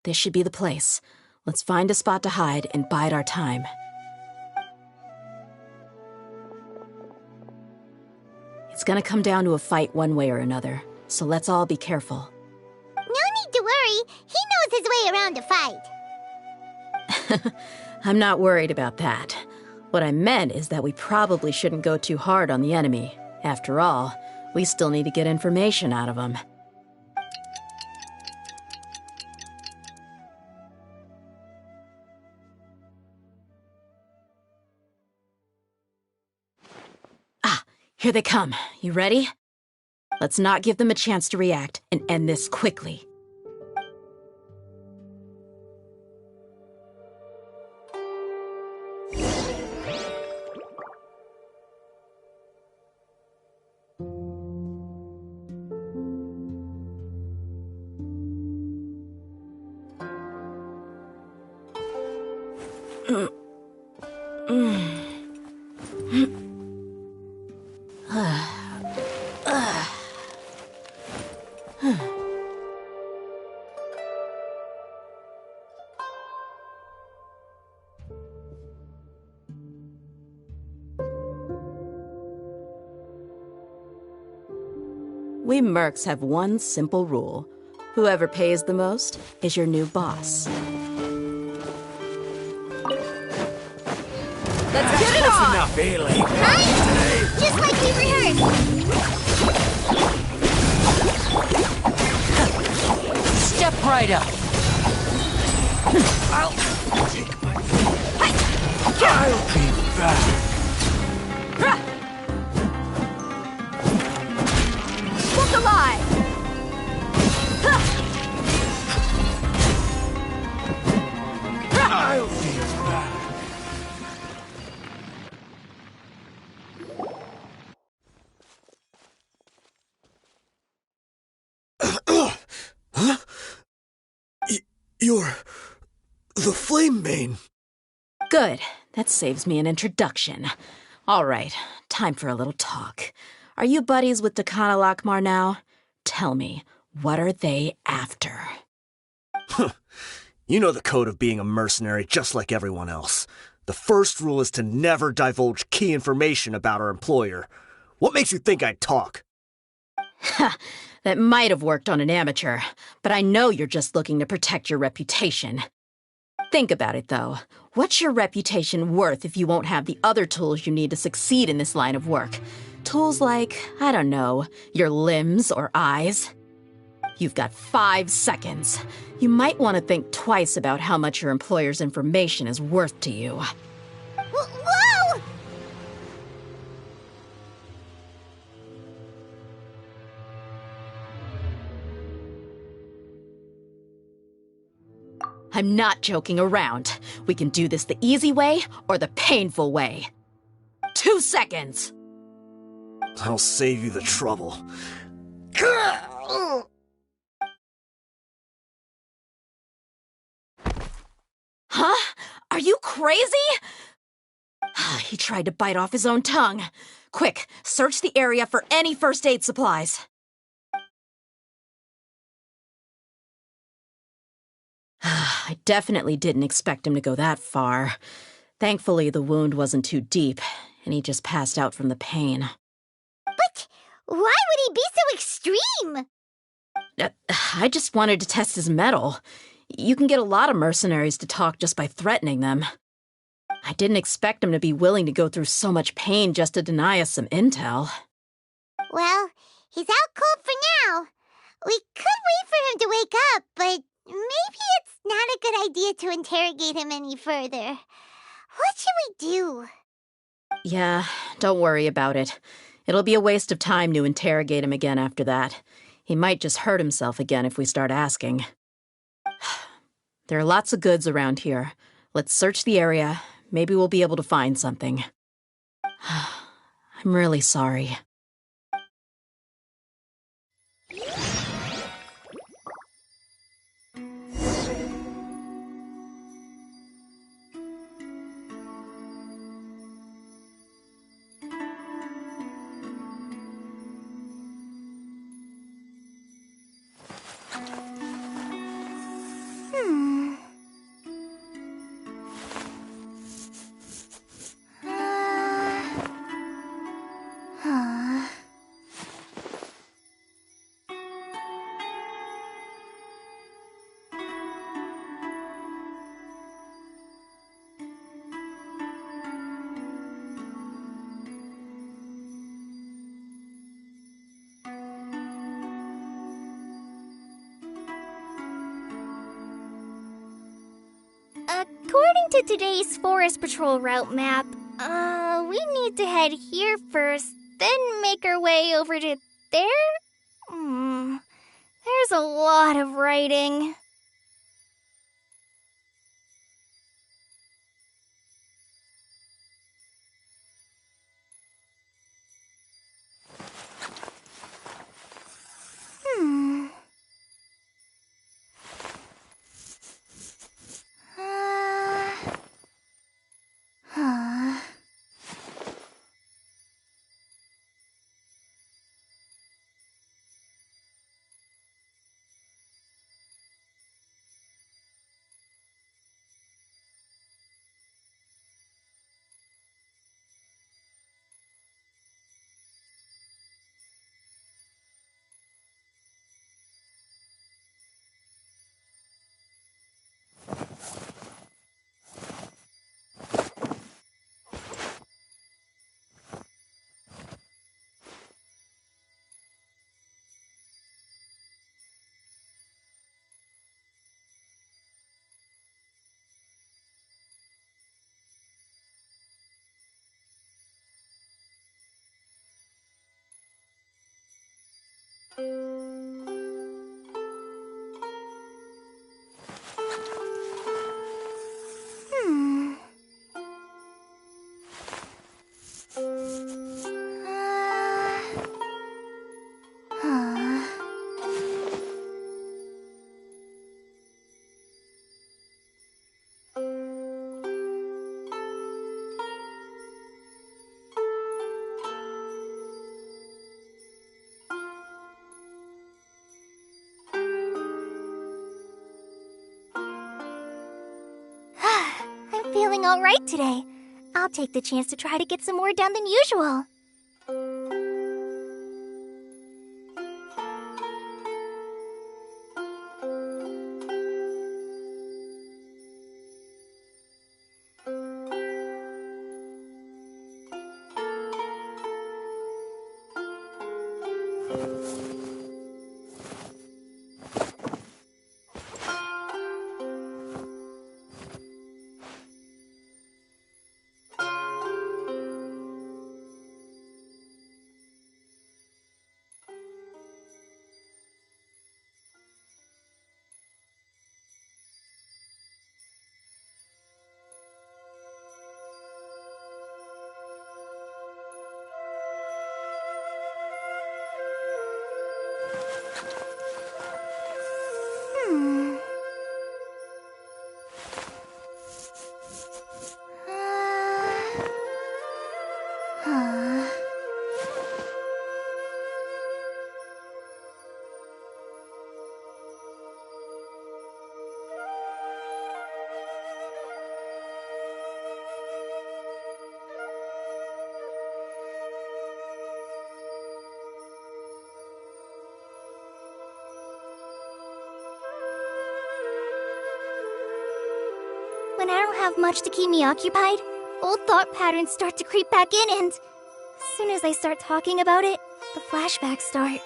This should be the place. Let's find a spot to hide and bide our time. It's gonna come down to a fight one way or another, so let's all be careful. No need to worry. He knows his way around a fight. I'm not worried about that. What I meant is that we probably shouldn't go too hard on the enemy. After all, we still need to get information out of him. Here they come. You ready? Let's not give them a chance to react and end this quickly. We mercs have one simple rule. Whoever pays the most is your new boss. Let's get it on! Enough, Ailey. Right? Just like we rehearsed. Step right up. I'll take my... I'll be back. Look alive! I'll be back. Huh? You're... the Flame Mane. Good. That saves me an introduction. All right, time for a little talk. Are you buddies with Dakana Lakmar now? Tell me, what are they after? You know the code of being a mercenary just like everyone else. The first rule is to never divulge key information about our employer. What makes you think I'd talk? That might have worked on an amateur, but I know you're just looking to protect your reputation. Think about it, though. What's your reputation worth if you won't have the other tools you need to succeed in this line of work? Tools like, I don't know, your limbs or eyes? You've got 5 seconds. You might want to think twice about how much your employer's information is worth to you. Whoa! I'm not joking around. We can do this the easy way or the painful way. 2 seconds! I'll save you the trouble. Huh? Are you crazy? He tried to bite off his own tongue. Quick, search the area for any first aid supplies. I definitely didn't expect him to go that far. Thankfully, the wound wasn't too deep, and he just passed out from the pain. But why would he be so extreme? I just wanted to test his mettle. You can get a lot of mercenaries to talk just by threatening them. I didn't expect him to be willing to go through so much pain just to deny us some intel. Well, he's out cold for now. We could wait for him to wake up, but maybe it's not a good idea to interrogate him any further. What should we do? Yeah, don't worry about it. It'll be a waste of time to interrogate him again after that. He might just hurt himself again if we start asking. There are lots of goods around here. Let's search the area. Maybe we'll be able to find something. I'm really sorry. According to today's Forest Patrol route map, we need to head here first, then make our way over to there? There's a lot of writing. I'm feeling alright today. I'll take the chance to try to get some more done than usual. When I don't have much to keep me occupied, old thought patterns start to creep back in, and as soon as I start talking about it, the flashbacks start.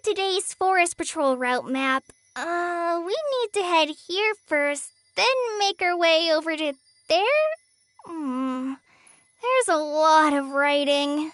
to today's Forest Patrol route map, we need to head here first, then make our way over to there? There's a lot of writing.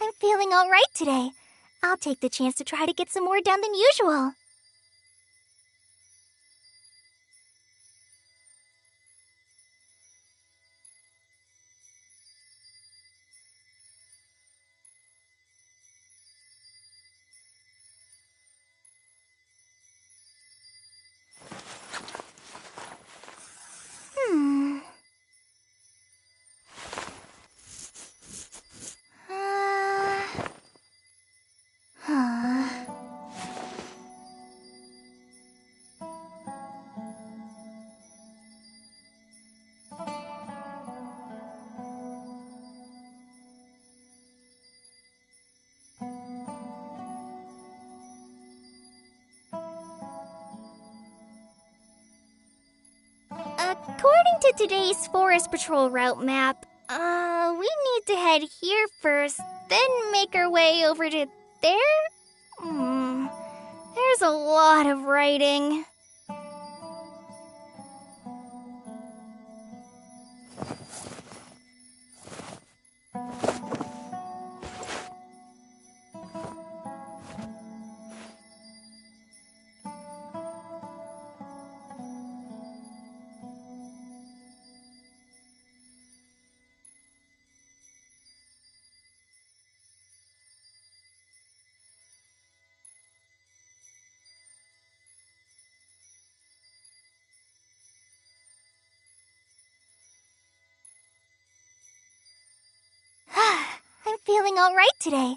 I'm feeling all right today. I'll take the chance to try to get some more done than usual. According to today's Forest Patrol route map, we need to head here first, then make our way over to there? There's a lot of writing. I'm feeling all right today.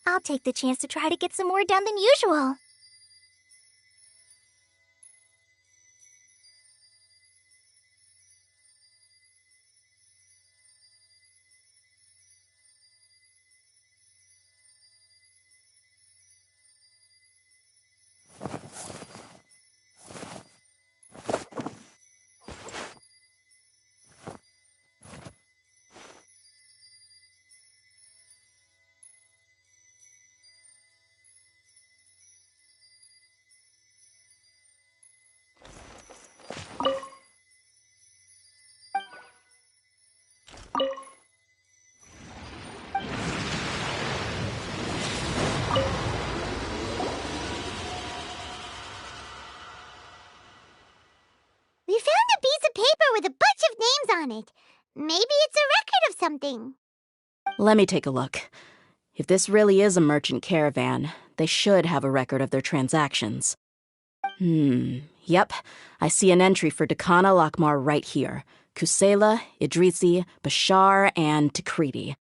I'll take the chance to try to get some more done than usual. We found a piece of paper with a bunch of names on it. Maybe it's a record of something. Let me take a look. If this really is a merchant caravan, they should have a record of their transactions. Yep, I see an entry for Dakana Lakmar right here. Kusela, Idrisi, Bashar, and Takriti.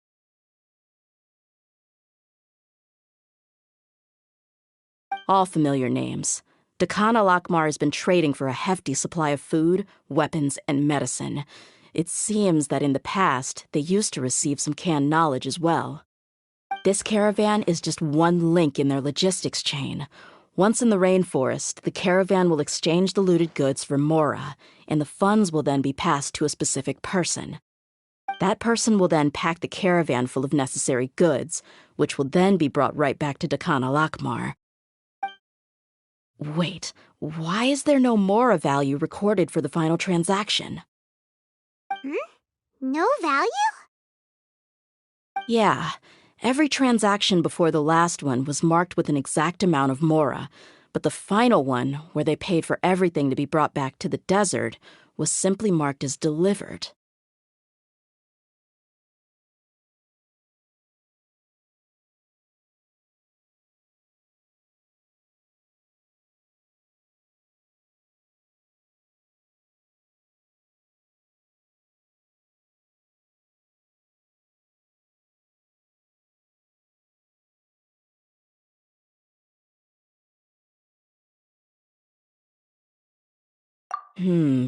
All familiar names. Dakana Lakmar has been trading for a hefty supply of food, weapons, and medicine. It seems that in the past, they used to receive some canned knowledge as well. This caravan is just one link in their logistics chain. Once in the rainforest, the caravan will exchange the looted goods for Mora, and the funds will then be passed to a specific person. That person will then pack the caravan full of necessary goods, which will then be brought right back to Dakana Lakmar. Wait, why is there no Mora value recorded for the final transaction? No value? Yeah, every transaction before the last one was marked with an exact amount of Mora, but the final one, where they paid for everything to be brought back to the desert, was simply marked as delivered.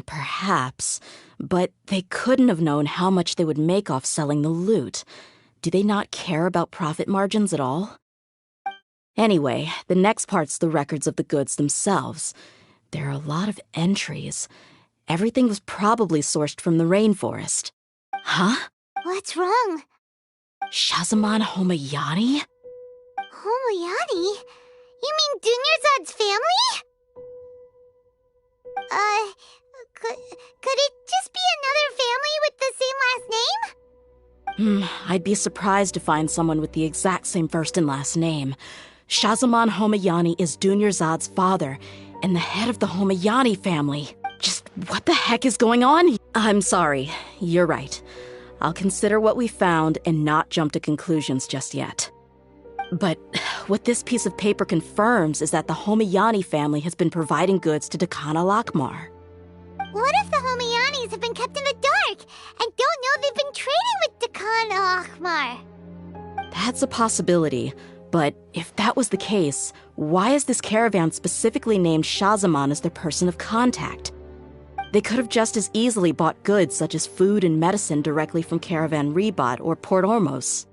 Perhaps. But they couldn't have known how much they would make off selling the loot. Do they not care about profit margins at all? Anyway, the next part's the records of the goods themselves. There are a lot of entries. Everything was probably sourced from the rainforest. Huh? What's wrong? Shazamon Homayani? Homoyani? You mean Dunyarzad's family? Could it just be another family with the same last name? I'd be surprised to find someone with the exact same first and last name. Shazamon Homayani is Dunyarzad's father, and the head of the Homayani family. Just what the heck is going on? I'm sorry, you're right. I'll consider what we found and not jump to conclusions just yet. But what this piece of paper confirms is that the Homayani family has been providing goods to Dakana Lakmar. What if the Homayanis have been kept in the dark and don't know they've been trading with Dakana Akhmar? That's a possibility, but if that was the case, why is this caravan specifically named Shazamon as their person of contact? They could have just as easily bought goods such as food and medicine directly from Caravan Ribat or Port Ormos.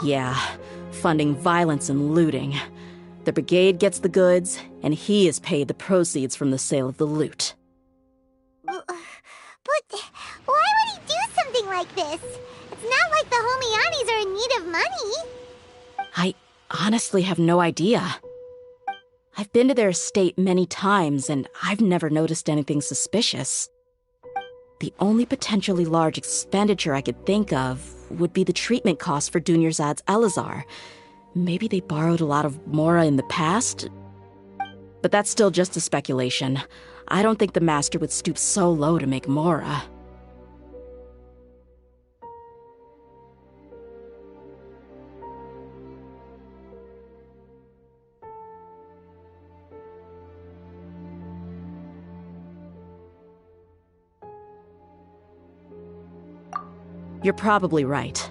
Yeah, funding violence and looting. The brigade gets the goods, and he is paid the proceeds from the sale of the loot. But why would he do something like this? It's not like the Homianis are in need of money. I honestly have no idea. I've been to their estate many times, and I've never noticed anything suspicious. The only potentially large expenditure I could think of would be the treatment costs for Dunyarzad's Elazar. Maybe they borrowed a lot of Mora in the past? But that's still just a speculation. I don't think the Master would stoop so low to make Mora. You're probably right.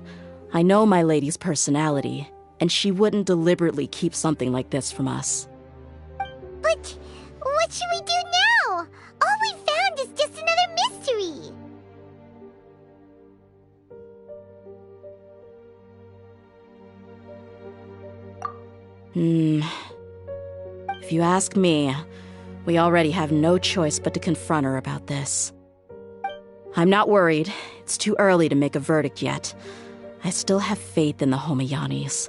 I know my lady's personality, and she wouldn't deliberately keep something like this from us. But what should we do now? All we found is just another mystery. If you ask me, we already have no choice but to confront her about this. I'm not worried. It's too early to make a verdict yet. I still have faith in the Homianis.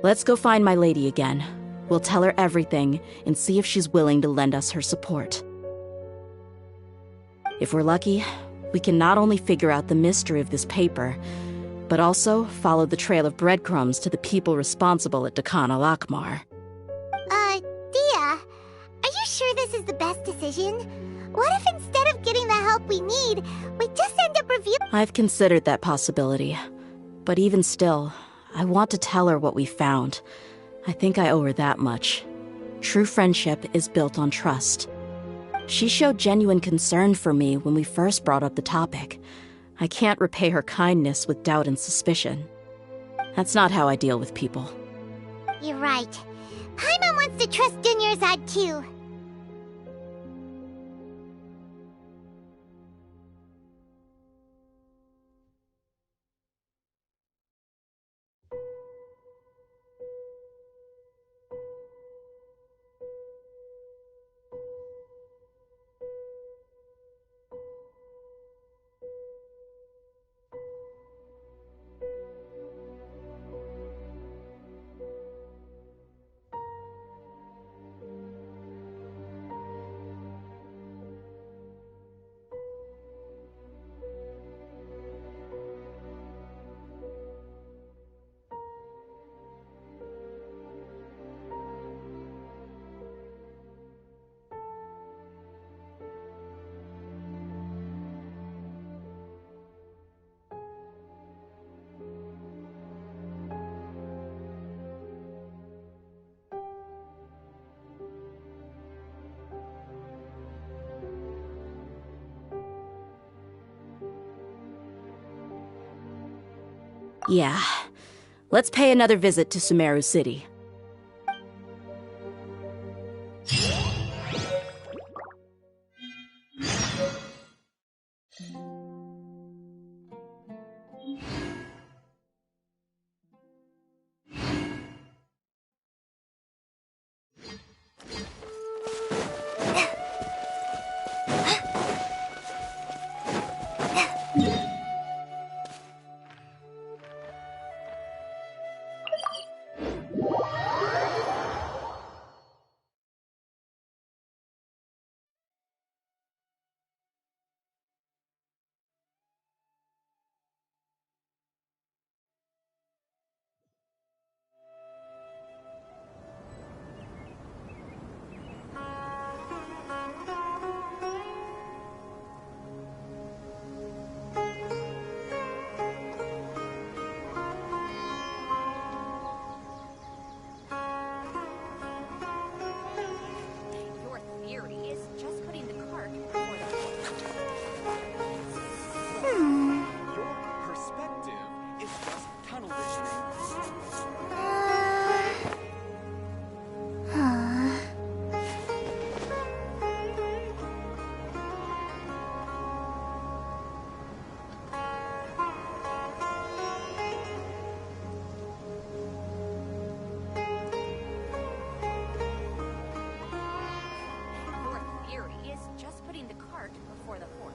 Let's go find my lady again. We'll tell her everything and see if she's willing to lend us her support. If we're lucky, we can not only figure out the mystery of this paper, but also follow the trail of breadcrumbs to the people responsible at Dakan al-Akmar. Dia, are you sure this is the best decision? What if instead of getting the help we need, we just end up reviewing— I've considered that possibility. But even still, I want to tell her what we found. I think I owe her that much. True friendship is built on trust. She showed genuine concern for me when we first brought up the topic. I can't repay her kindness with doubt and suspicion. That's not how I deal with people. You're right. Paimon wants to trust Dunyarzad too. Yeah. Let's pay another visit to Sumeru City. just putting the cart before the horse.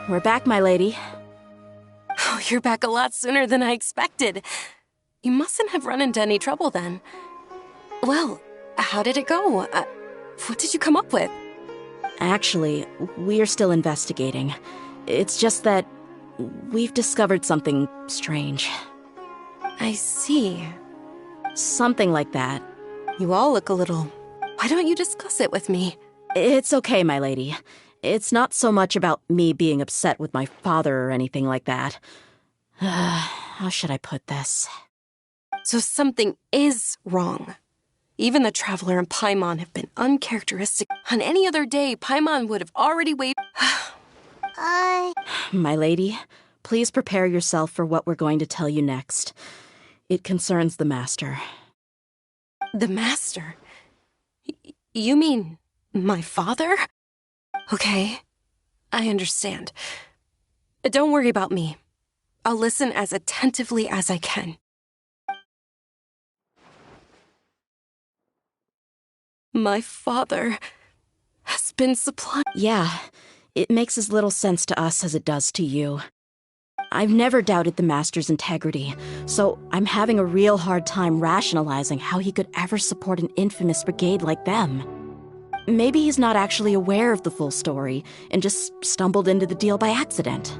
We're back, my lady. Oh, you're back a lot sooner than I expected. You mustn't have run into any trouble then. Well, how did it go? What did you come up with? Actually, we're still investigating. It's just that we've discovered something strange. I see. Something like that. You all look a little... Why don't you discuss it with me? It's okay, my lady. It's not so much about me being upset with my father or anything like that. How should I put this? So something is wrong. Even the Traveler and Paimon have been uncharacteristic. On any other day, Paimon would have already waved... My lady, please prepare yourself for what we're going to tell you next. It concerns the Master. The Master? You mean my father? Okay, I understand. Don't worry about me. I'll listen as attentively as I can. My father has been supplying... Yeah, it makes as little sense to us as it does to you. I've never doubted the Master's integrity, so I'm having a real hard time rationalizing how he could ever support an infamous brigade like them. Maybe he's not actually aware of the full story and just stumbled into the deal by accident.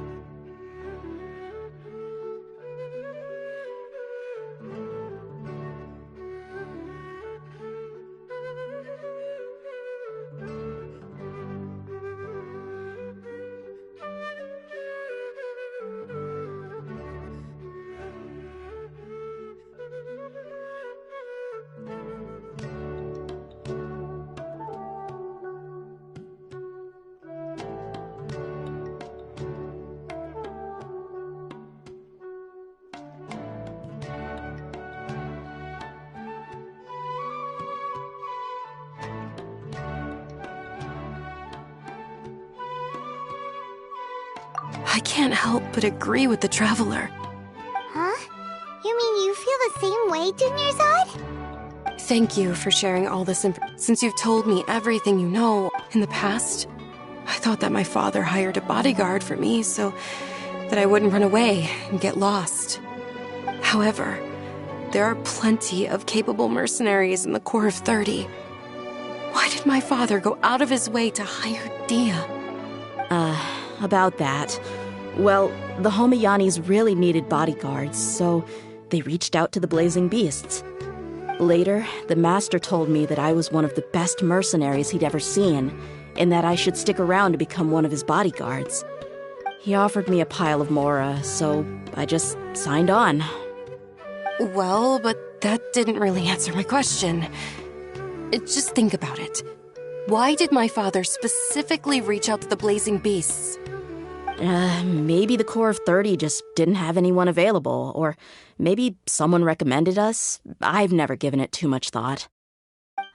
I can't help but agree with the Traveler. Huh? You mean you feel the same way, Junior Zod? Thank you for sharing all this Since you've told me everything you know, in the past, I thought that my father hired a bodyguard for me so that I wouldn't run away and get lost. However, there are plenty of capable mercenaries in the Corps of 30. Why did my father go out of his way to hire Dia? About that. Well, the Homayanis really needed bodyguards, so they reached out to the Blazing Beasts. Later, the Master told me that I was one of the best mercenaries he'd ever seen, and that I should stick around to become one of his bodyguards. He offered me a pile of mora, so I just signed on. Well, but that didn't really answer my question. Just think about it. Why did my father specifically reach out to the Blazing Beasts? Maybe the Corps of 30 just didn't have anyone available, or maybe someone recommended us. I've never given it too much thought.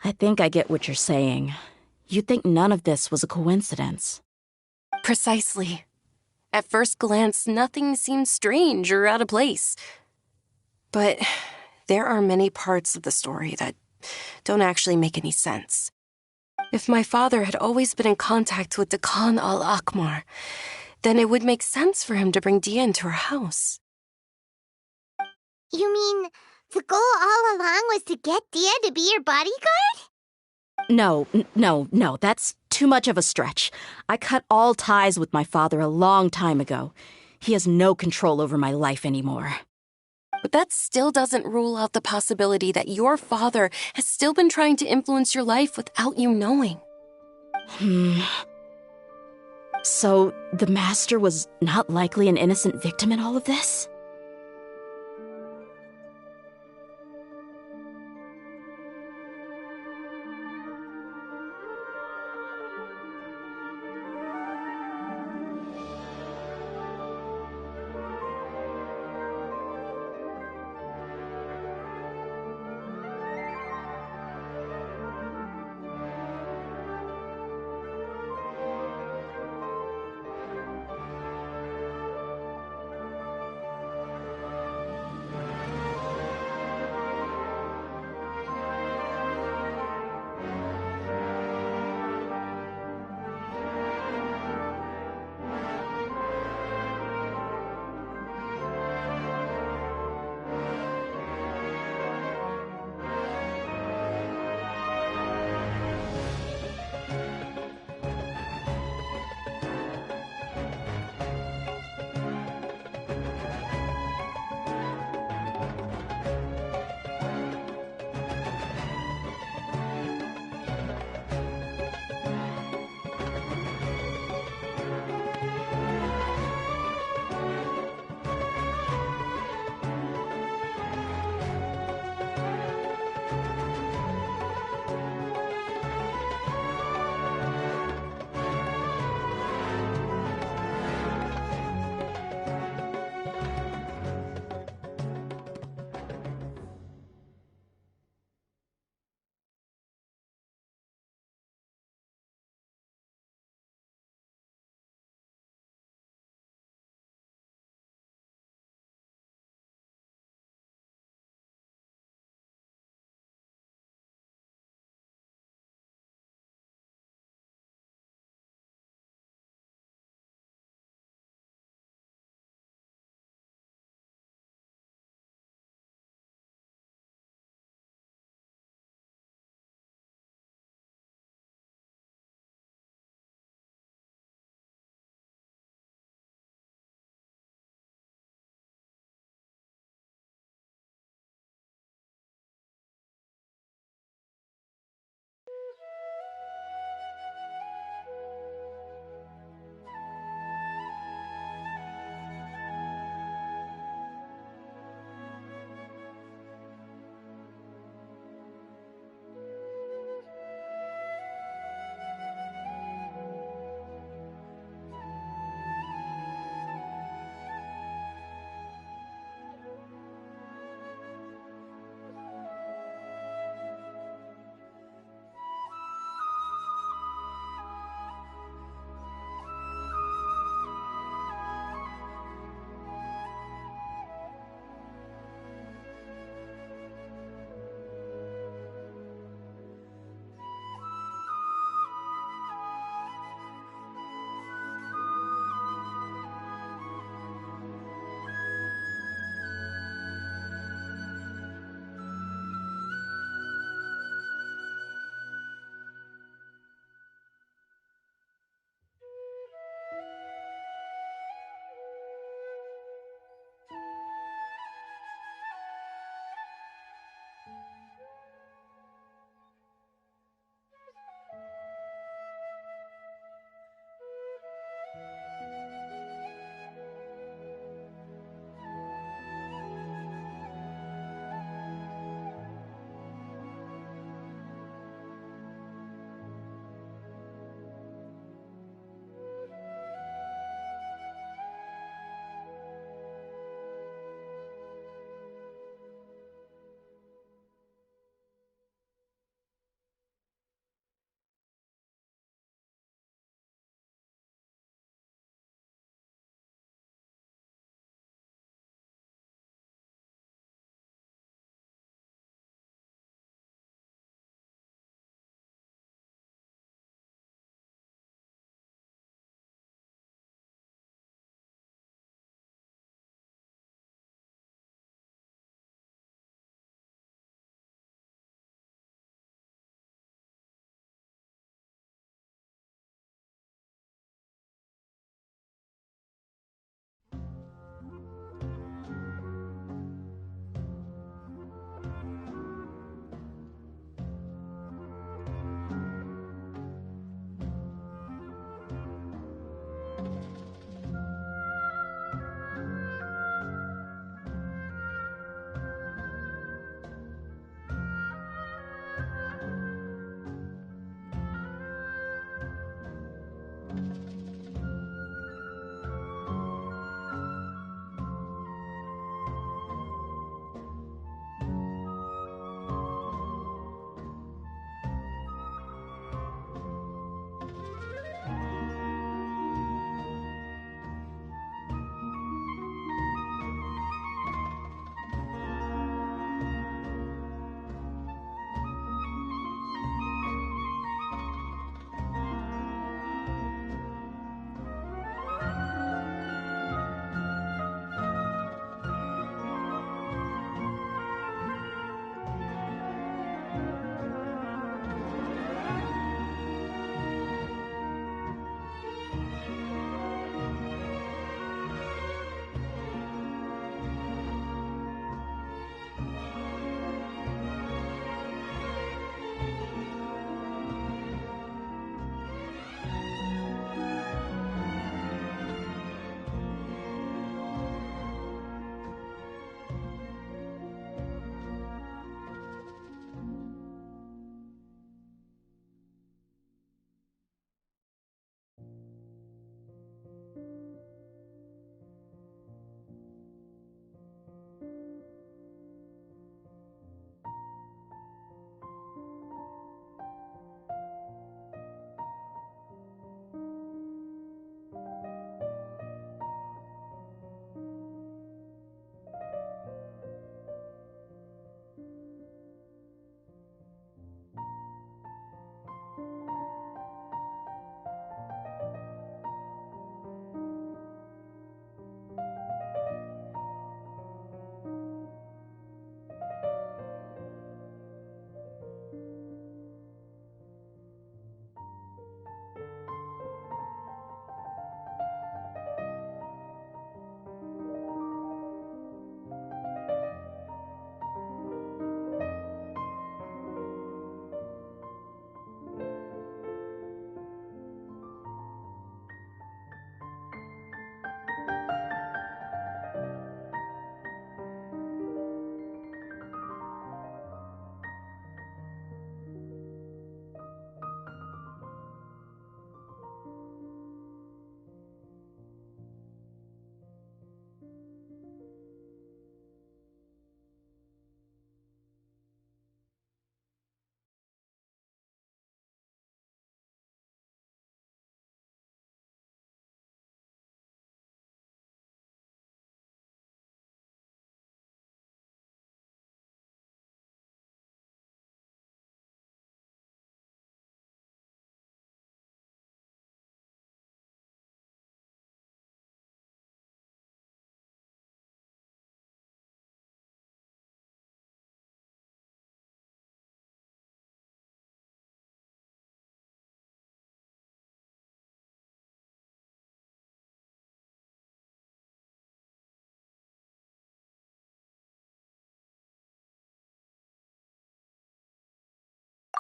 I think I get what you're saying. You think none of this was a coincidence. Precisely. At first glance, nothing seems strange or out of place. But there are many parts of the story that don't actually make any sense. If my father had always been in contact with Dekan al-Akmar, then it would make sense for him to bring Dia into our house. You mean the goal all along was to get Dia to be your bodyguard? No, that's too much of a stretch. I cut all ties with my father a long time ago. He has no control over my life anymore. But that still doesn't rule out the possibility that your father has still been trying to influence your life without you knowing. So, the Master was not likely an innocent victim in all of this?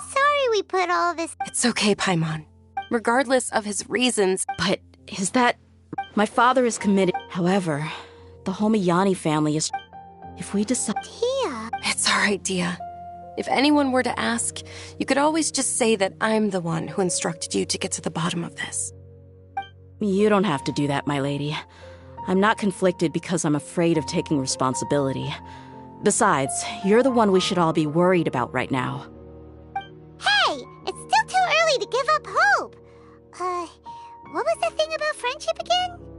Sorry we put all this... It's okay, Paimon. Regardless of his reasons, But is that... My father is committed. However, the Homiyani family is... If we decide... Tia. it's alright, Dia. If anyone were to ask, you could always just say that I'm the one who instructed you to get to the bottom of this. You don't have to do that, my lady. I'm not conflicted because I'm afraid of taking responsibility. Besides, you're the one we should all be worried about right now. Hey! It's still too early to give up hope! What was the thing about friendship again?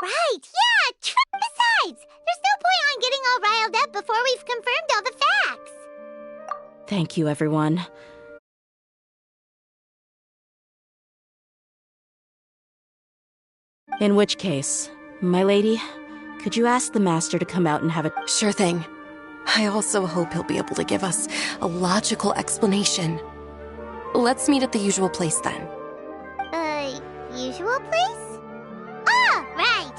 Right, yeah, besides, there's no point on getting all riled up before we've confirmed all the facts. Thank you, everyone. In which case, my lady, could you ask the master to come out and have a... Sure thing. I also hope he'll be able to give us a logical explanation. Let's meet at the usual place then. Usual place? Ah, right.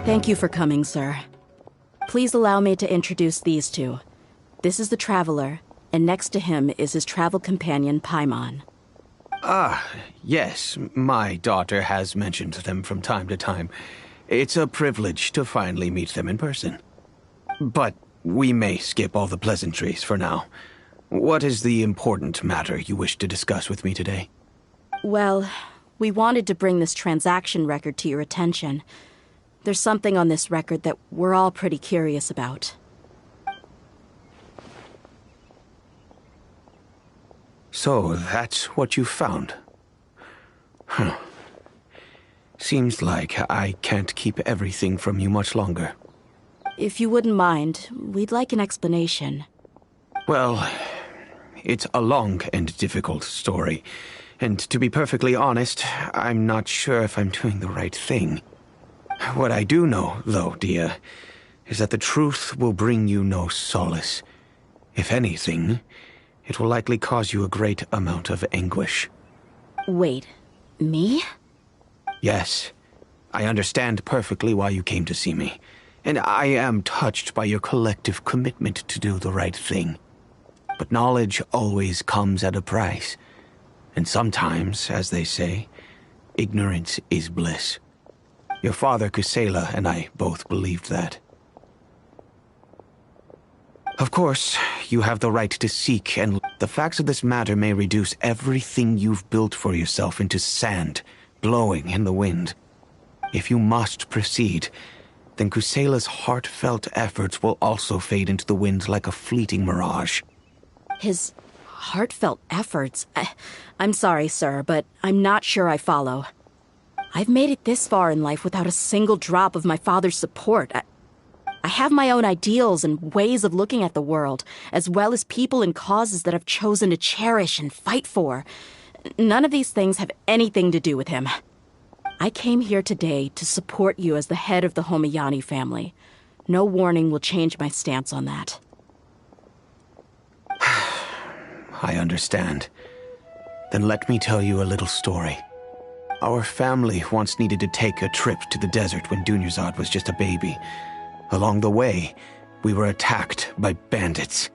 Thank you for coming, sir. Please allow me to introduce these two. This is the Traveler, and next to him is his travel companion, Paimon. Ah, yes. My daughter has mentioned them from time to time. It's a privilege to finally meet them in person. But we may skip all the pleasantries for now. What is the important matter you wish to discuss with me today? Well, we wanted to bring this transaction record to your attention. There's something on this record that we're all pretty curious about. So, that's what you found? Huh. Seems like I can't keep everything from you much longer. If you wouldn't mind, we'd like an explanation. Well, it's a long and difficult story. And to be perfectly honest, I'm not sure if I'm doing the right thing. What I do know, though, dear, is that the truth will bring you no solace. If anything, it will likely cause you a great amount of anguish. Wait, me? Yes, I understand perfectly why you came to see me, and I am touched by your collective commitment to do the right thing. But knowledge always comes at a price, and sometimes, as they say, ignorance is bliss. Your father, Kusela, and I both believed that. Of course, you have the right to seek, and the facts of this matter may reduce everything you've built for yourself into sand, blowing in the wind. If you must proceed, then Kusela's heartfelt efforts will also fade into the wind like a fleeting mirage. His heartfelt efforts? I'm sorry, sir, but I'm not sure I follow. I've made it this far in life without a single drop of my father's support. I have my own ideals and ways of looking at the world, as well as people and causes that I've chosen to cherish and fight for. None of these things have anything to do with him. I came here today to support you as the head of the Homayani family. No warning will change my stance on that. I understand. Then let me tell you a little story. Our family once needed to take a trip to the desert when Dunyarzad was just a baby. Along the way, we were attacked by bandits.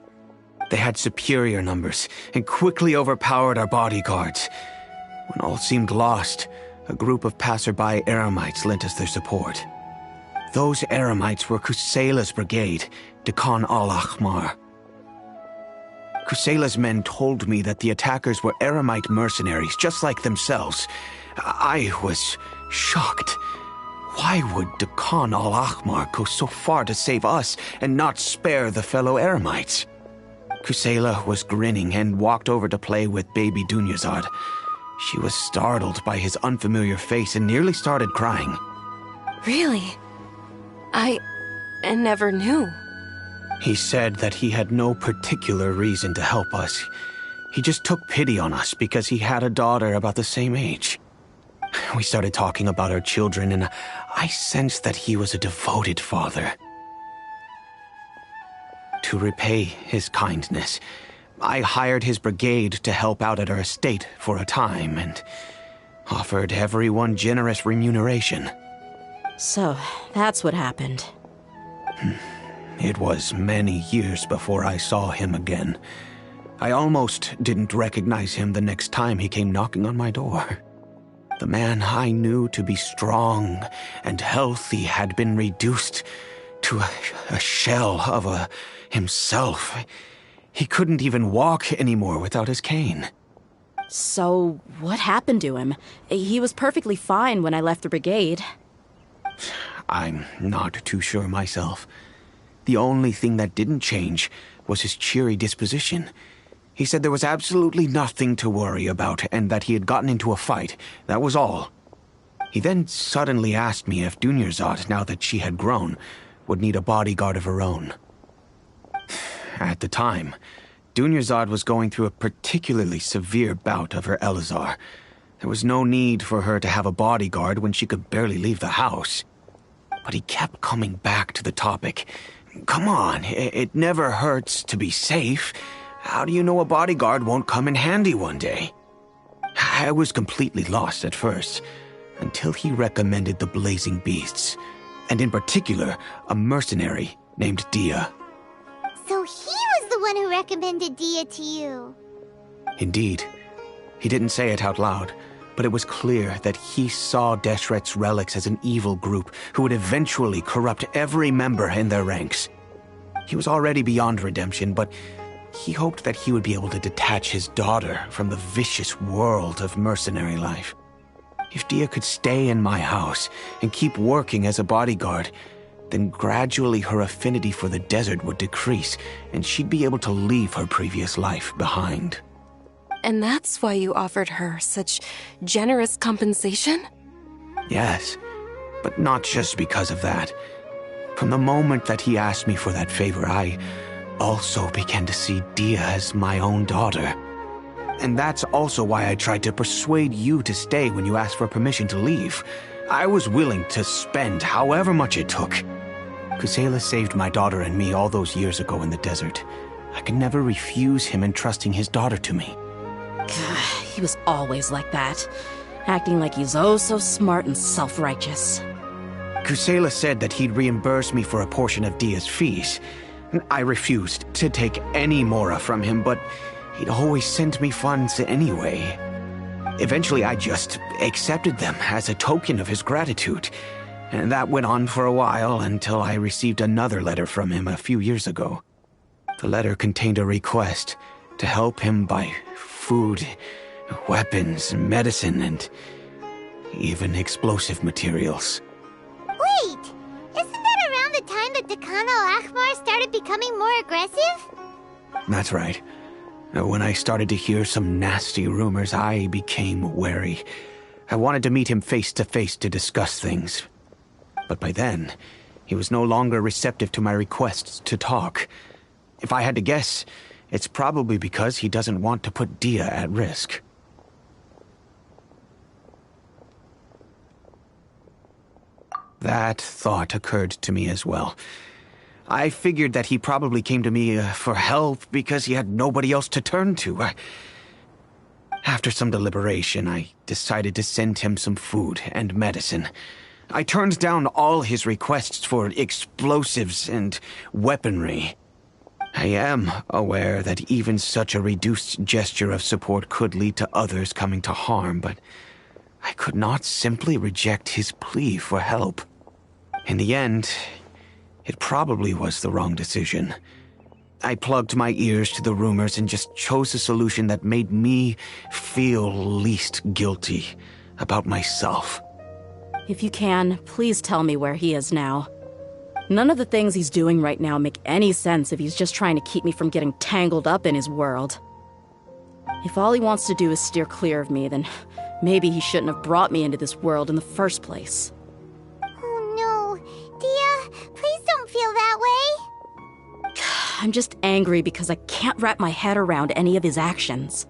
They had superior numbers and quickly overpowered our bodyguards. When all seemed lost, a group of passerby Eremites lent us their support. Those Eremites were Kusela's brigade, Dekan al-Ahmar. Kusela's men told me that the attackers were Eremite mercenaries, just like themselves. I was shocked. Why would Dekan al-Ahmar go so far to save us and not spare the fellow Eremites? Kusela was grinning and walked over to play with baby Dunyarzad. She was startled by his unfamiliar face and nearly started crying. Really? I never knew. He said that he had no particular reason to help us. He just took pity on us because he had a daughter about the same age. We started talking about our children, and I sensed that he was a devoted father. To repay his kindness, I hired his brigade to help out at our estate for a time and offered everyone generous remuneration. So, that's what happened. It was many years before I saw him again. I almost didn't recognize him the next time he came knocking on my door. The man I knew to be strong and healthy had been reduced to a shell of himself. He couldn't even walk anymore without his cane. So, what happened to him? He was perfectly fine when I left the brigade. I'm not too sure myself. The only thing that didn't change was his cheery disposition. He said there was absolutely nothing to worry about and that he had gotten into a fight. That was all. He then suddenly asked me if Dunyarzad, now that she had grown, would need a bodyguard of her own. At the time, Dunyarzad was going through a particularly severe bout of her Elazar. There was no need for her to have a bodyguard when she could barely leave the house. But he kept coming back to the topic. Come on, it never hurts to be safe. How do you know a bodyguard won't come in handy one day? I was completely lost at first, until he recommended the Blazing Beasts, and in particular, a mercenary named Dia. So he was the one who recommended Dia to you. Indeed. He didn't say it out loud, but it was clear that he saw Deshret's relics as an evil group who would eventually corrupt every member in their ranks. He was already beyond redemption, but he hoped that he would be able to detach his daughter from the vicious world of mercenary life. If Dia could stay in my house and keep working as a bodyguard, then gradually her affinity for the desert would decrease, and she'd be able to leave her previous life behind. And that's why you offered her such generous compensation? Yes, but not just because of that. From the moment that he asked me for that favor, I also began to see Dia as my own daughter. And that's also why I tried to persuade you to stay when you asked for permission to leave. I was willing to spend however much it took. Kusela saved my daughter and me all those years ago in the desert. I could never refuse him entrusting his daughter to me. He was always like that, acting like he's oh so smart and self-righteous. Kusela said that he'd reimburse me for a portion of Dia's fees. I refused to take any mora from him, but he'd always send me funds anyway. Eventually, I just accepted them as a token of his gratitude. And that went on for a while until I received another letter from him a few years ago. The letter contained a request to help him buy food, weapons, medicine, and even explosive materials. Wait! Isn't that around the time that Dakan al-Ahmar started becoming more aggressive? That's right. When I started to hear some nasty rumors, I became wary. I wanted to meet him face to face to discuss things. But by then, he was no longer receptive to my requests to talk. If I had to guess, it's probably because he doesn't want to put Dia at risk. That thought occurred to me as well. I figured that he probably came to me for help because he had nobody else to turn to. After some deliberation, I decided to send him some food and medicine. I turned down all his requests for explosives and weaponry. I am aware that even such a reduced gesture of support could lead to others coming to harm, but I could not simply reject his plea for help. In the end, it probably was the wrong decision. I plugged my ears to the rumors and just chose a solution that made me feel least guilty about myself. If you can, please tell me where he is now. None of the things he's doing right now make any sense if he's just trying to keep me from getting tangled up in his world. If all he wants to do is steer clear of me, then maybe he shouldn't have brought me into this world in the first place. Oh no. Dia, please don't feel that way. I'm just angry because I can't wrap my head around any of his actions.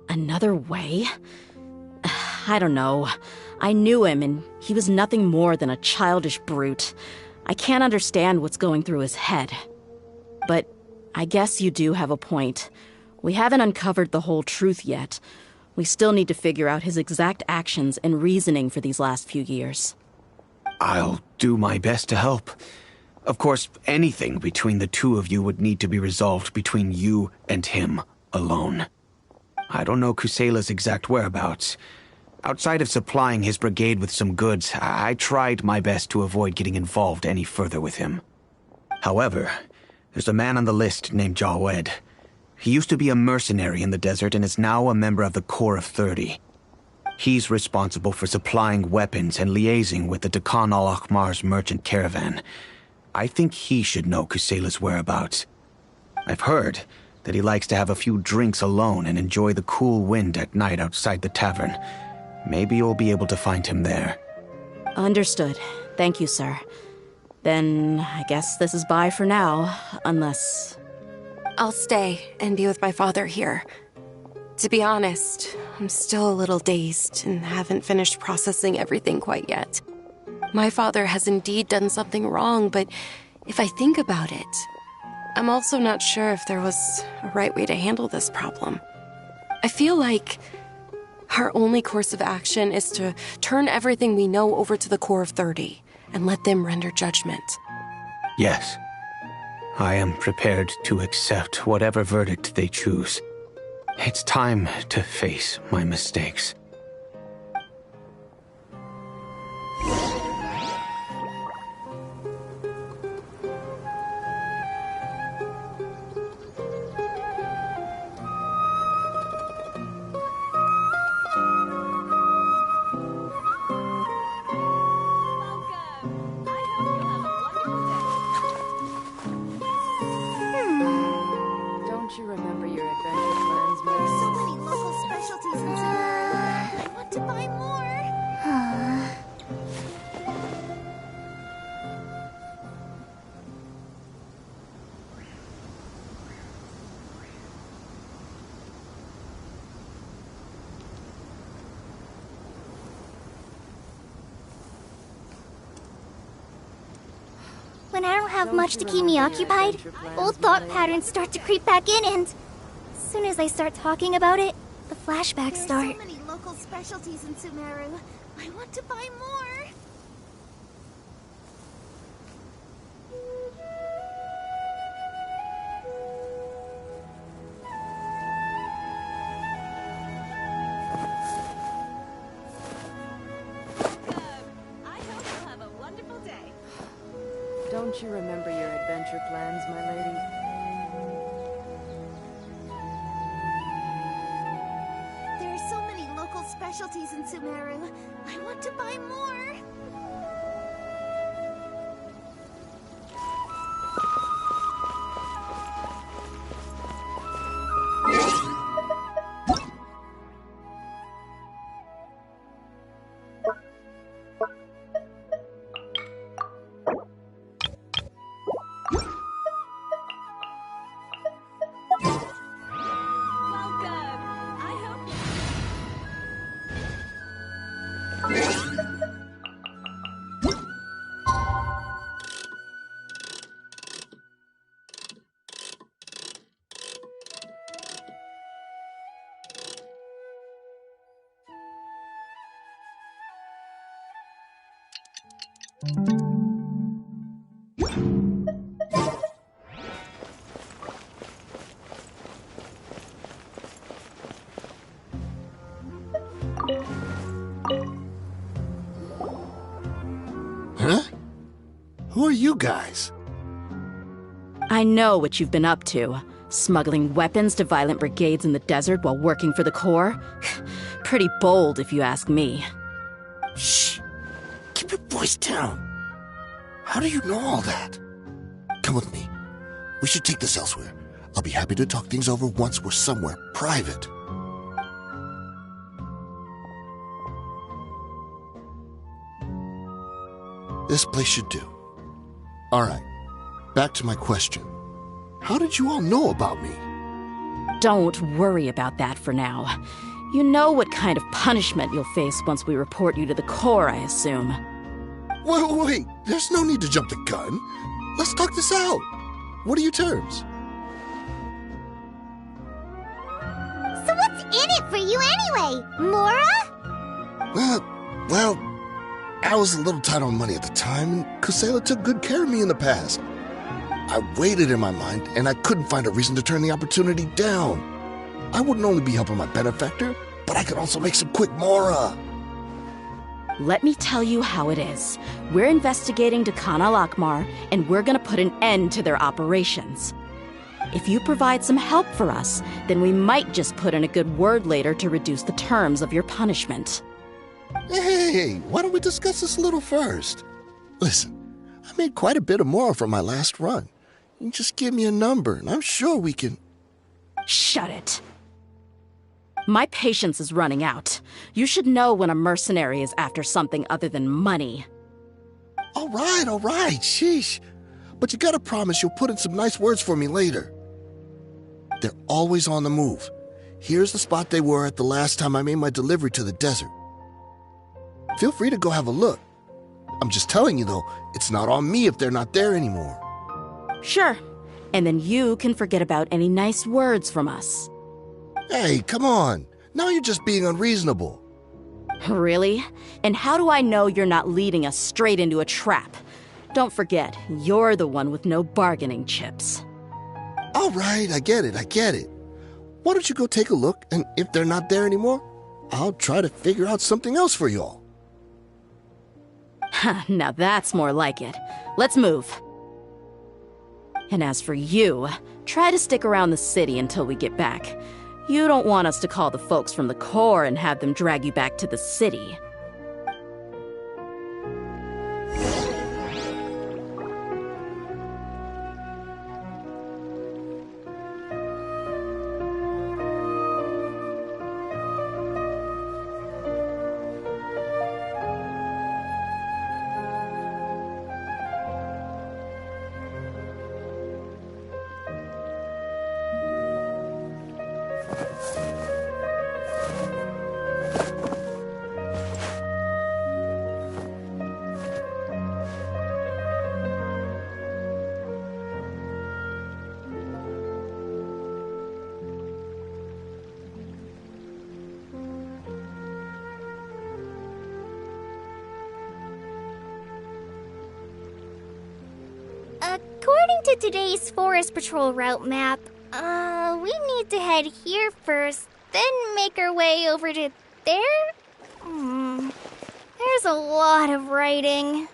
Another way? I don't know. I knew him, and he was nothing more than a childish brute. I can't understand what's going through his head. But I guess you do have a point. We haven't uncovered the whole truth yet. We still need to figure out his exact actions and reasoning for these last few years. I'll do my best to help. Of course, anything between the two of you would need to be resolved between you and him alone. I don't know Kusela's exact whereabouts. Outside of supplying his brigade with some goods, I tried my best to avoid getting involved any further with him. However, there's a man on the list named Jawed. He used to be a mercenary in the desert and is now a member of the Corps of 30. He's responsible for supplying weapons and liaising with the Dakan al-Akhmar's merchant caravan. I think he should know Kusela's whereabouts. I've heard that he likes to have a few drinks alone and enjoy the cool wind at night outside the tavern. Maybe you'll be able to find him there. Understood. Thank you, sir. Then I guess this is bye for now, unless... I'll stay and be with my father here. To be honest, I'm still a little dazed and haven't finished processing everything quite yet. My father has indeed done something wrong, but if I think about it, I'm also not sure if there was a right way to handle this problem. I feel like our only course of action is to turn everything we know over to the Corps of 30 and let them render judgment. Yes. I am prepared to accept whatever verdict they choose. It's time to face my mistakes. Don't you remember your adventure plans, Mary? So many local specialties in Sumeru. I want to buy more. When I don't have much to keep me occupied, old thought patterns start to creep back in, and as soon as I start talking about it, the flashbacks start. So many local specialties in Sumeru. I want to buy more. I hope you'll have a wonderful day. Don't you remember your adventure plans, my lady? There are so many local specialties in Sumeru. I want to buy more. Welcome. I hope Huh? Who are you guys? I know what you've been up to. Smuggling weapons to violent brigades in the desert while working for the Corps? Pretty bold, if you ask me. Shh! Keep your voice down. How do you know all that? Come with me. We should take this elsewhere. I'll be happy to talk things over once we're somewhere private. This place should do. All right, back to my question. How did you all know about me? Don't worry about that for now. You know what kind of punishment you'll face once we report you to the Corps, I assume. Wait, there's no need to jump the gun. Let's talk this out. What are your terms? So what's in it for you anyway, Mora? Well, I was a little tight on money at the time, and Kusela took good care of me in the past. I weighed it in my mind, and I couldn't find a reason to turn the opportunity down. I wouldn't only be helping my benefactor, but I could also make some quick Mora. Let me tell you how it is. We're investigating Dakan al-Akmar, and we're gonna put an end to their operations. If you provide some help for us, then we might just put in a good word later to reduce the terms of your punishment. Hey, why don't we discuss this a little first? Listen, I made quite a bit of Mora from my last run. You just give me a number, and I'm sure we can... Shut it. My patience is running out. You should know when a mercenary is after something other than money. All right, sheesh. But you gotta promise you'll put in some nice words for me later. They're always on the move. Here's the spot they were at the last time I made my delivery to the desert. Feel free to go have a look. I'm just telling you, though, it's not on me if they're not there anymore. Sure. And then you can forget about any nice words from us. Hey, come on. Now you're just being unreasonable. Really? And how do I know you're not leading us straight into a trap? Don't forget, you're the one with no bargaining chips. All right, I get it. Why don't you go take a look, and if they're not there anymore, I'll try to figure out something else for y'all. Now that's more like it. Let's move. And as for you, try to stick around the city until we get back. You don't want us to call the folks from the Corps and have them drag you back to the city. According to today's Forest Patrol route map, we need to head here first, then make our way over to there? There's a lot of writing.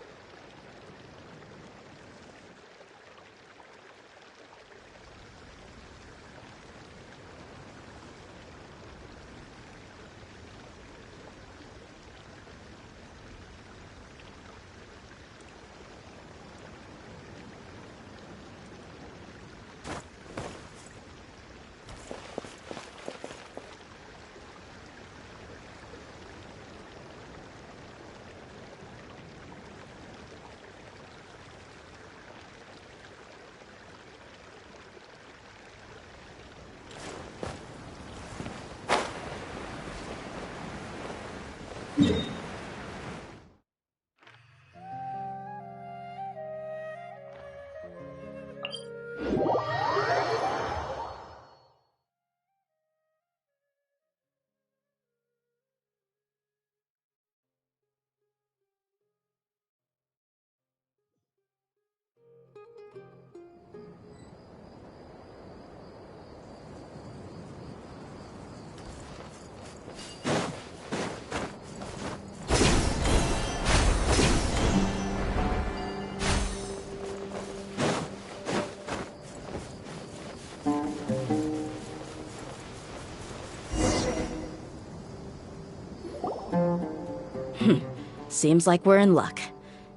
Seems like we're in luck.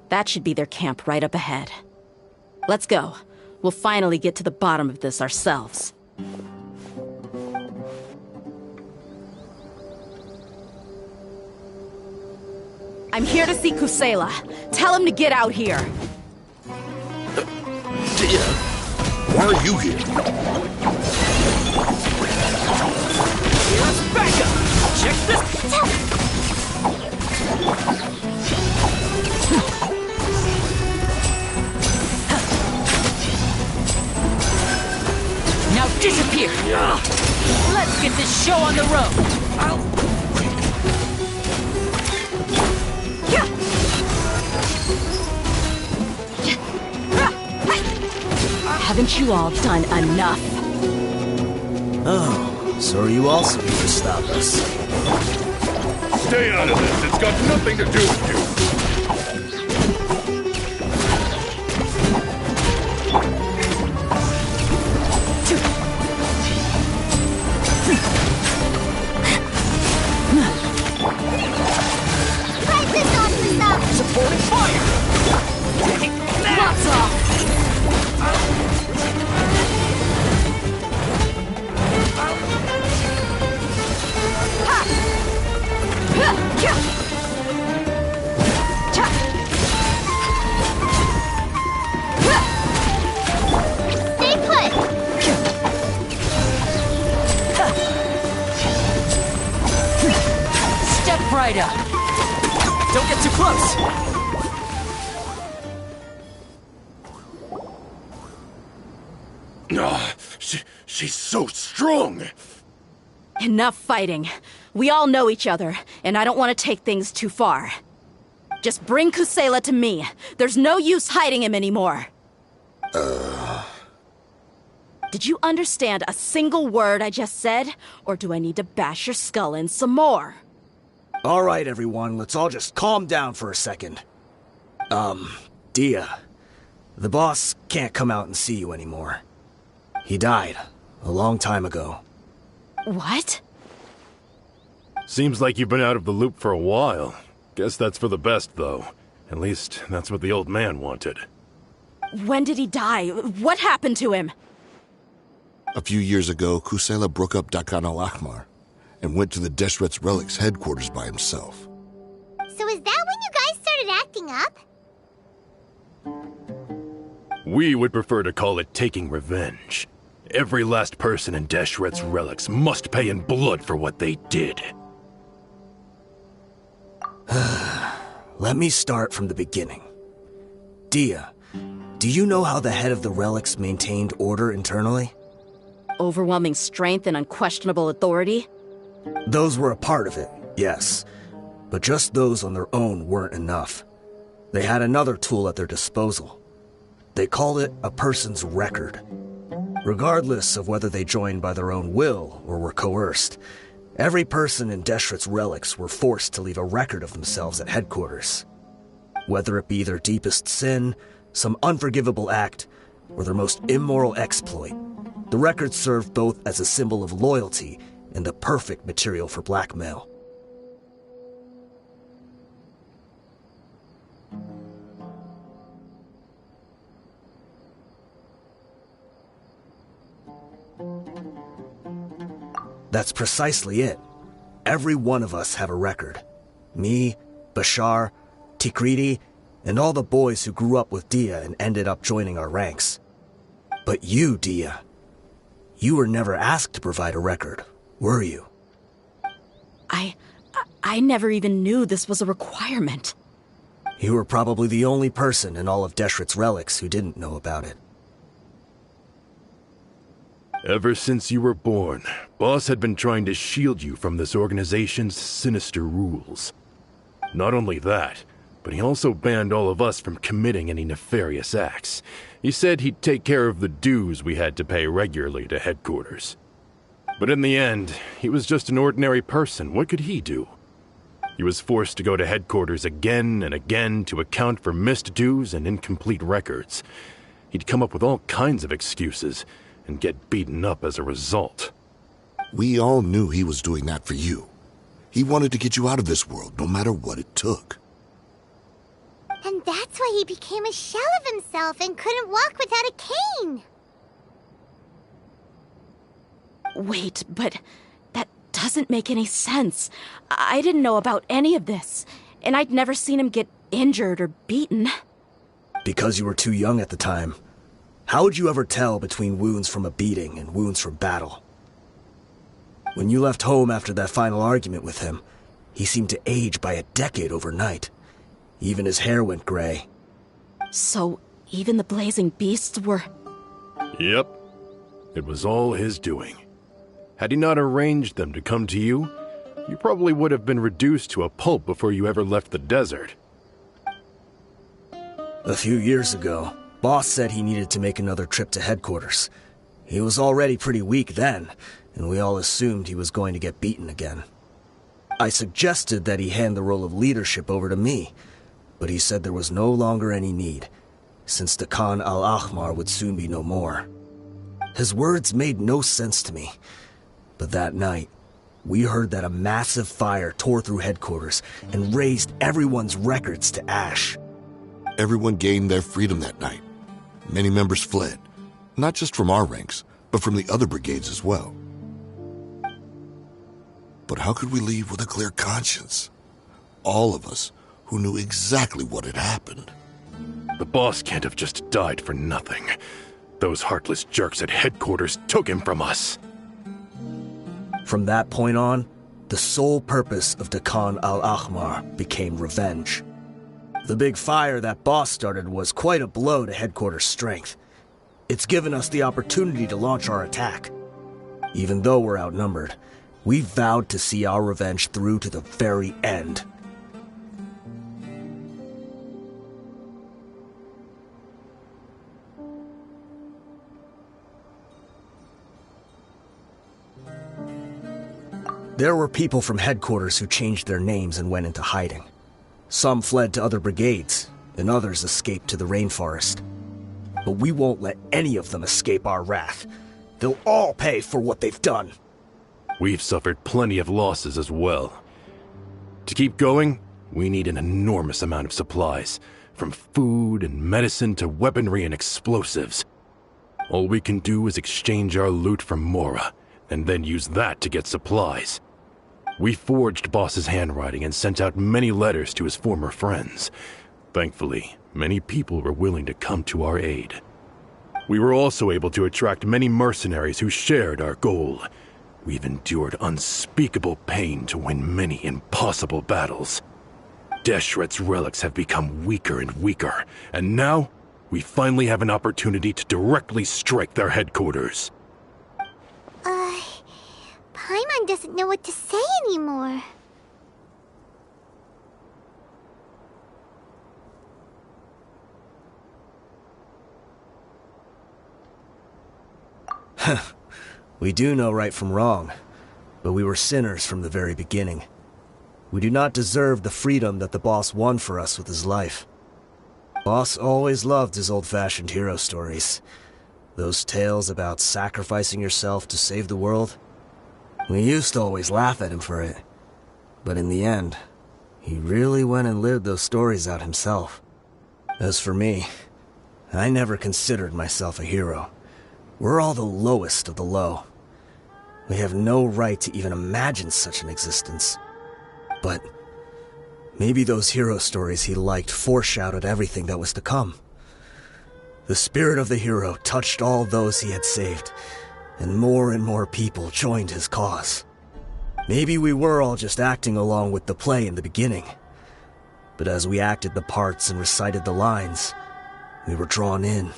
That should be their camp right up ahead. Let's go. We'll finally get to the bottom of this ourselves. I'm here to see Kusela. Tell him to get out here. Dia, why are you here? Here's backup! Check this! Now disappear! Let's get this show on the road! Haven't you all done enough? Oh, so are you also here to stop us? Stay out of this. It's got nothing to do with you. Fight this off, Lisa! Supporting fire! Lots off! Stay put! Step right up! Don't get too close! She's so strong. Enough fighting. We all know each other, and I don't want to take things too far. Just bring Kusela to me. There's no use hiding him anymore. Did you understand a single word I just said? Or do I need to bash your skull in some more? All right, everyone, let's all just calm down for a second. Dia, the boss can't come out and see you anymore. He died a long time ago. What? Seems like you've been out of the loop for a while. Guess that's for the best, though. At least, that's what the old man wanted. When did he die? What happened to him? A few years ago, Kusela broke up Dakan al-Ahmar and went to the Deshret's Relics headquarters by himself. So is that when you guys started acting up? We would prefer to call it taking revenge. Every last person in Deshret's Relics must pay in blood for what they did. Let me start from the beginning. Dia, do you know how the head of the Relics maintained order internally? Overwhelming strength and unquestionable authority? Those were a part of it, yes. But just those on their own weren't enough. They had another tool at their disposal. They called it a person's record. Regardless of whether they joined by their own will or were coerced, every person in Deshret's Relics were forced to leave a record of themselves at headquarters. Whether it be their deepest sin, some unforgivable act, or their most immoral exploit, the record served both as a symbol of loyalty and the perfect material for blackmail. That's precisely it. Every one of us have a record. Me, Bashar, Tikriti, and all the boys who grew up with Dia and ended up joining our ranks. But you, Dia, you were never asked to provide a record, were you? I never even knew this was a requirement. You were probably the only person in all of Deshret's Relics who didn't know about it. Ever since you were born, Boss had been trying to shield you from this organization's sinister rules. Not only that, but he also banned all of us from committing any nefarious acts. He said he'd take care of the dues we had to pay regularly to headquarters. But in the end, he was just an ordinary person. What could he do? He was forced to go to headquarters again and again to account for missed dues and incomplete records. He'd come up with all kinds of excuses and get beaten up as a result. We all knew he was doing that for you. He wanted to get you out of this world, no matter what it took. And that's why he became a shell of himself and couldn't walk without a cane. Wait, but that doesn't make any sense. I didn't know about any of this, and I'd never seen him get injured or beaten. Because you were too young at the time. How would you ever tell between wounds from a beating and wounds from battle? When you left home after that final argument with him, he seemed to age by a decade overnight. Even his hair went gray. So, even the blazing beasts were... Yep. It was all his doing. Had he not arranged them to come to you, you probably would have been reduced to a pulp before you ever left the desert. A few years ago, Boss said he needed to make another trip to headquarters. He was already pretty weak then, and we all assumed he was going to get beaten again. I suggested that he hand the role of leadership over to me, but he said there was no longer any need, since the Khan al-Ahmar would soon be no more. His words made no sense to me, but that night, we heard that a massive fire tore through headquarters and razed everyone's records to ash. Everyone gained their freedom that night. Many members fled, not just from our ranks, but from the other brigades as well. But how could we leave with a clear conscience? All of us who knew exactly what had happened. The boss can't have just died for nothing. Those heartless jerks at headquarters took him from us. From that point on, the sole purpose of the Khan al-Ahmar became revenge. The big fire that Boss started was quite a blow to headquarters' strength. It's given us the opportunity to launch our attack. Even though we're outnumbered, we vowed to see our revenge through to the very end. There were people from headquarters who changed their names and went into hiding. Some fled to other brigades, and others escaped to the rainforest. But we won't let any of them escape our wrath. They'll all pay for what they've done. We've suffered plenty of losses as well. To keep going, we need an enormous amount of supplies, from food and medicine to weaponry and explosives. All we can do is exchange our loot from Mora, and then use that to get supplies. We forged Boss's handwriting and sent out many letters to his former friends. Thankfully, many people were willing to come to our aid. We were also able to attract many mercenaries who shared our goal. We've endured unspeakable pain to win many impossible battles. Deshret's relics have become weaker and weaker, and now we finally have an opportunity to directly strike their headquarters. Paimon doesn't know what to say anymore. We do know right from wrong, but we were sinners from the very beginning. We do not deserve the freedom that the boss won for us with his life. Boss always loved his old-fashioned hero stories. Those tales about sacrificing yourself to save the world. We used to always laugh at him for it. But in the end, he really went and lived those stories out himself. As for me, I never considered myself a hero. We're all the lowest of the low. We have no right to even imagine such an existence. But maybe those hero stories he liked foreshadowed everything that was to come. The spirit of the hero touched all those he had saved, and more people joined his cause. Maybe we were all just acting along with the play in the beginning. But as we acted the parts and recited the lines, we were drawn in.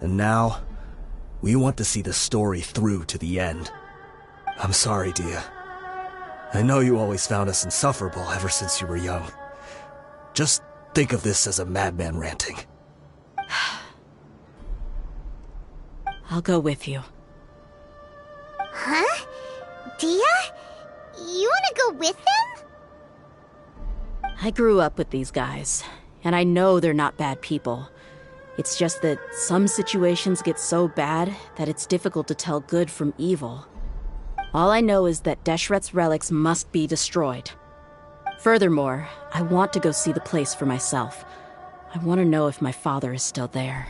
And now, we want to see the story through to the end. I'm sorry, Dia. I know you always found us insufferable ever since you were young. Just think of this as a madman ranting. I'll go with you. Huh? Dia? You want to go with him? I grew up with these guys, and I know they're not bad people. It's just that some situations get so bad that it's difficult to tell good from evil. All I know is that Deshret's relics must be destroyed. Furthermore, I want to go see the place for myself. I want to know if my father is still there.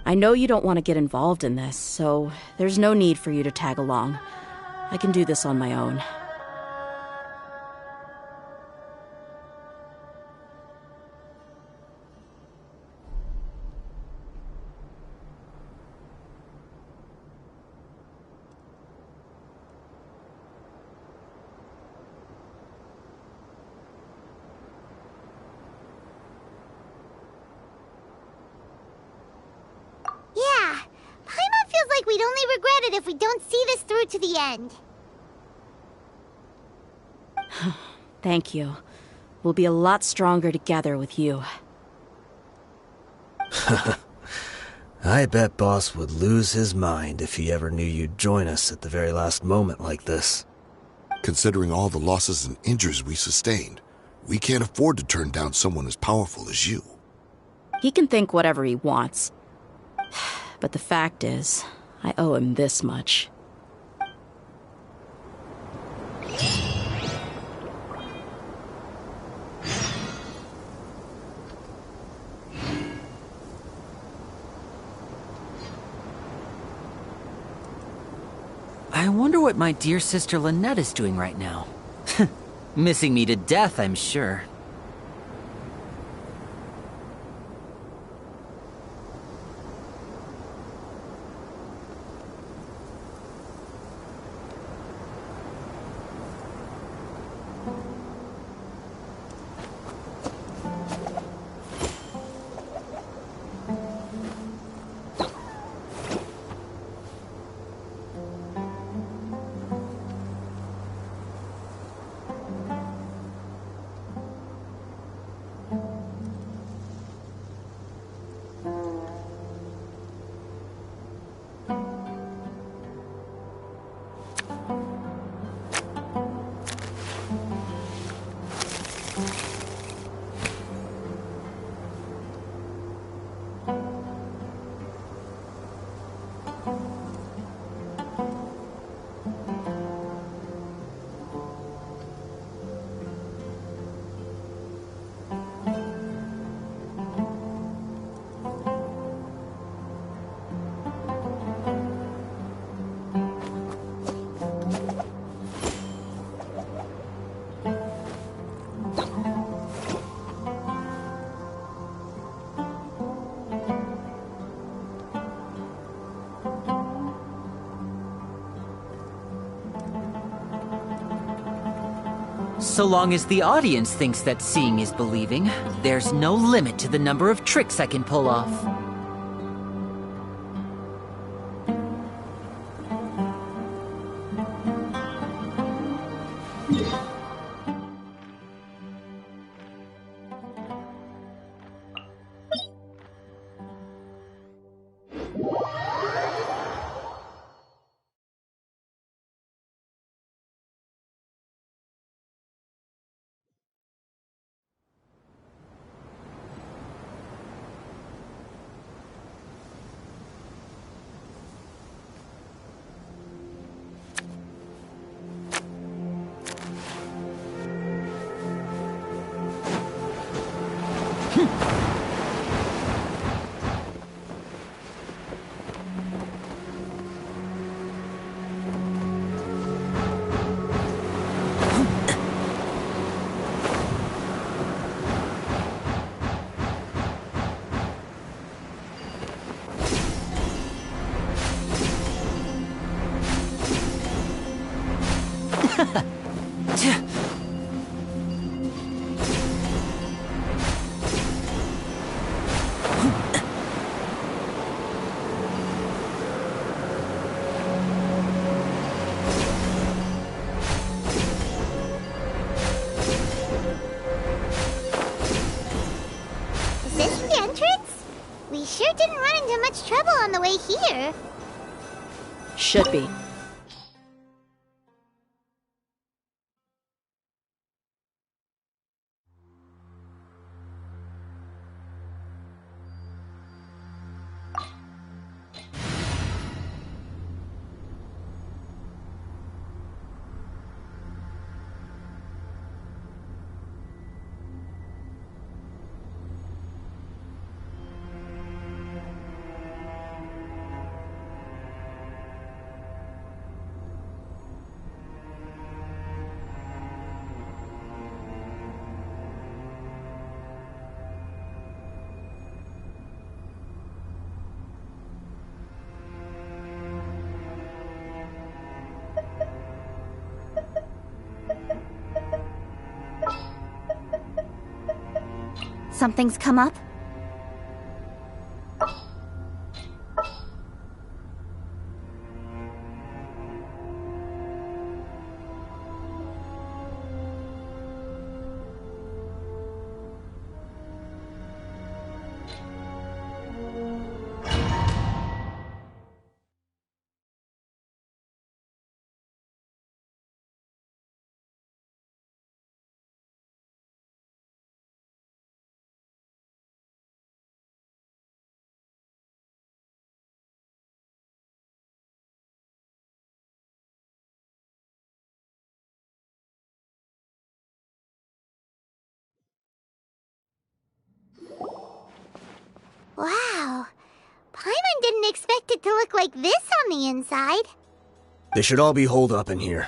I know you don't want to get involved in this, so there's no need for you to tag along. I can do this on my own. Yeah, Paimon feels like we'd only regret it if we don't see this through to the end. Thank you. We'll be a lot stronger together with you. I bet Boss would lose his mind if he ever knew you'd join us at the very last moment like this. Considering all the losses and injuries we sustained, we can't afford to turn down someone as powerful as you. He can think whatever he wants. But the fact is, I owe him this much. I wonder what my dear sister Lynette is doing right now. Missing me to death, I'm sure. So long as the audience thinks that seeing is believing, there's no limit to the number of tricks I can pull off. Is this the entrance? We sure didn't run into much trouble on the way here. Should be. something's come up? Wow. Paimon didn't expect it to look like this on the inside. They should all be holed up in here.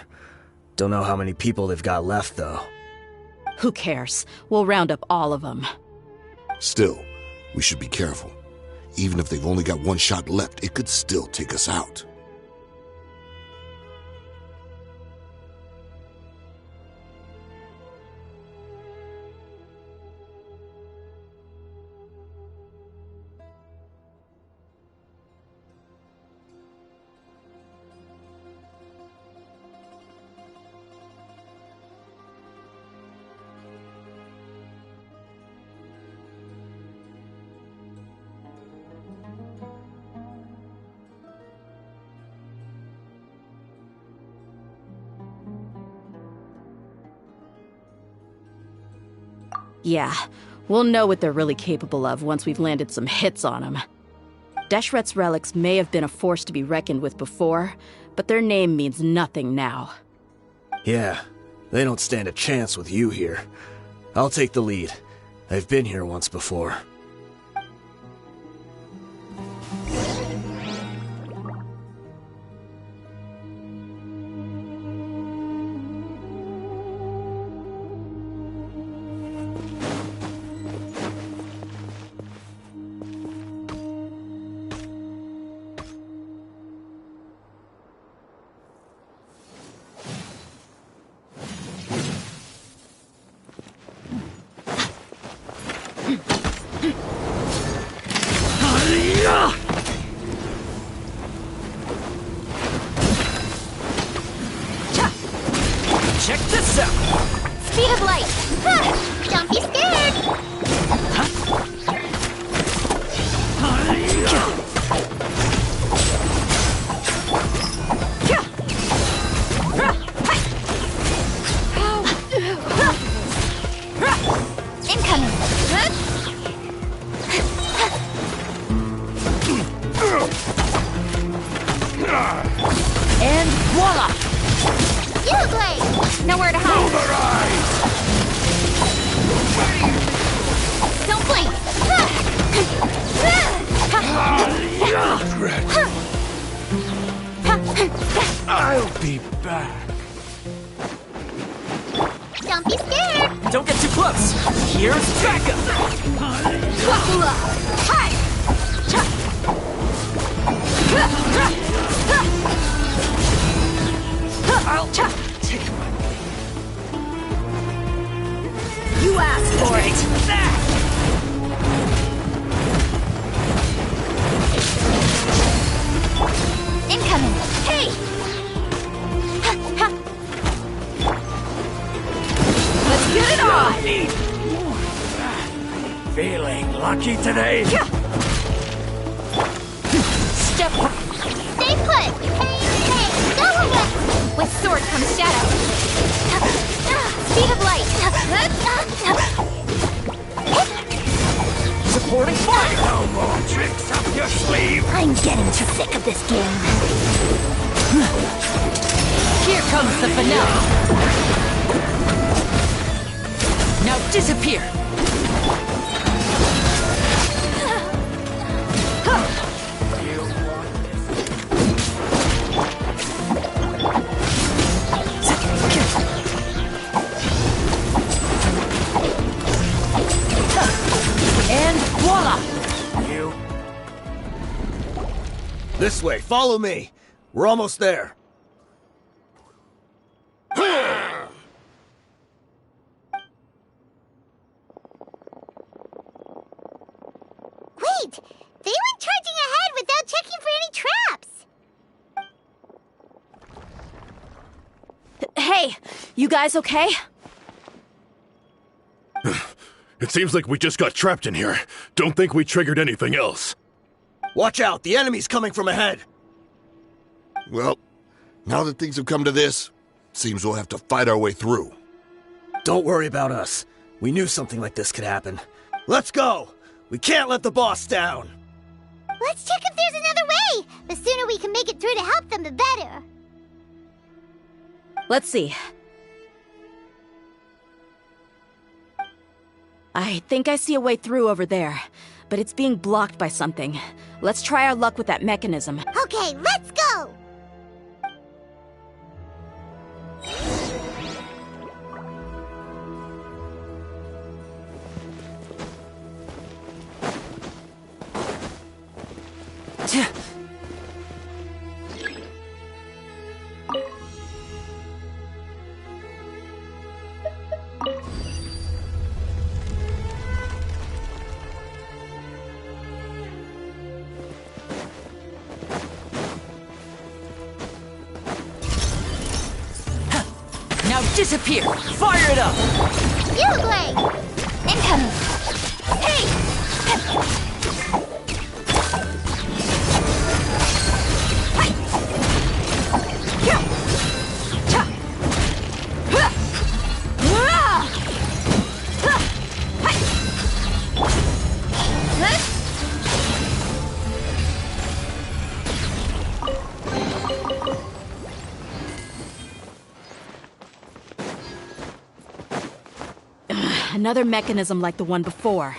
Don't know how many people they've got left, though. Who cares? We'll round up all of them. Still, we should be careful. Even if they've only got one shot left, it could still take us out. Yeah, we'll know what they're really capable of once we've landed some hits on them. Deshret's relics may have been a force to be reckoned with before, but their name means nothing now. Yeah, they don't stand a chance with you here. I'll take the lead. I've been here once before. Check this out! Speed of light! Don't be scared! Incoming! And voila! You Blade! Nowhere to hide! Don't blink! I'll be back. Don't be scared! Don't get too close! Here's backup! I'll take my leave. You asked for it! Incoming! Hey! Let's get it on! Feeling lucky today? Step up! Stay put! Hey, go away! With sword comes shadow. Speed of light. Supporting fire! No more tricks up your sleeve! I'm getting sick of this game. Here comes the finale! Now disappear! And voila! This way, follow me. We're almost there. right! They went charging ahead without checking for any traps! Hey, you guys okay? It seems like we just got trapped in here. Don't think we triggered anything else. Watch out, the enemy's coming from ahead! Well, now that things have come to this, seems we'll have to fight our way through. Don't worry about us. We knew something like this could happen. Let's go! We can't let the boss down! Let's check if there's another way! The sooner we can make it through to help them, the better! Let's see. I think I see a way through over there, but it's being blocked by something. Let's try our luck with that mechanism. Okay, let's go! Now disappear! Fire it up! You, Blade! Incoming! Hey! Another mechanism like the one before,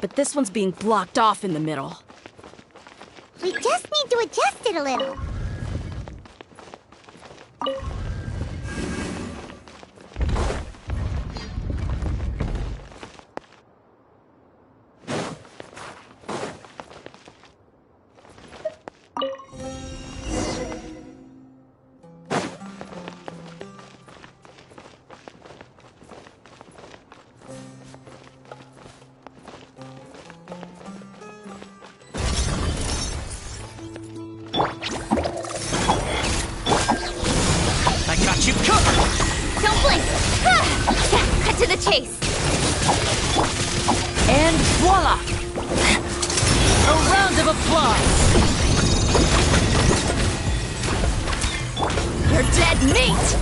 but this one's being blocked off in the middle. We just need to adjust it a little. I got you covered! Don't blink! Cut to the chase! And voila! A round of applause! You're dead meat!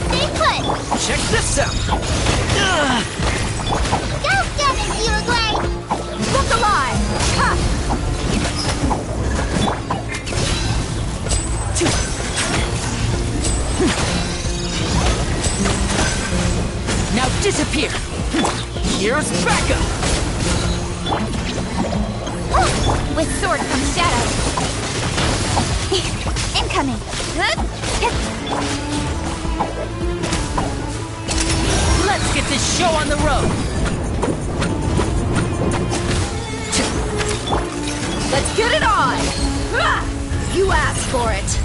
Stay put! Check this out! Go get it, Blade! Look alive! Ha! Now disappear! Here's backup! With sword comes shadow. Incoming! Let's get this show on the road! Let's get it on! Ha! You asked for it!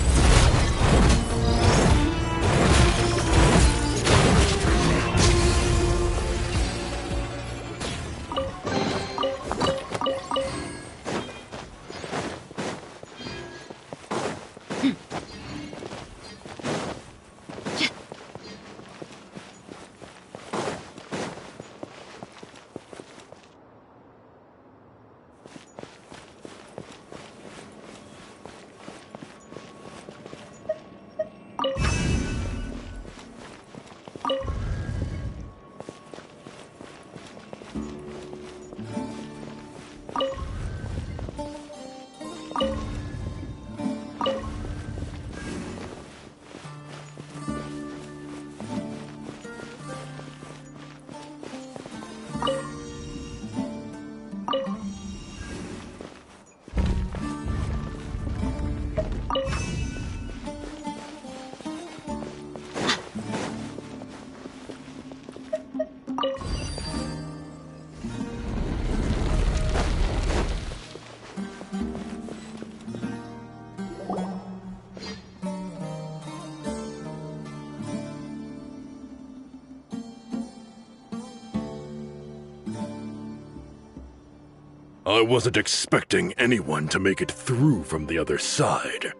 I wasn't expecting anyone to make it through from the other side.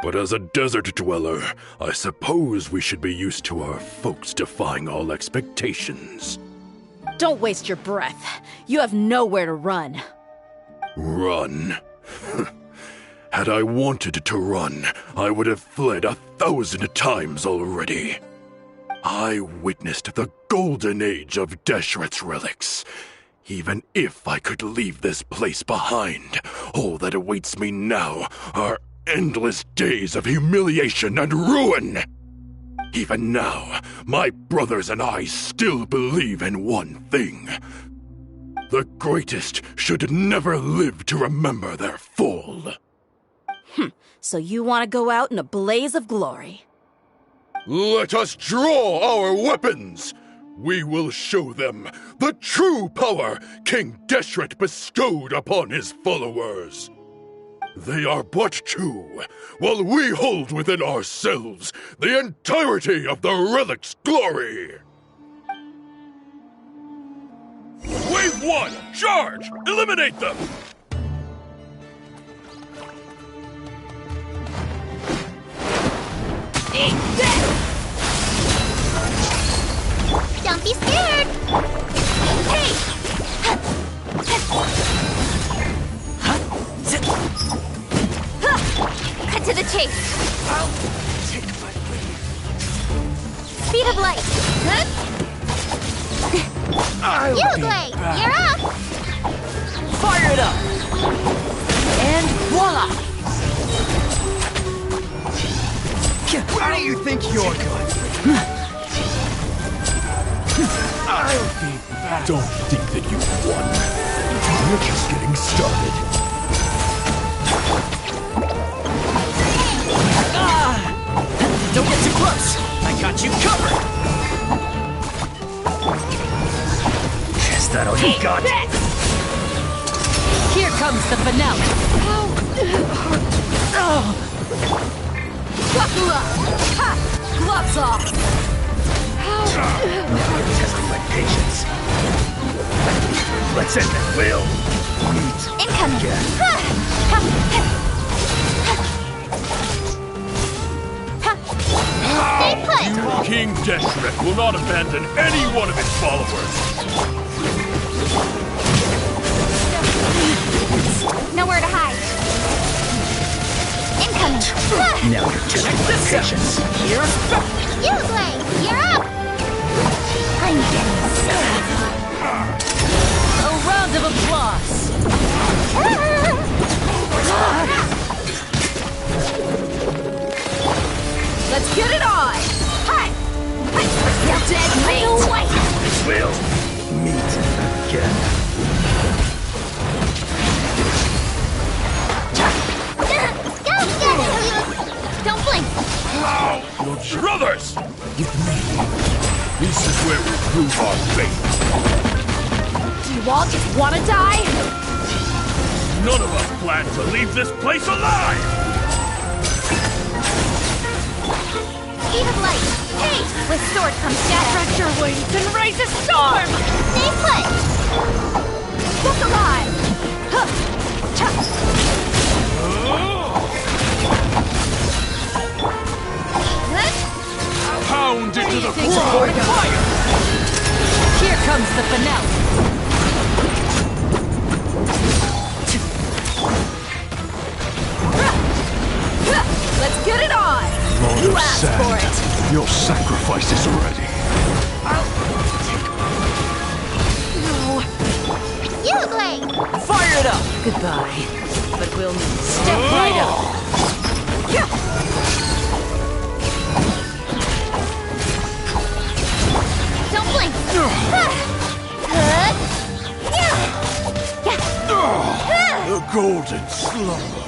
But as a desert dweller, I suppose we should be used to our folks defying all expectations. Don't waste your breath. You have nowhere to run. Run? Had I wanted to run, I would have fled 1,000 times already. I witnessed the golden age of Deshret's relics. Even if I could leave this place behind, all that awaits me now are endless days of humiliation and ruin. Even now, my brothers and I still believe in one thing. The greatest should never live to remember their fall. So you want to go out in a blaze of glory? Let us draw our weapons! We will show them the true power King Deshret bestowed upon his followers. They are but two, while we hold within ourselves the entirety of the relic's glory. Wave 1, charge! Eliminate them! Eat this! Don't be scared! Hey! Cut to the chase. I'll take my leave. Speed of light. I'll You, be Blade! back. You're up! Fire it up! And voila! Where do you think you're going? I'll be back. Don't think that you won. You're just getting started. Don't get too close! I got you covered! Is that all you got? Here comes the finale! Buckle up! Ha! Gloves off! Now you're testing my patience. Let's end it, Will. Incoming. Stay put! King Deshret will not abandon any one of his followers. Nowhere to hide. Incoming. Now you're testing my patience. You, Blade! You're up! I'm getting sad. A round of applause! Let's get it on! Hi! You're dead meat! No way! Will meet again. Go get it! Don't blink. Your brothers! With me. This is where we prove our faith. Do you all just want to die? None of us plan to leave this place alive! Speed of light. Hey! With sword comes shadow. Stretch your wings and raise a storm! Stay put! Look alive! Huh. Cha. Pound into the Thanks ground! for the fire! Here comes the finale! Let's get it on! Lord You of asked Sand, for it! your sacrifice is ready. You, Blade! Fire it up! Goodbye. But we'll need to step right up. Don't blink. The golden slumber.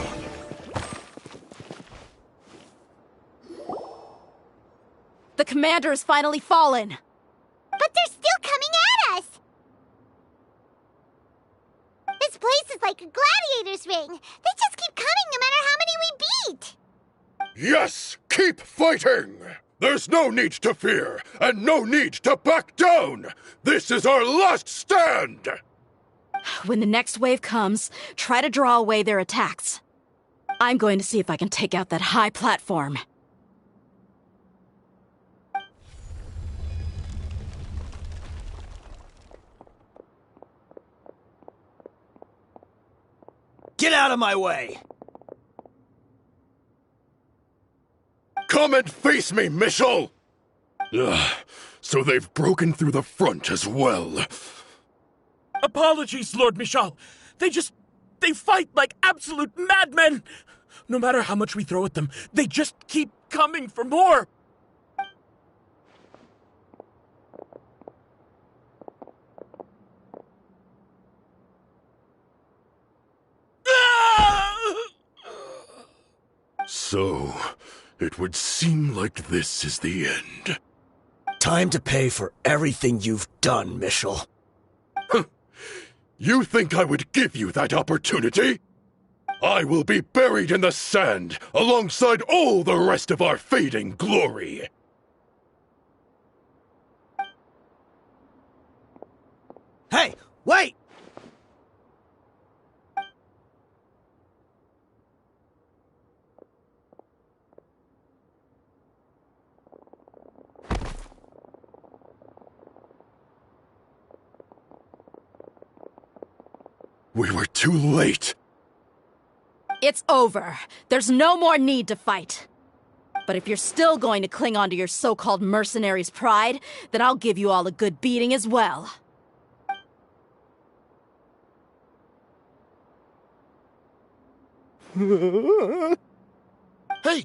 The commander has finally fallen! But they're still coming at us! This place is like a gladiator's ring. They just keep coming no matter how many we beat! Yes, keep fighting! There's no need to fear, and no need to back down! This is our last stand! When the next wave comes, try to draw away their attacks. I'm going to see if I can take out that high platform. Get out of my way! Come and face me, Michel! Ugh, so they've broken through the front as well. Apologies, Lord Michel. They fight like absolute madmen! No matter how much we throw at them, they just keep coming for more! So, it would seem like this is the end. Time to pay for everything you've done, Michel. You think I would give you that opportunity? I will be buried in the sand alongside all the rest of our fading glory. Hey, wait! We were too late. It's over. There's no more need to fight. But if you're still going to cling on to your so-called mercenary's pride, then I'll give you all a good beating as well. Hey,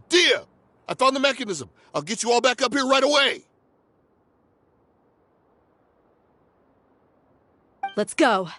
dear! I found the mechanism. I'll get you all back up here right away. Let's go.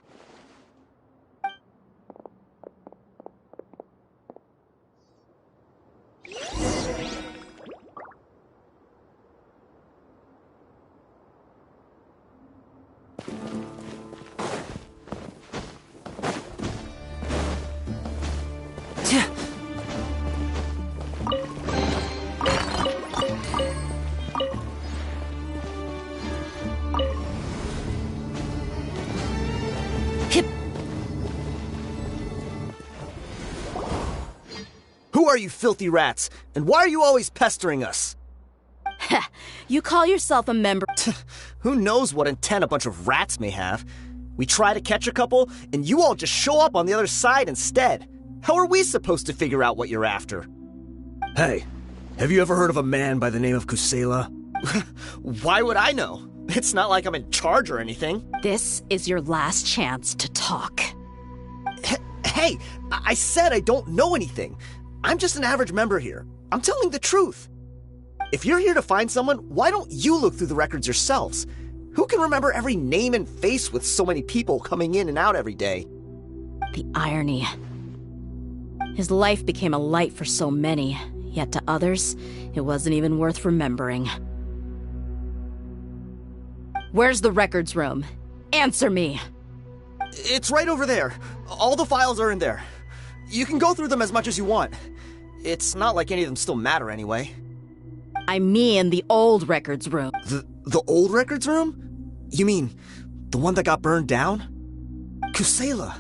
Who are you filthy rats? And why are you always pestering us? You call yourself a member? Who knows what intent a bunch of rats may have? We try to catch a couple, and you all just show up on the other side instead. How are we supposed to figure out what you're after? Hey, have you ever heard of a man by the name of Kusela? Why would I know? It's not like I'm in charge or anything. This is your last chance to talk. Hey, I said I don't know anything. I'm just an average member here. I'm telling the truth. If you're here to find someone, why don't you look through the records yourselves? Who can remember every name and face with so many people coming in and out every day? The irony. His life became a light for so many, yet to others, it wasn't even worth remembering. Where's the records room? Answer me! It's right over there. All the files are in there. You can go through them as much as you want. It's not like any of them still matter anyway. I mean the old records room. The old records room? You mean the one that got burned down? Kusela.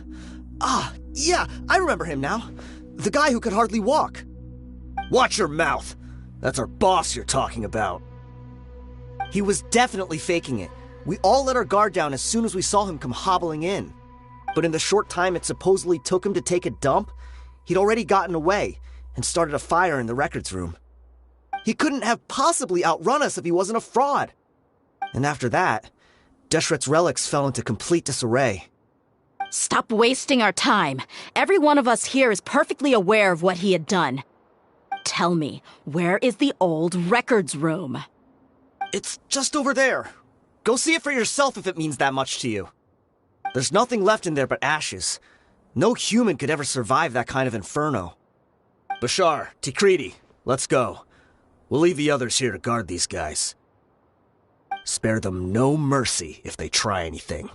Ah, yeah, I remember him now. The guy who could hardly walk. Watch your mouth. That's our boss you're talking about. He was definitely faking it. We all let our guard down as soon as we saw him come hobbling in. But in the short time it supposedly took him to take a dump, he'd already gotten away and started a fire in the records room. He couldn't have possibly outrun us if he wasn't a fraud. And after that, Deshret's relics fell into complete disarray. Stop wasting our time. Every one of us here is perfectly aware of what he had done. Tell me, where is the old records room? It's just over there. Go see it for yourself if it means that much to you. There's nothing left in there but ashes. No human could ever survive that kind of inferno. Bashar, Tikriti, let's go. We'll leave the others here to guard these guys. Spare them no mercy if they try anything.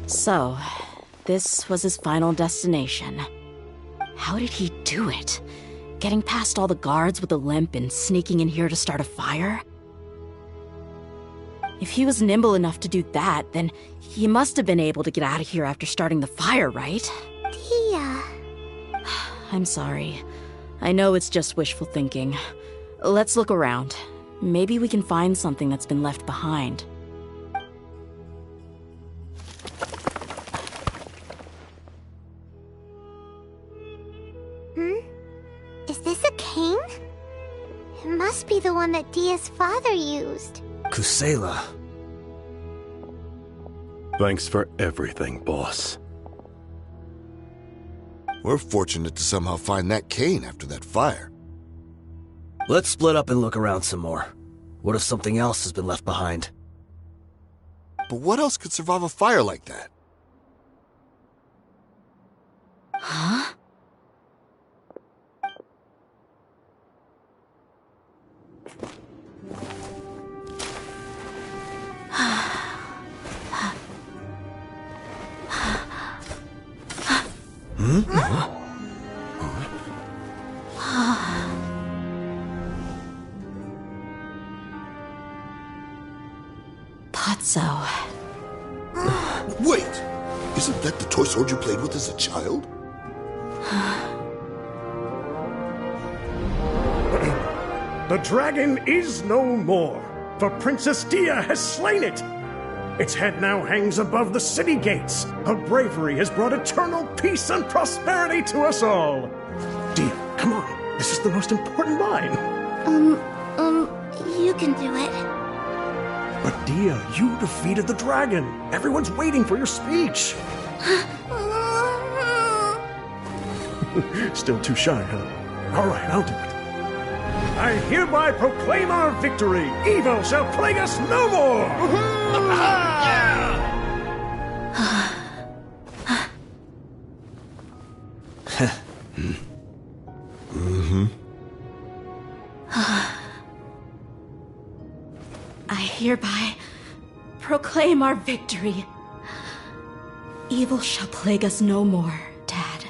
So, this was his final destination. How did he do it? Getting past all the guards with a limp and sneaking in here to start a fire? If he was nimble enough to do that, then he must have been able to get out of here after starting the fire, right? Tia... I'm sorry. I know it's just wishful thinking. Let's look around. Maybe we can find something that's been left behind. Is this a cane? It must be the one that Dia's father used. Kusela. Thanks for everything, boss. We're fortunate to somehow find that cane after that fire. Let's split up and look around some more. What if something else has been left behind? But what else could survive a fire like that? Huh? Potso. Wait! Isn't that the toy sword you played with as a child? The dragon is no more, for Princess Dia has slain it. Its head now hangs above the city gates. Her bravery has brought eternal peace and prosperity to us all. Dia, come on. This is the most important line. You can do it. But Dia, you defeated the dragon. Everyone's waiting for your speech. Still too shy, huh? All right, I'll do it. I hereby proclaim our victory. Evil shall plague us no more. I hereby proclaim our victory. Evil shall plague us no more, Dad.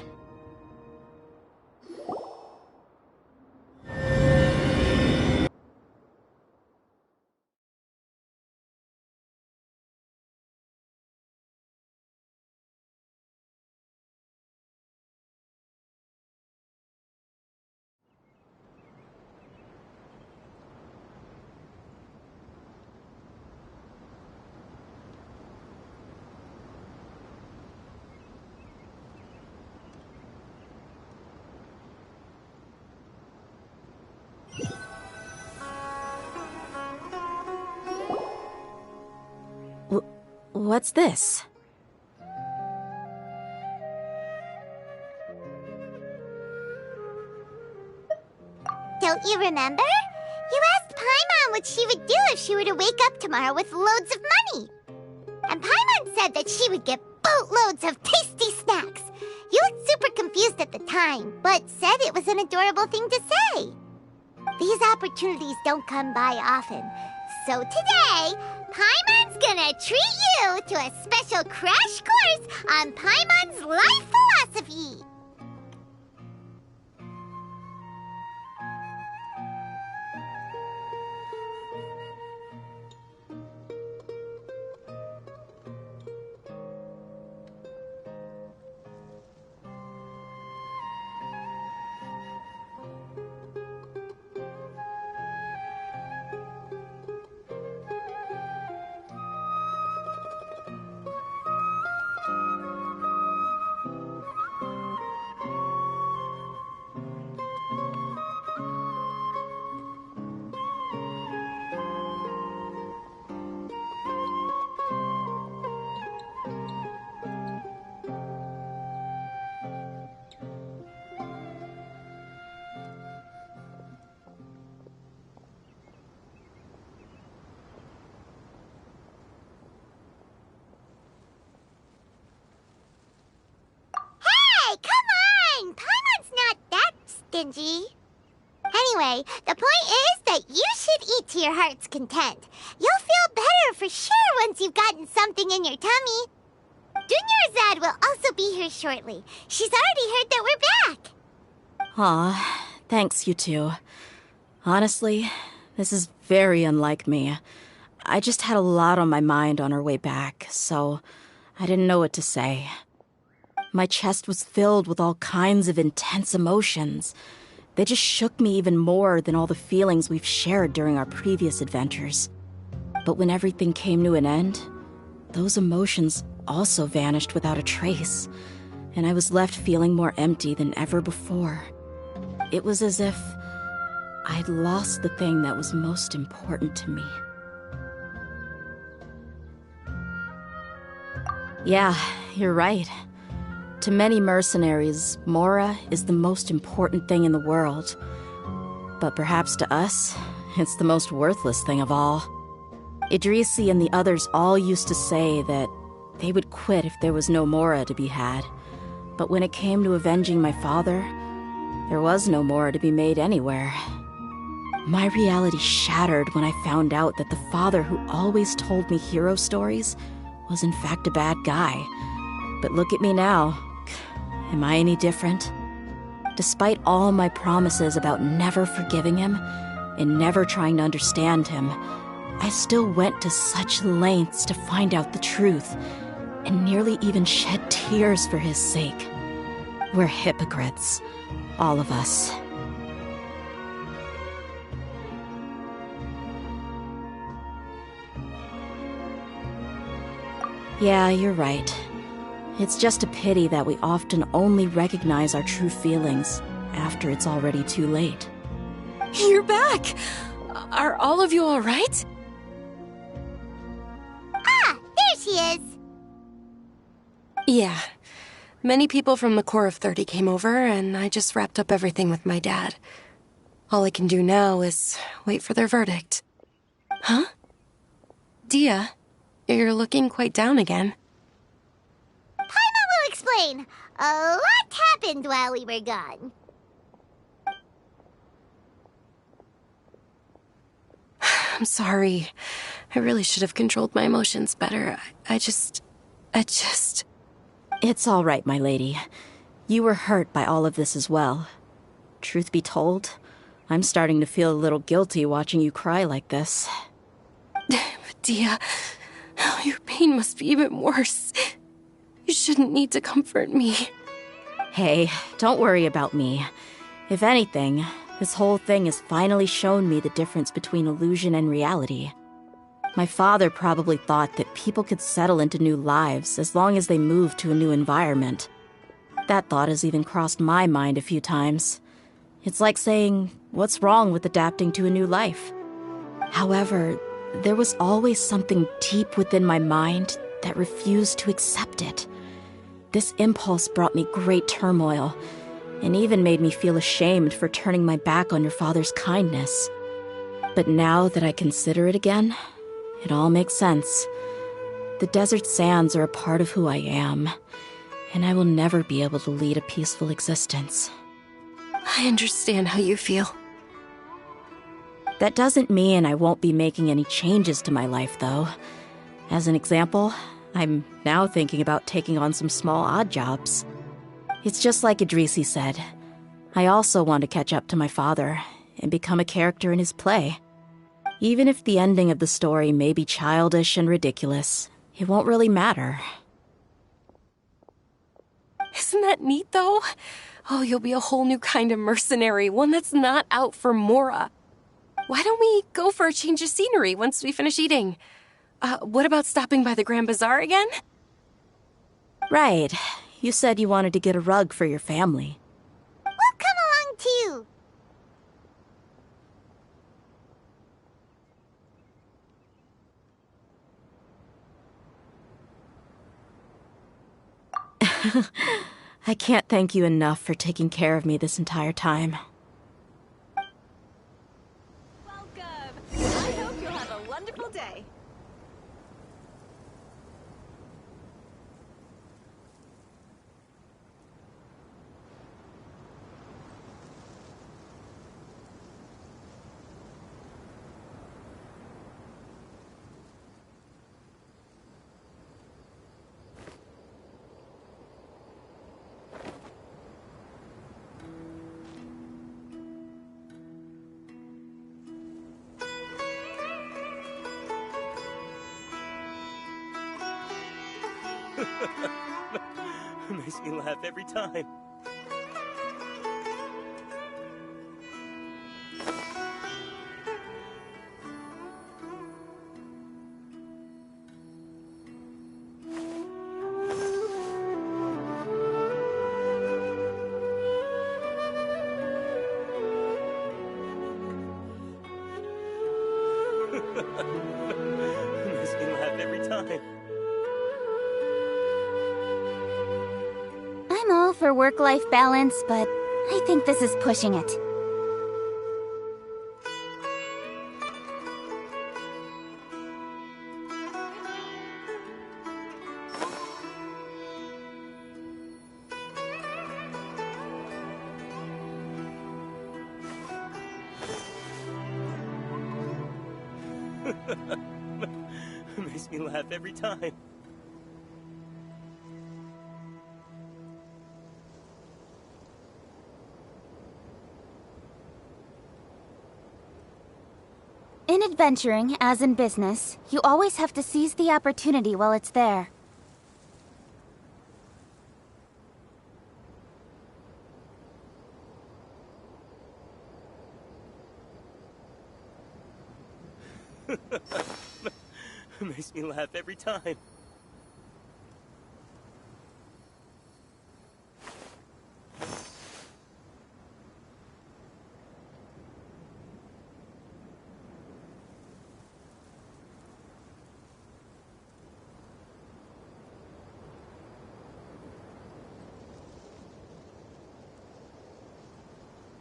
What's this? Don't you remember? You asked Paimon what she would do if she were to wake up tomorrow with loads of money. And Paimon said that she would get boatloads of tasty snacks. You looked super confused at the time, but said it was an adorable thing to say. These opportunities don't come by often. So today, Paimon's gonna treat you to a special crash course on Paimon's life philosophy. Stingy. Anyway, the point is that you should eat to your heart's content. You'll feel better for sure once you've gotten something in your tummy. Dunyarzad will also be here shortly. She's already heard that we're back. Aw, thanks, you two. Honestly, this is very unlike me. I just had a lot on my mind on our way back, so I didn't know what to say. My chest was filled with all kinds of intense emotions. They just shook me even more than all the feelings we've shared during our previous adventures. But when everything came to an end, those emotions also vanished without a trace, and I was left feeling more empty than ever before. It was as if I'd lost the thing that was most important to me. Yeah, you're right. To many mercenaries, Mora is the most important thing in the world. But perhaps to us, it's the most worthless thing of all. Idrisi and the others all used to say that they would quit if there was no Mora to be had. But when it came to avenging my father, there was no Mora to be made anywhere. My reality shattered when I found out that the father who always told me hero stories was in fact a bad guy. But look at me now. Am I any different? Despite all my promises about never forgiving him and never trying to understand him, I still went to such lengths to find out the truth, and nearly even shed tears for his sake. We're hypocrites, all of us. Yeah, you're right. It's just a pity that we often only recognize our true feelings after it's already too late. You're back! Are all of you all right? Ah, there she is. Yeah. Many people from the Corps of 30 came over, and I just wrapped up everything with my dad. All I can do now is wait for their verdict. Huh? Dia, you're looking quite down again. Paimon will explain. A lot happened while we were gone. I'm sorry. I really should have controlled my emotions better. I just... It's all right, my lady. You were hurt by all of this as well. Truth be told, I'm starting to feel a little guilty watching you cry like this. But Dia, your pain must be even worse. You shouldn't need to comfort me. Hey, don't worry about me. If anything, this whole thing has finally shown me the difference between illusion and reality. My father probably thought that people could settle into new lives as long as they moved to a new environment. That thought has even crossed my mind a few times. It's like saying, what's wrong with adapting to a new life? However, there was always something deep within my mind that refused to accept it. This impulse brought me great turmoil, and even made me feel ashamed for turning my back on your father's kindness. But now that I consider it again, it all makes sense. The desert sands are a part of who I am, and I will never be able to lead a peaceful existence. I understand how you feel. That doesn't mean I won't be making any changes to my life, though. As an example, I'm now thinking about taking on some small odd jobs. It's just like Idrisi said. I also want to catch up to my father and become a character in his play. Even if the ending of the story may be childish and ridiculous, it won't really matter. Isn't that neat, though? Oh, you'll be a whole new kind of mercenary, one that's not out for Mora. Why don't we go for a change of scenery once we finish eating? What about stopping by the Grand Bazaar again? Right. You said you wanted to get a rug for your family. We'll come along too. I can't thank you enough for taking care of me this entire time. Welcome! I hope you'll have a wonderful day. Makes me laugh every time. Makes me laugh every time. I'm all for work-life balance, but I think this is pushing it. Makes me laugh every time. In adventuring, as in business, you always have to seize the opportunity while it's there. Makes me laugh every time.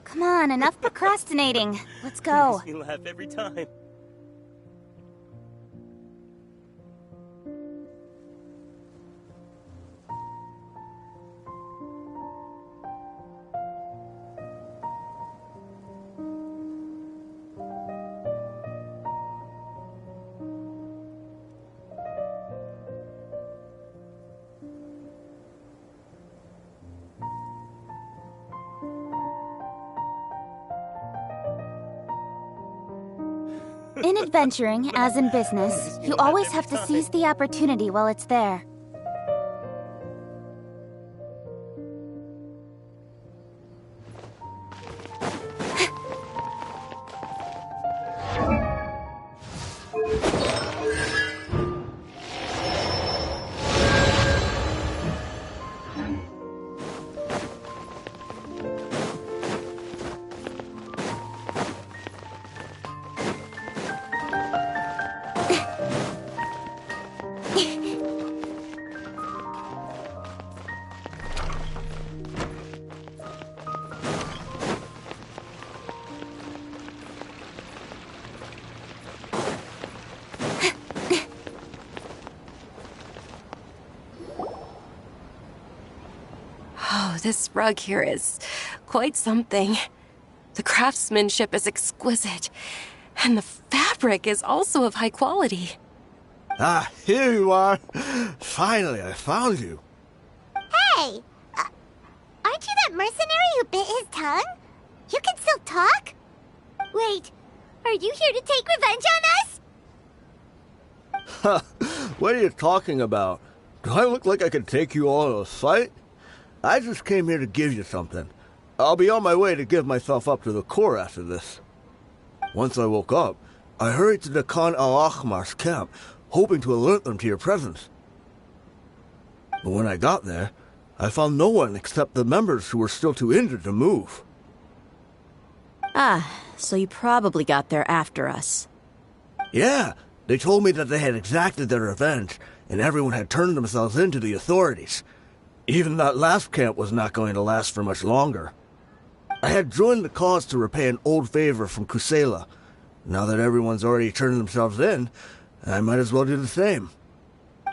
Come on, enough procrastinating. Let's go. Makes me laugh every time. In adventuring, as in business, you always have to seize the opportunity while it's there. Oh, this rug here is quite something. The craftsmanship is exquisite, and the fabric is also of high quality. Ah, here you are. Finally, I found you. Hey! Aren't you that mercenary who bit his tongue? You can still talk? Wait, are you here to take revenge on us? What are you talking about? Do I look like I can take you all in a fight? I just came here to give you something. I'll be on my way to give myself up to the Corps after this. Once I woke up, I hurried to the Khan al-Ahmar's camp, hoping to alert them to your presence. But when I got there, I found no one except the members who were still too injured to move. Ah, so you probably got there after us. Yeah, they told me that they had exacted their revenge, and everyone had turned themselves in to the authorities. Even that last camp was not going to last for much longer. I had joined the cause to repay an old favor from Kusela. Now that everyone's already turned themselves in, I might as well do the same.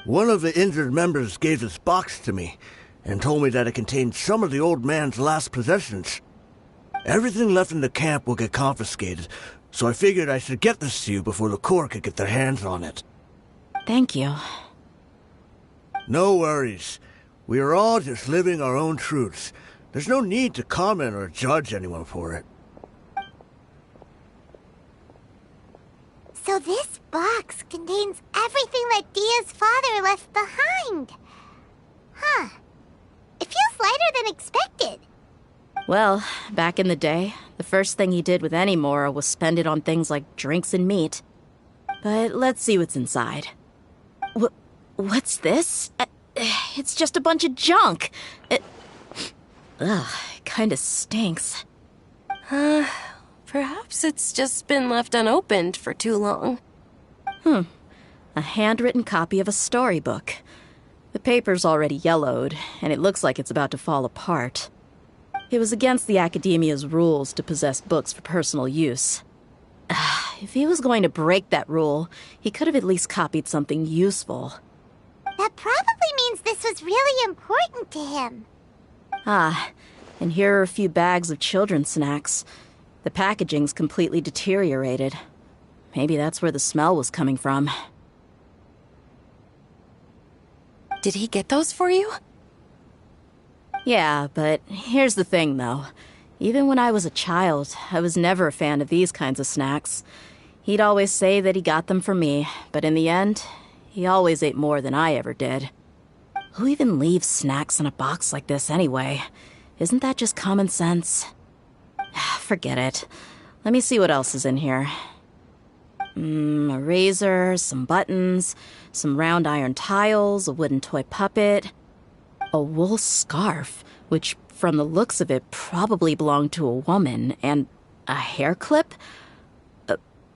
One of the injured members gave this box to me, and told me that it contained some of the old man's last possessions. Everything left in the camp will get confiscated, so I figured I should get this to you before the Corps could get their hands on it. Thank you. No worries. We are all just living our own truths. There's no need to comment or judge anyone for it. So this box contains everything that Dia's father left behind. Huh. It feels lighter than expected. Well, back in the day, the first thing he did with any Mora was spend it on things like drinks and meat. But let's see what's inside. What's this? It's just a bunch of junk. It kinda stinks. Perhaps it's just been left unopened for too long. A handwritten copy of a storybook. The paper's already yellowed, and it looks like it's about to fall apart. It was against the Academia's rules to possess books for personal use. If he was going to break that rule, he could have at least copied something useful. That probably means this was really important to him. And here are a few bags of children's snacks. The packaging's completely deteriorated. Maybe that's where the smell was coming from. Did he get those for you? Yeah, but here's the thing, though. Even when I was a child, I was never a fan of these kinds of snacks. He'd always say that he got them for me, but in the end, he always ate more than I ever did. Who even leaves snacks in a box like this anyway? Isn't that just common sense? Forget it. Let me see what else is in here. A razor, some buttons, some round iron tiles, a wooden toy puppet, a wool scarf, which from the looks of it probably belonged to a woman, and a hair clip?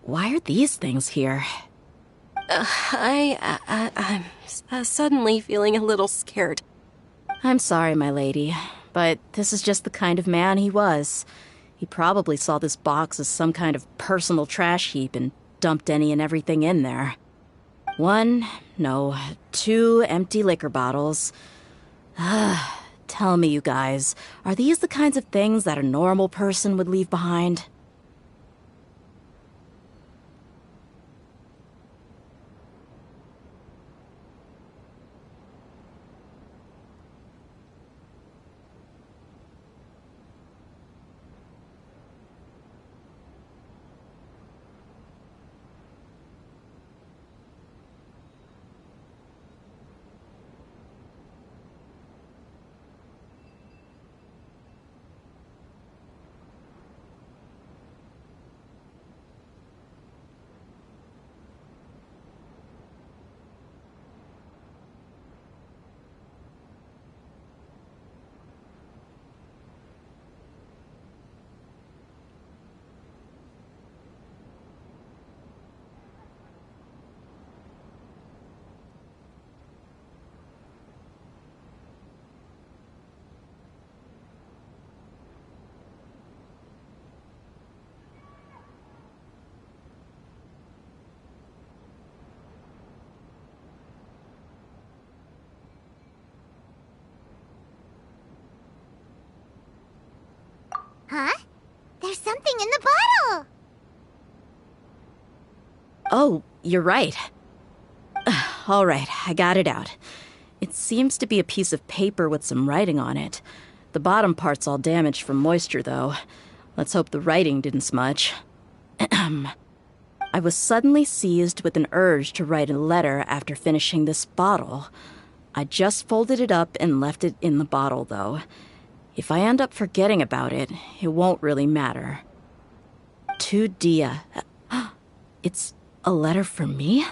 Why are these things here? I'm suddenly feeling a little scared. I'm sorry, my lady, but this is just the kind of man he was. He probably saw this box as some kind of personal trash heap and dumped any and everything in there. 2 empty liquor bottles. Tell me, you guys, are these the kinds of things that a normal person would leave behind? Huh? There's something in the bottle! Oh, you're right. All right, I got it out. It seems to be a piece of paper with some writing on it. The bottom part's all damaged from moisture, though. Let's hope the writing didn't smudge. I was suddenly seized with an urge to write a letter after finishing this bottle. I just folded it up and left it in the bottle, though. If I end up forgetting about it, it won't really matter. To Dia. It's a letter for me?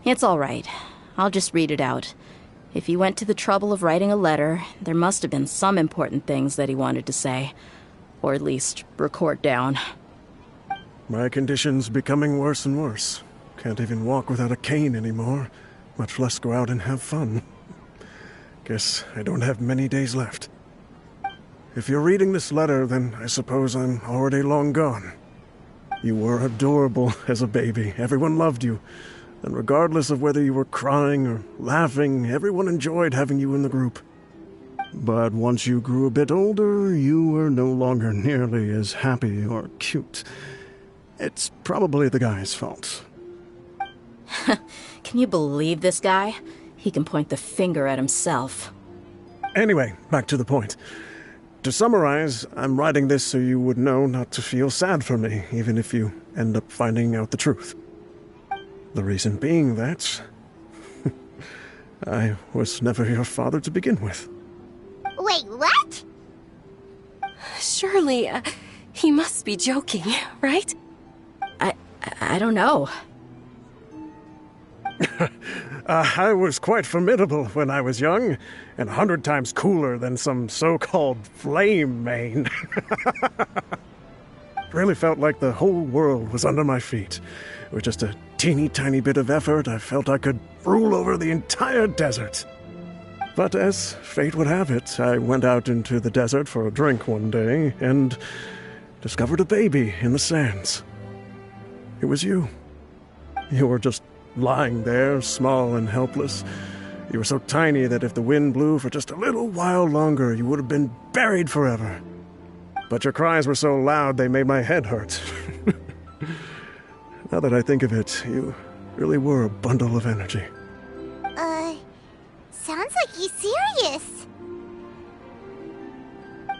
It's all right. I'll just read it out. If he went to the trouble of writing a letter, there must have been some important things that he wanted to say. Or at least record down. My condition's becoming worse and worse. Can't even walk without a cane anymore, much less go out and have fun. Guess I don't have many days left. If you're reading this letter, then I suppose I'm already long gone. You were adorable as a baby. Everyone loved you. And regardless of whether you were crying or laughing, everyone enjoyed having you in the group. But once you grew a bit older, you were no longer nearly as happy or cute. It's probably the guy's fault. Can you believe this guy? He can point the finger at himself. Anyway, back to the point. To summarize, I'm writing this so you would know not to feel sad for me, even if you end up finding out the truth. The reason being that I was never your father to begin with. Wait, what? Surely, he must be joking, right? I don't know. I was quite formidable when I was young, and 100 times cooler than some so-called flame main. Really felt like the whole world was under my feet. With just a teeny tiny bit of effort, I felt I could rule over the entire desert. But as fate would have it, I went out into the desert for a drink one day, and discovered a baby in the sands. It was you. You were just lying there, small and helpless. You were so tiny that if the wind blew for just a little while longer, you would have been buried forever. But your cries were so loud they made my head hurt. Now that I think of it, you really were a bundle of energy. Sounds like he's serious.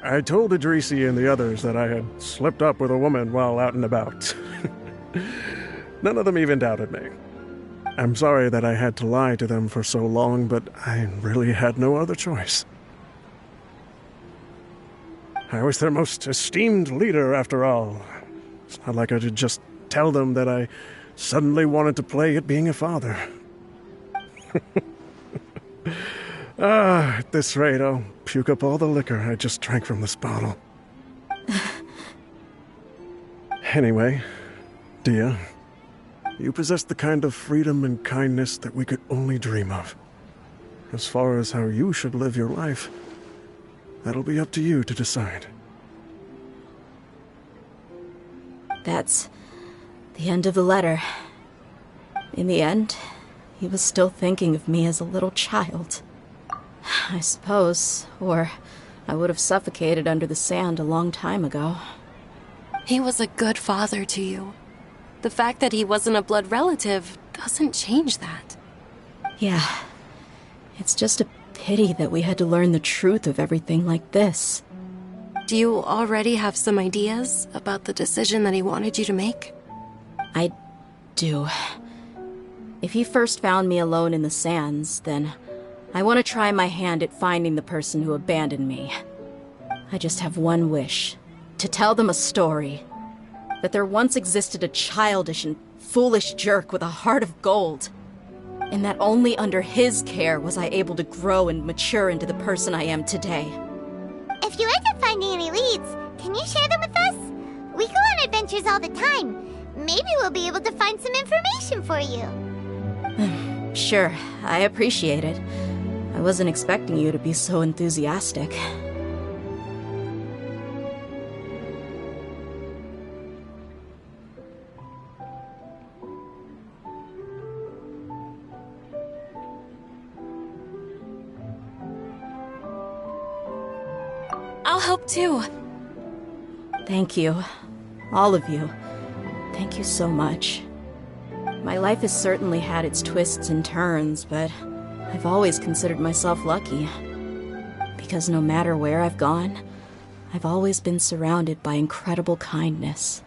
I told Idrisi and the others that I had slipped up with a woman while out and about. None of them even doubted me. I'm sorry that I had to lie to them for so long, but I really had no other choice. I was their most esteemed leader, after all. It's not like I could just tell them that I suddenly wanted to play at being a father. At this rate, I'll puke up all the liquor I just drank from this bottle. Anyway, Dia, you possess the kind of freedom and kindness that we could only dream of. As far as how you should live your life, that'll be up to you to decide. That's the end of the letter. In the end, he was still thinking of me as a little child. I suppose, or I would have suffocated under the sand a long time ago. He was a good father to you. The fact that he wasn't a blood relative doesn't change that. Yeah. It's just a pity that we had to learn the truth of everything like this. Do you already have some ideas about the decision that he wanted you to make? I do. If he first found me alone in the sands, then I want to try my hand at finding the person who abandoned me. I just have one wish. To tell them a story. That there once existed a childish and foolish jerk with a heart of gold. And that only under his care was I able to grow and mature into the person I am today. If you end up finding any leads, can you share them with us? We go on adventures all the time. Maybe we'll be able to find some information for you. Sure, I appreciate it. I wasn't expecting you to be so enthusiastic. I'll help too. Thank you. All of you. Thank you so much. My life has certainly had its twists and turns, but I've always considered myself lucky. Because no matter where I've gone, I've always been surrounded by incredible kindness.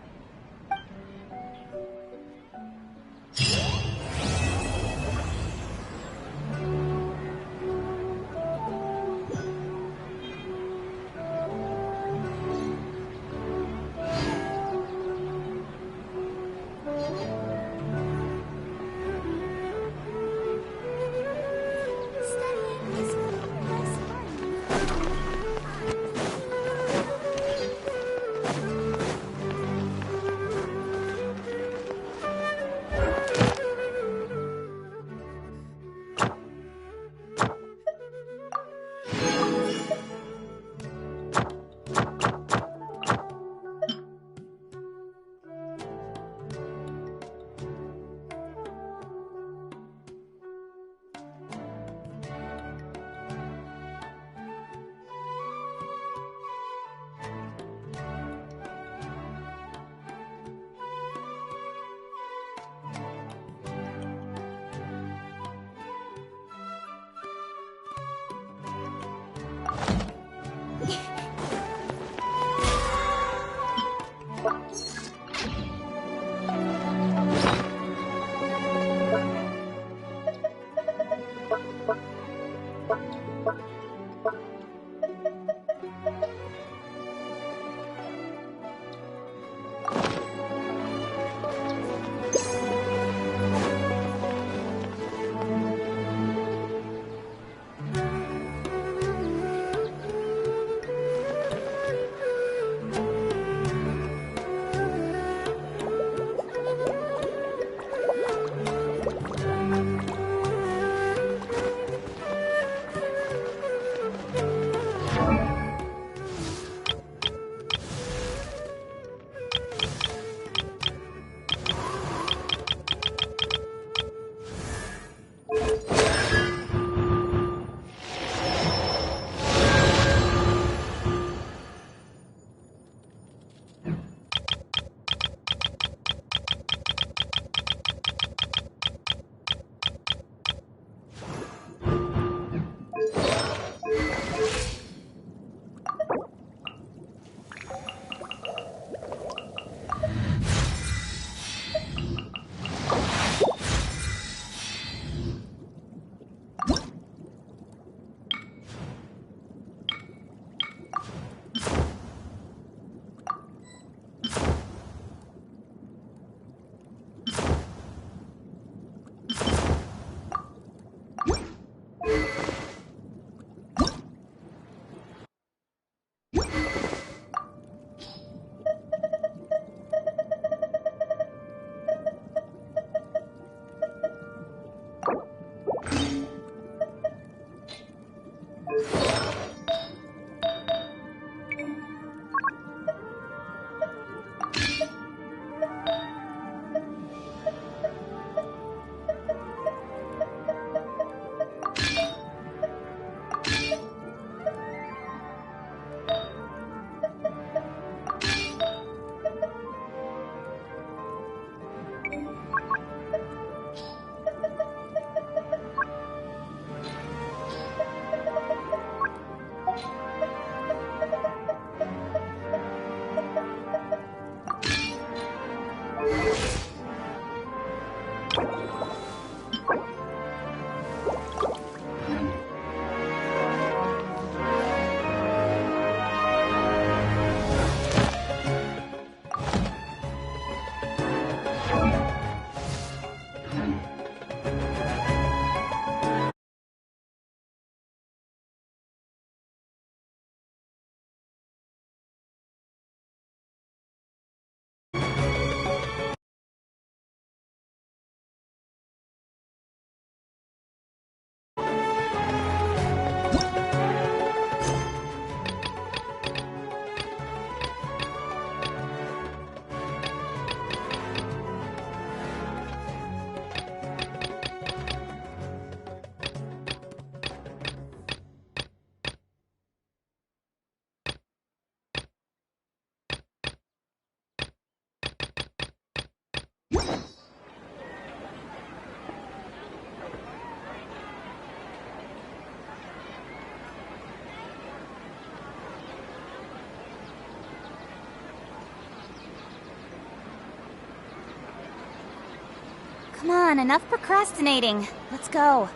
Come on, enough procrastinating. Let's go.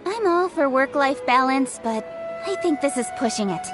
I'm all for work-life balance, but I think this is pushing it.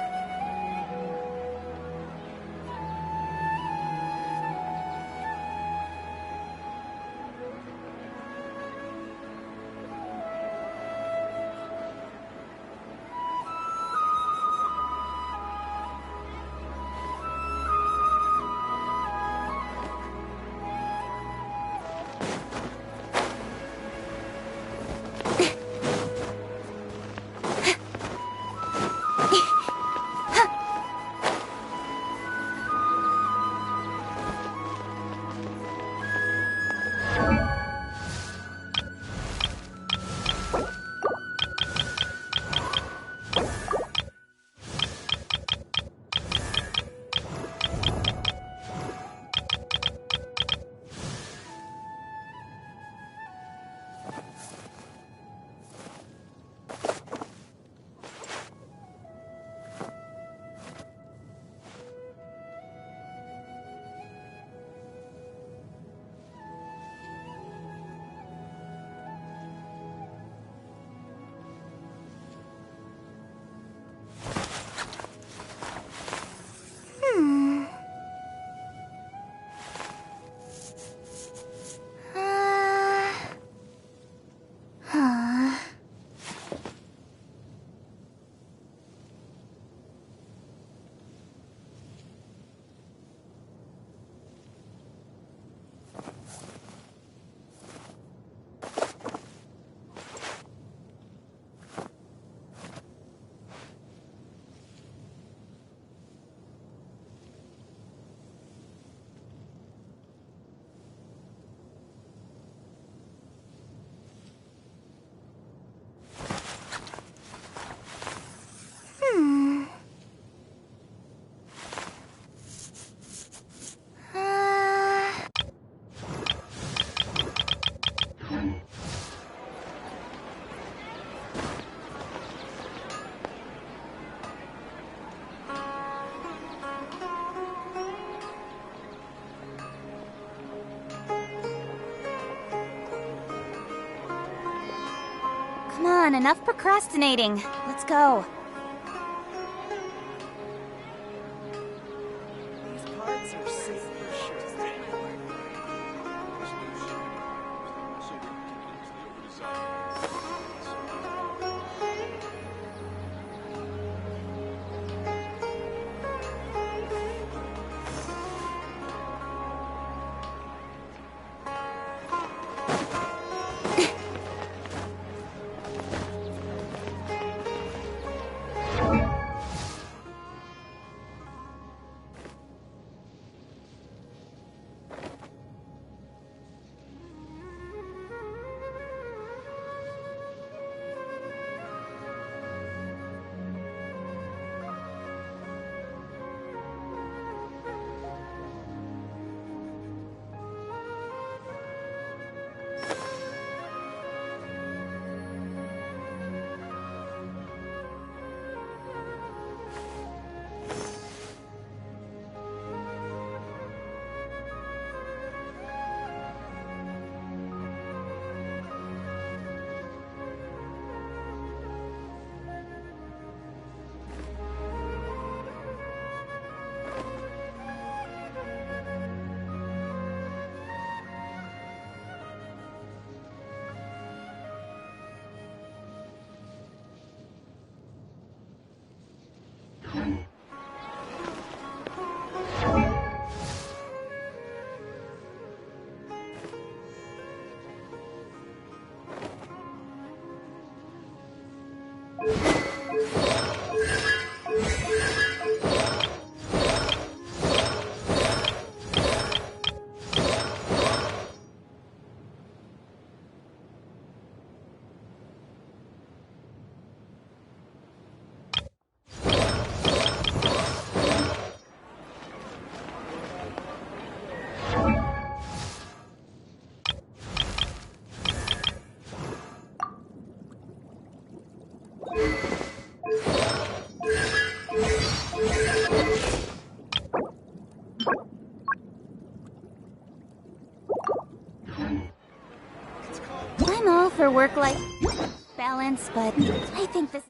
Come on, enough procrastinating. Let's go. These parts are safe for sure. I'm all for work-life balance, but I think this...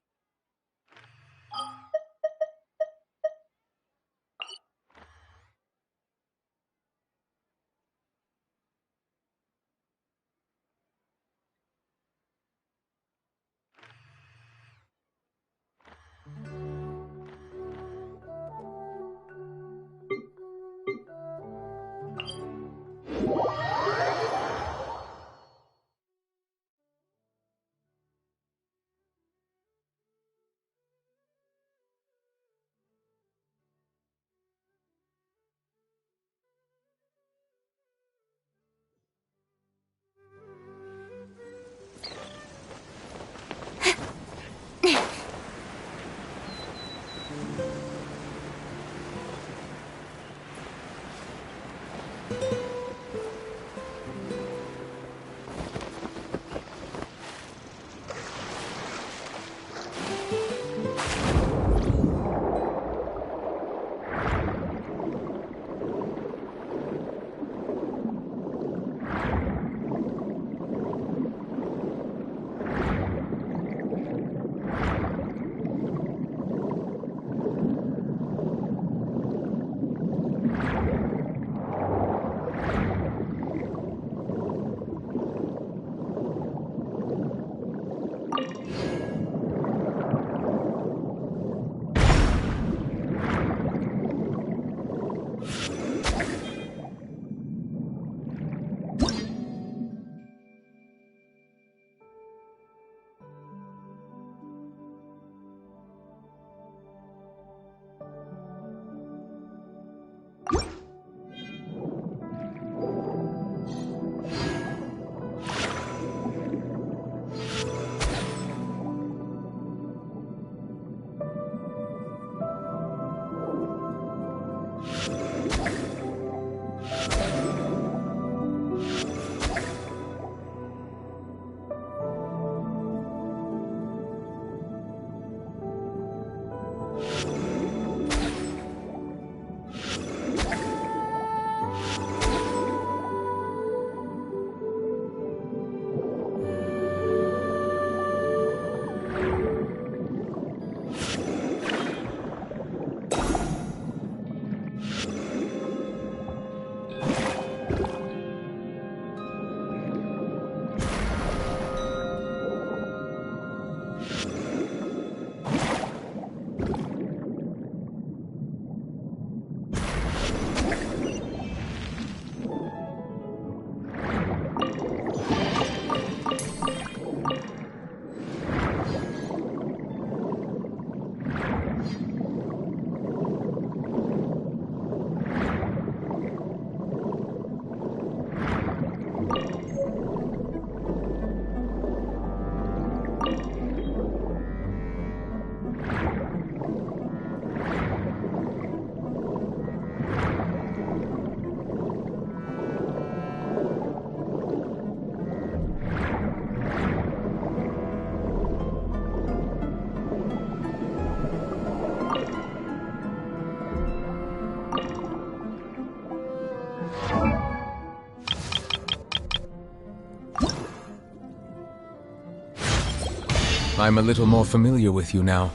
I'm a little more familiar with you now.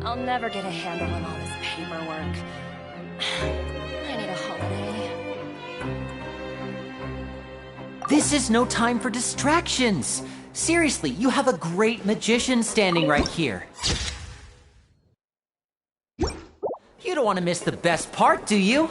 I'll never get a handle on all this paperwork. I need a holiday. This is no time for distractions. Seriously, you have a great magician standing right here. You don't want to miss the best part, do you?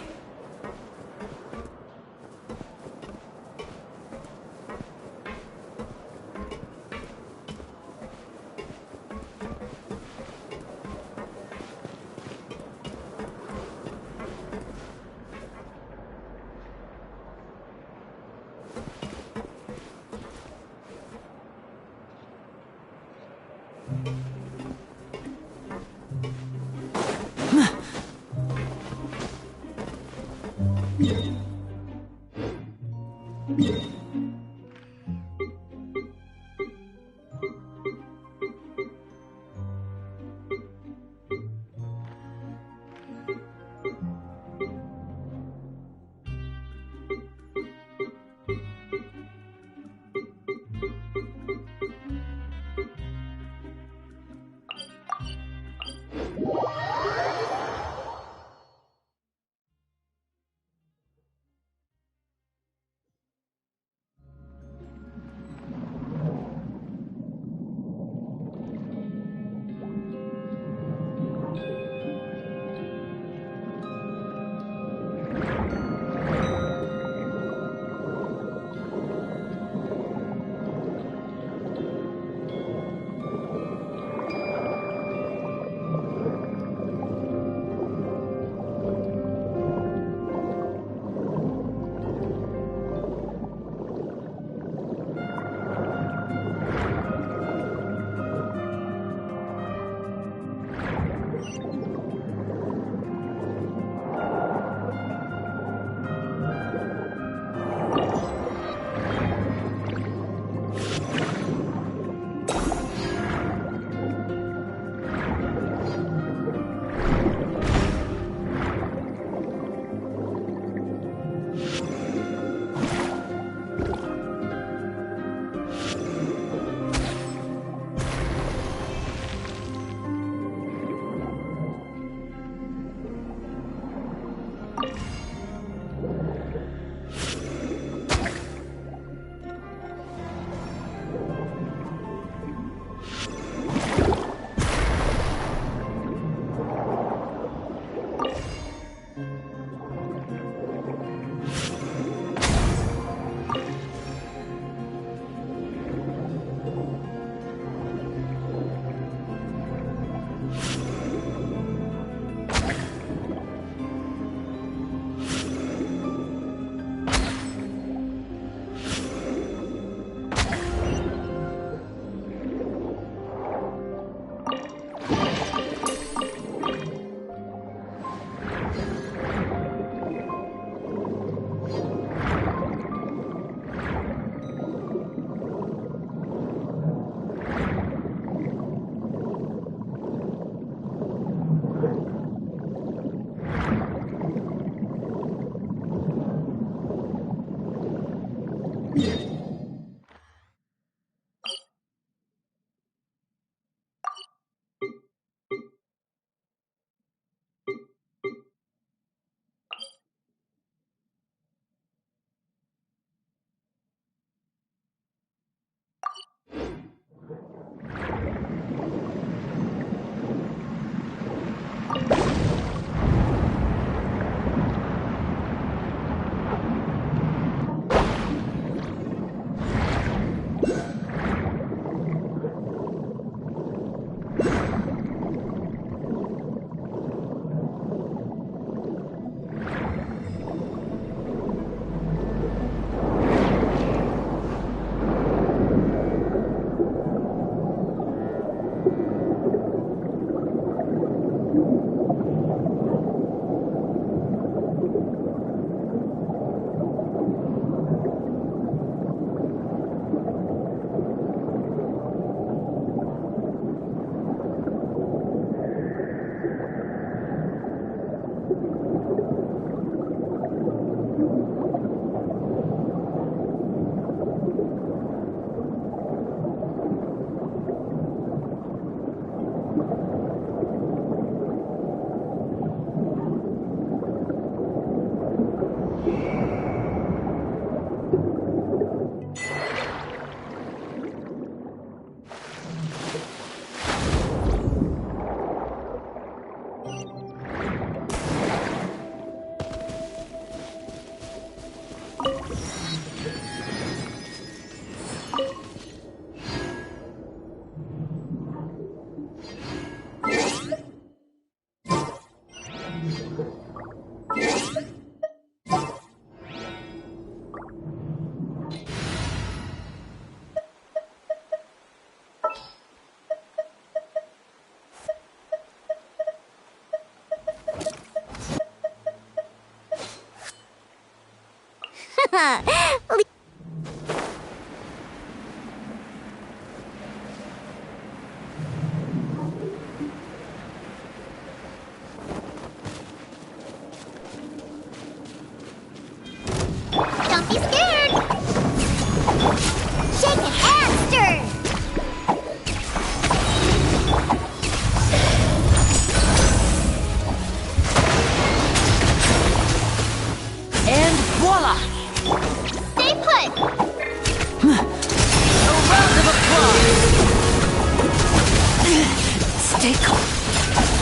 Stay calm.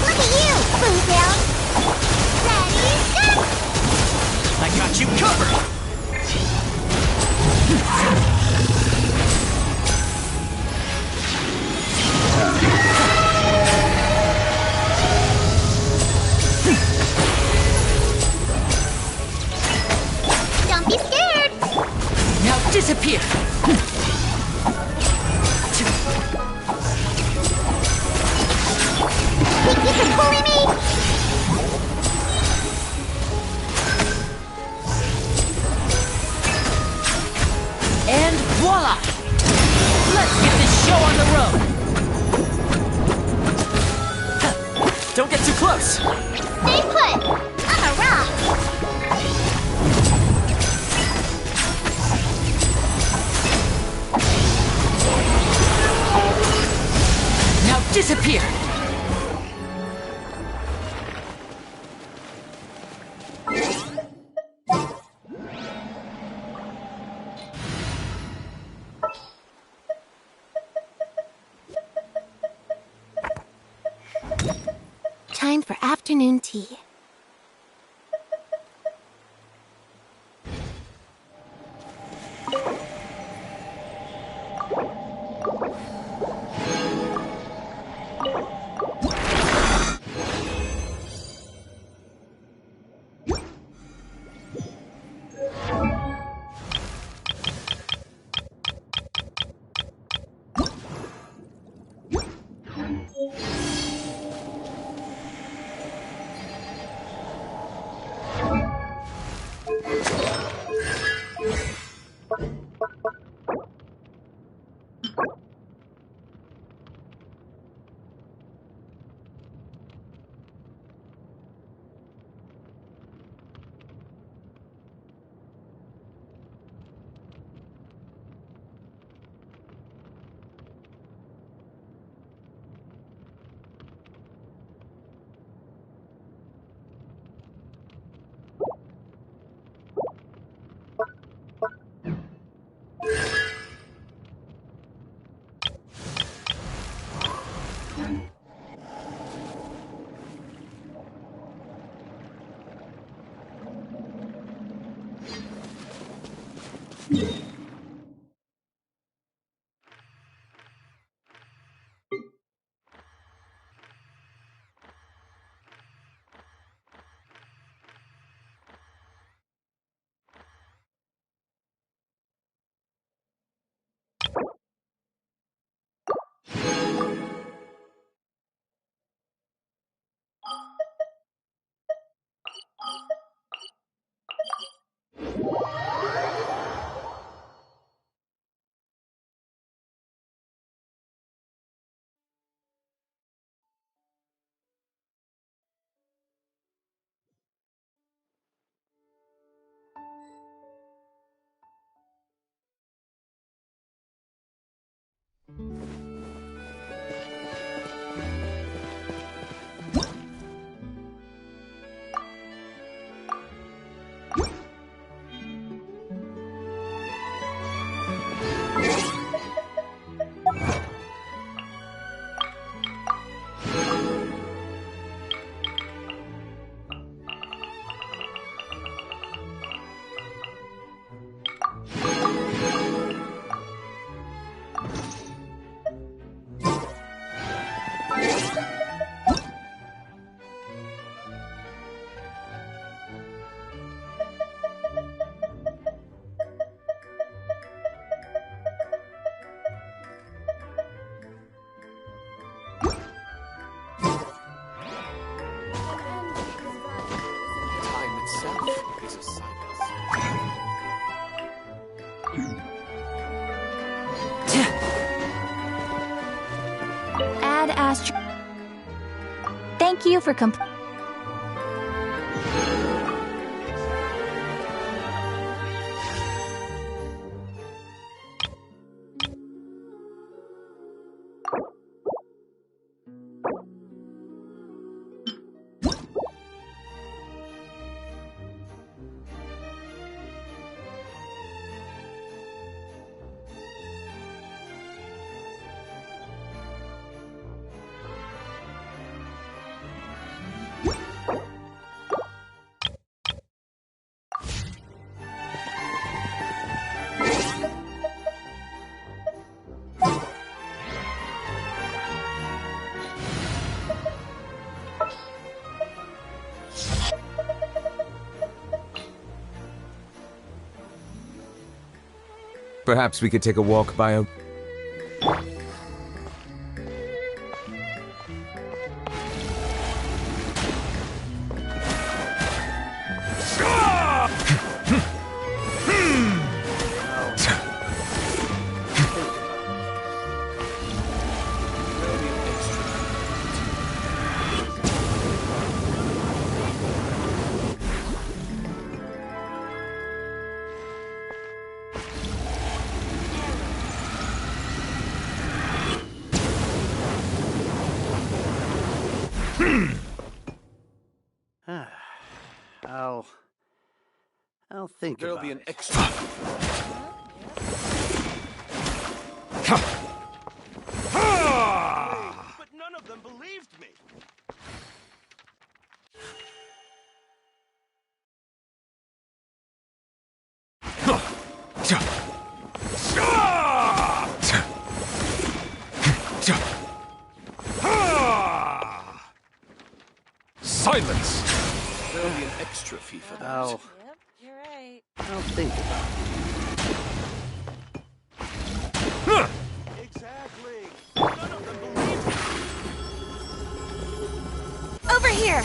Look at you, Boomtown. Ready, go! I got you covered! Don't be scared. Now disappear! Think you can bully me? And voila! Let's get this show on the road! Don't get too close! Stay put. I'm a rock. Now disappear! Time for afternoon tea. Ad Astra. Thank you for Perhaps we could take a walk by a... I'll think There'll about be an it. extra. But none of them believed me. Silence! There'll be an extra fee for that. Yep, you're right. I'll think about it. Exactly. None of them believed me. Over here!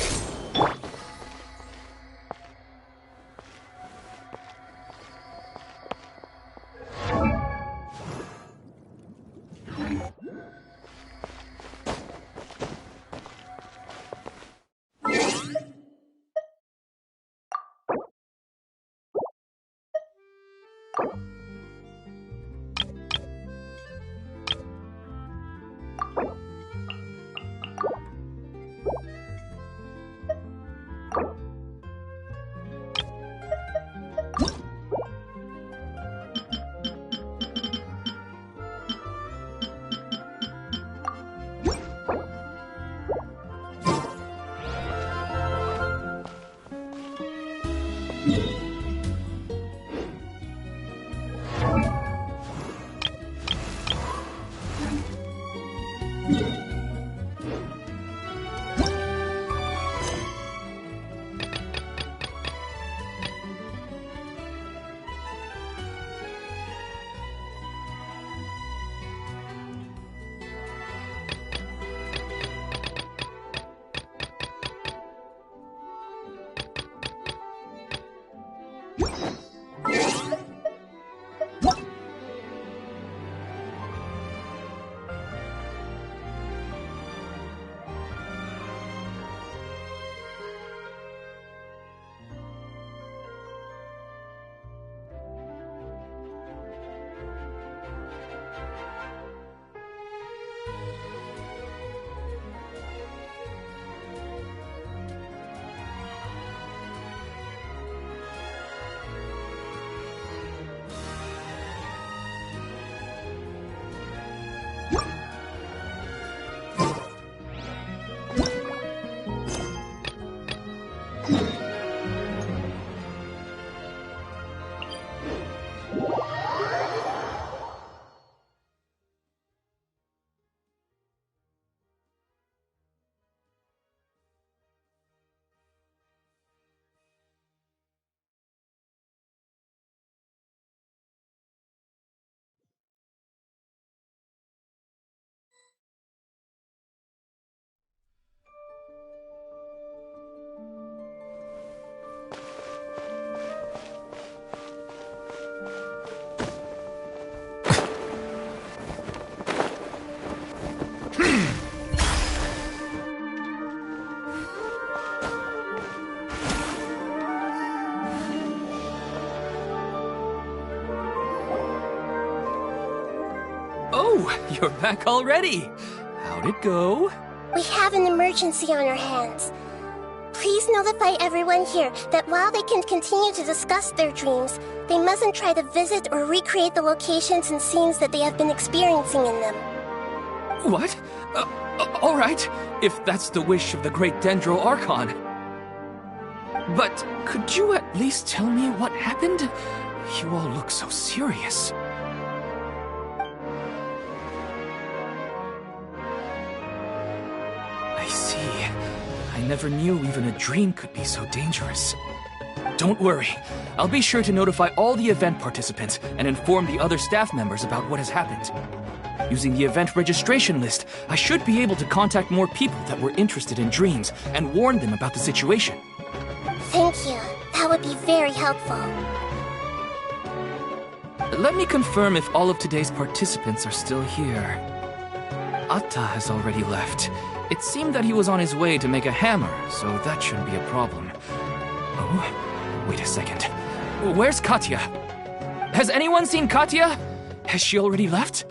Oh, you're back already. How'd it go? We have an emergency on our hands. Please notify everyone here that while they can continue to discuss their dreams, they mustn't try to visit or recreate the locations and scenes that they have been experiencing in them. What? All right, if that's the wish of the great Dendro Archon. But could you at least tell me what happened? You all look so serious. I see. I never knew even a dream could be so dangerous. Don't worry. I'll be sure to notify all the event participants and inform the other staff members about what has happened. Using the event registration list, I should be able to contact more people that were interested in dreams and warn them about the situation. Thank you. That would be very helpful. Let me confirm if all of today's participants are still here. Atta has already left. It seemed that he was on his way to make a hammer, so that shouldn't be a problem. Oh, wait a second. Where's Katya? Has anyone seen Katya? Has she already left?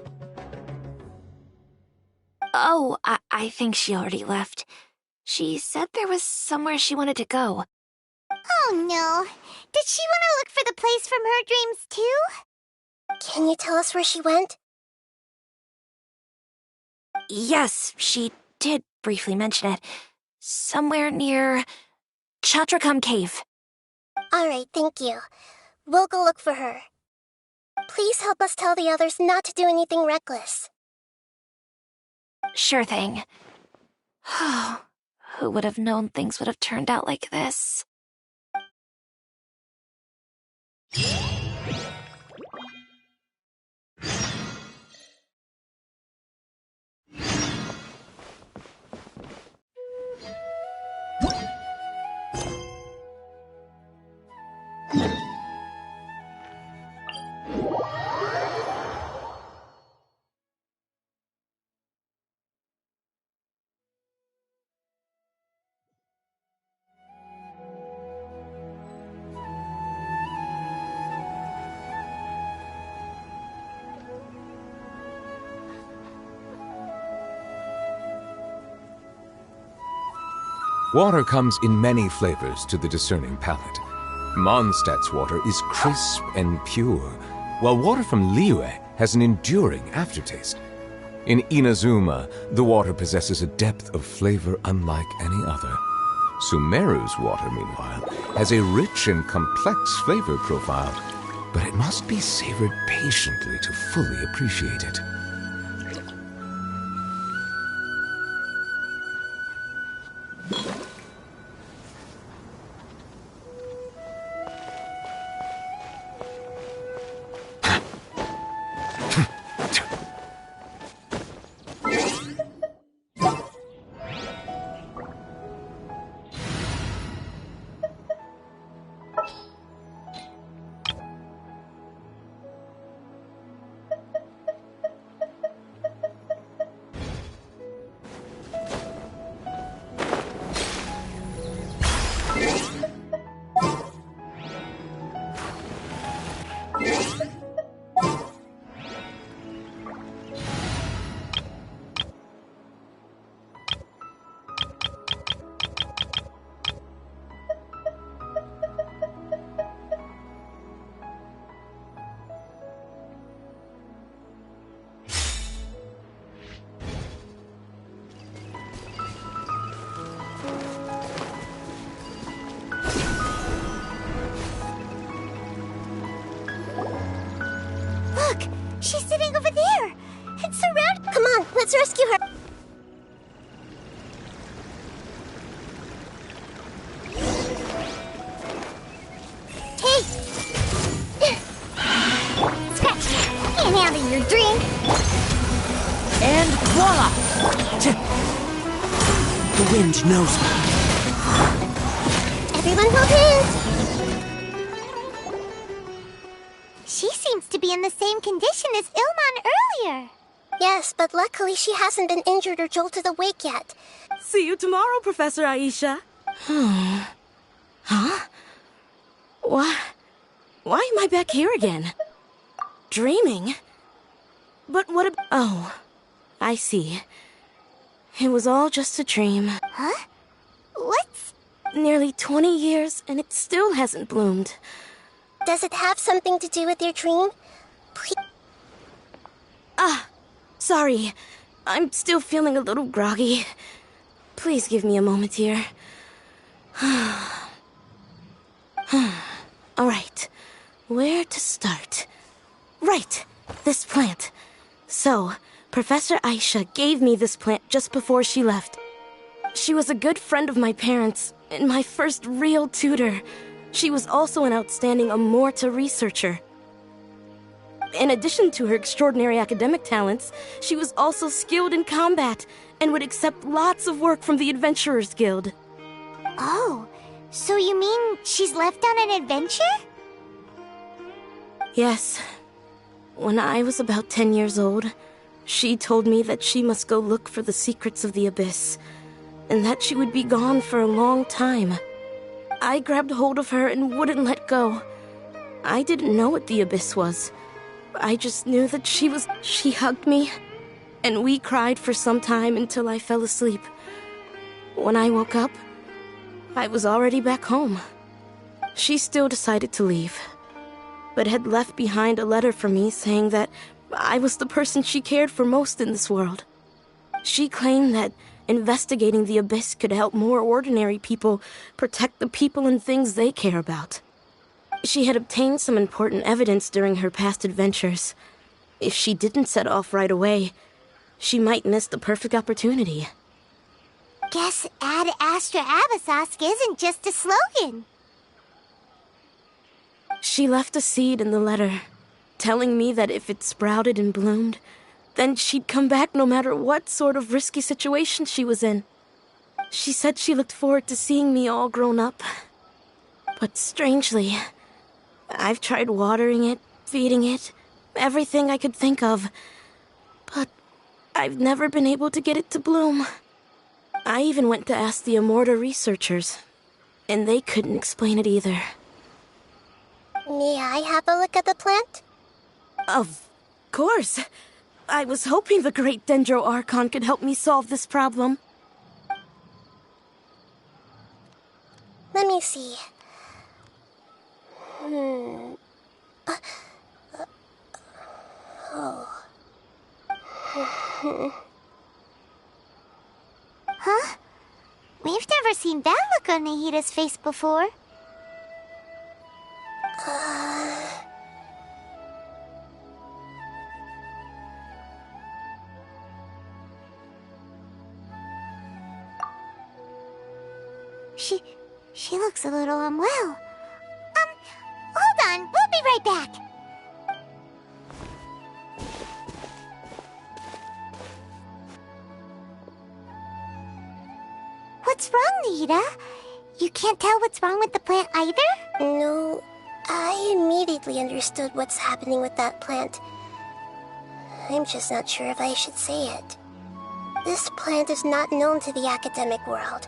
Oh, I think she already left. She said there was somewhere she wanted to go. Oh no. Did she want to look for the place from her dreams too? Can you tell us where she went? Yes, she did briefly mention it. Somewhere near Chatrakam Cave. Alright, thank you. We'll go look for her. Please help us tell the others not to do anything reckless. Sure thing. Who would have known things would have turned out like this? Water comes in many flavors to the discerning palate. Mondstadt's water is crisp and pure, while water from Liyue has an enduring aftertaste. In Inazuma, the water possesses a depth of flavor unlike any other. Sumeru's water, meanwhile, has a rich and complex flavor profile, but it must be savored patiently to fully appreciate it. She's sitting over there! It's surrounded— Come on, let's rescue her! Hey! Scratch! Get out of your dream! And voila! The wind knows me. Everyone hold hands! She seems to be in the same condition as Ilman earlier. Yes, but luckily she hasn't been injured or jolted awake yet. See you tomorrow, Professor Aisha. Huh? Why am I back here again? Dreaming? But what oh, I see. It was all just a dream. Huh? What's— Nearly 20 years and it still hasn't bloomed. Does it have something to do with your dream? Please. Sorry. I'm still feeling a little groggy. Please give me a moment here. Alright. Where to start? Right. This plant. So, Professor Aisha gave me this plant just before she left. She was a good friend of my parents and my first real tutor. She was also an outstanding Amorta researcher. In addition to her extraordinary academic talents, she was also skilled in combat and would accept lots of work from the Adventurers Guild. Oh, so you mean she's left on an adventure? Yes. When I was about 10 years old, she told me that she must go look for the secrets of the Abyss, and that she would be gone for a long time. I grabbed hold of her and wouldn't let go. I didn't know what the Abyss was. I just knew that She hugged me, and we cried for some time until I fell asleep. When I woke up, I was already back home. She still decided to leave, but had left behind a letter for me saying that I was the person she cared for most in this world. She claimed that investigating the Abyss could help more ordinary people protect the people and things they care about. She had obtained some important evidence during her past adventures. If she didn't set off right away, she might miss the perfect opportunity. Guess Ad Astra Abyssosque isn't just a slogan. She left a seed in the letter, telling me that if it sprouted and bloomed, then she'd come back no matter what sort of risky situation she was in. She said she looked forward to seeing me all grown up. But strangely, I've tried watering it, feeding it, everything I could think of. But I've never been able to get it to bloom. I even went to ask the Amorta researchers, and they couldn't explain it either. May I have a look at the plant? Of course. I was hoping the great Dendro Archon could help me solve this problem. Let me see. Huh? We've never seen that look on Nahida's face before. She looks a little unwell. Hold on, we'll be right back. What's wrong, Nahida? You can't tell what's wrong with the plant either? No, I immediately understood what's happening with that plant. I'm just not sure if I should say it. This plant is not known to the academic world.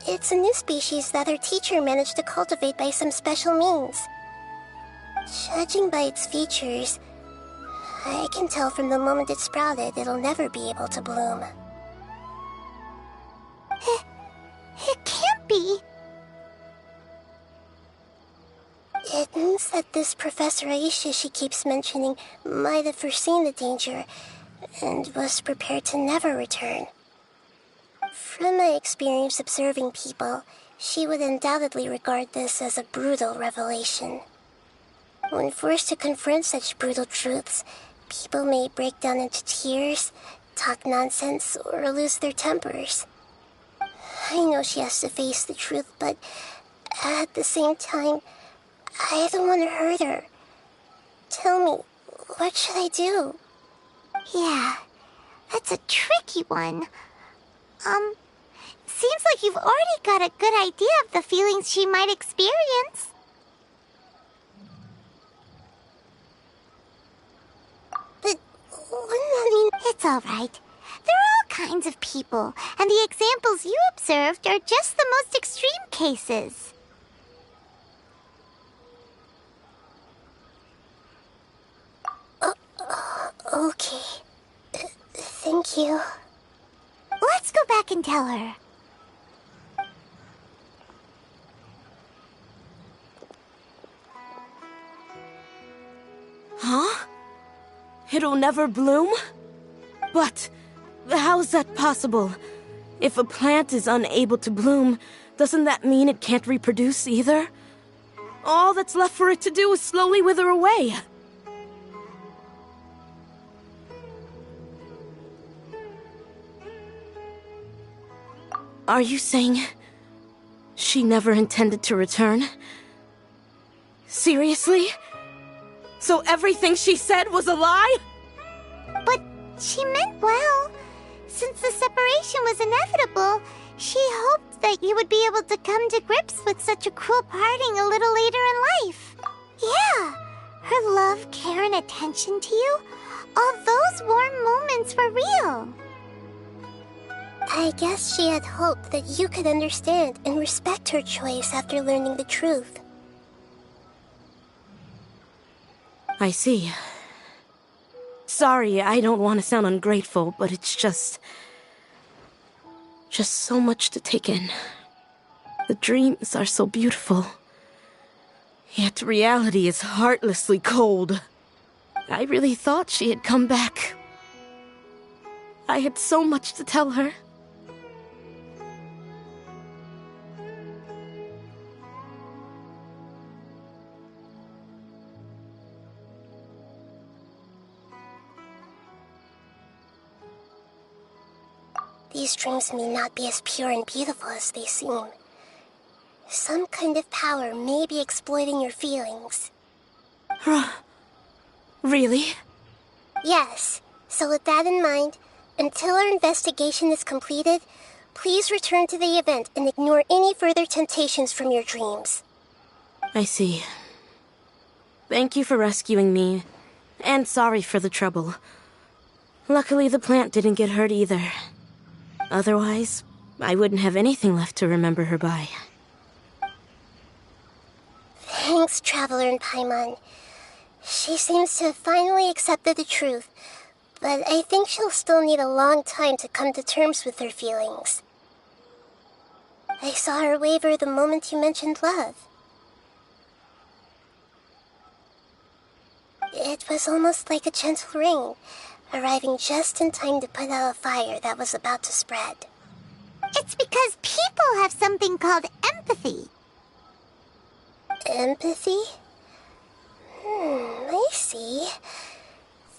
It's a new species that our teacher managed to cultivate by some special means. Judging by its features, I can tell from the moment it sprouted it'll never be able to bloom. It can't be. It means that this Professor Aisha she keeps mentioning might have foreseen the danger and was prepared to never return. From my experience observing people, she would undoubtedly regard this as a brutal revelation. When forced to confront such brutal truths, people may break down into tears, talk nonsense, or lose their tempers. I know she has to face the truth, but at the same time, I don't want to hurt her. Tell me, what should I do? Yeah, that's a tricky one. Seems like you've already got a good idea of the feelings she might experience. But wouldn't that mean... It's all right. There are all kinds of people, and the examples you observed are just the most extreme cases. Okay. Thank you. Let's go back and tell her. Huh? It'll never bloom? But how's that possible? If a plant is unable to bloom, doesn't that mean it can't reproduce either? All that's left for it to do is slowly wither away. Are you saying she never intended to return? Seriously? So everything she said was a lie? But she meant well. Since the separation was inevitable, she hoped that you would be able to come to grips with such a cruel parting a little later in life. Yeah, her love, care, and attention to you, all those warm moments were real. I guess she had hoped that you could understand and respect her choice after learning the truth. I see. Sorry, I don't want to sound ungrateful, but it's just so much to take in. The dreams are so beautiful. Yet reality is heartlessly cold. I really thought she had come back. I had so much to tell her. These dreams may not be as pure and beautiful as they seem. Some kind of power may be exploiting your feelings. Really? Yes. So with that in mind, until our investigation is completed, please return to the event and ignore any further temptations from your dreams. I see. Thank you for rescuing me, and sorry for the trouble. Luckily, the plant didn't get hurt either. Otherwise, I wouldn't have anything left to remember her by. Thanks, Traveler in Paimon. She seems to have finally accepted the truth, but I think she'll still need a long time to come to terms with her feelings. I saw her waver the moment you mentioned love. It was almost like a gentle rain, arriving just in time to put out a fire that was about to spread. It's because people have something called empathy. Empathy? I see.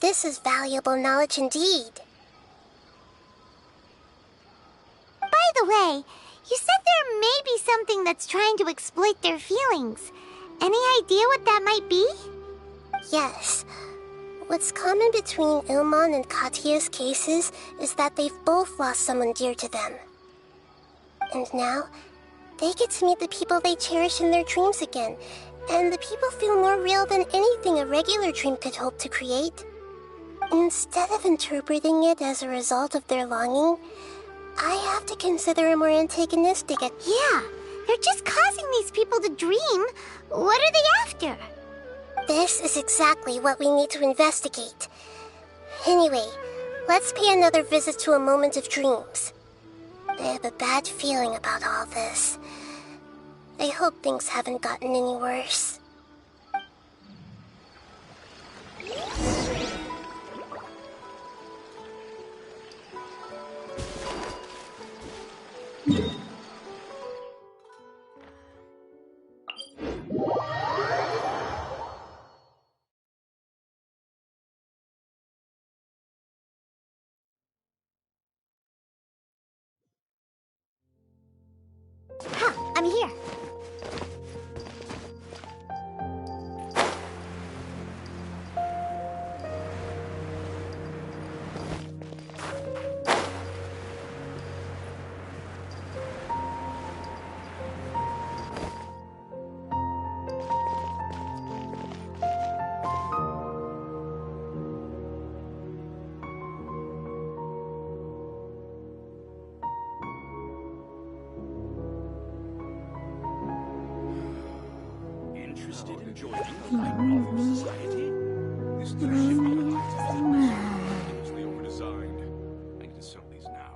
This is valuable knowledge indeed. By the way, you said there may be something that's trying to exploit their feelings. Any idea what that might be? Yes. What's common between Ilmon and Katya's cases is that they've both lost someone dear to them. And now, they get to meet the people they cherish in their dreams again, and the people feel more real than anything a regular dream could hope to create. Instead of interpreting it as a result of their longing, I have to consider it more antagonistic. Yeah, they're just causing these people to dream. What are they after? This is exactly what we need to investigate. Anyway, let's pay another visit to a moment of dreams. I have a bad feeling about all this. I hope things haven't gotten any worse. I'm here. Interested in joining the Night Society? This new ship is continuously overdesigned. I need to sell these now.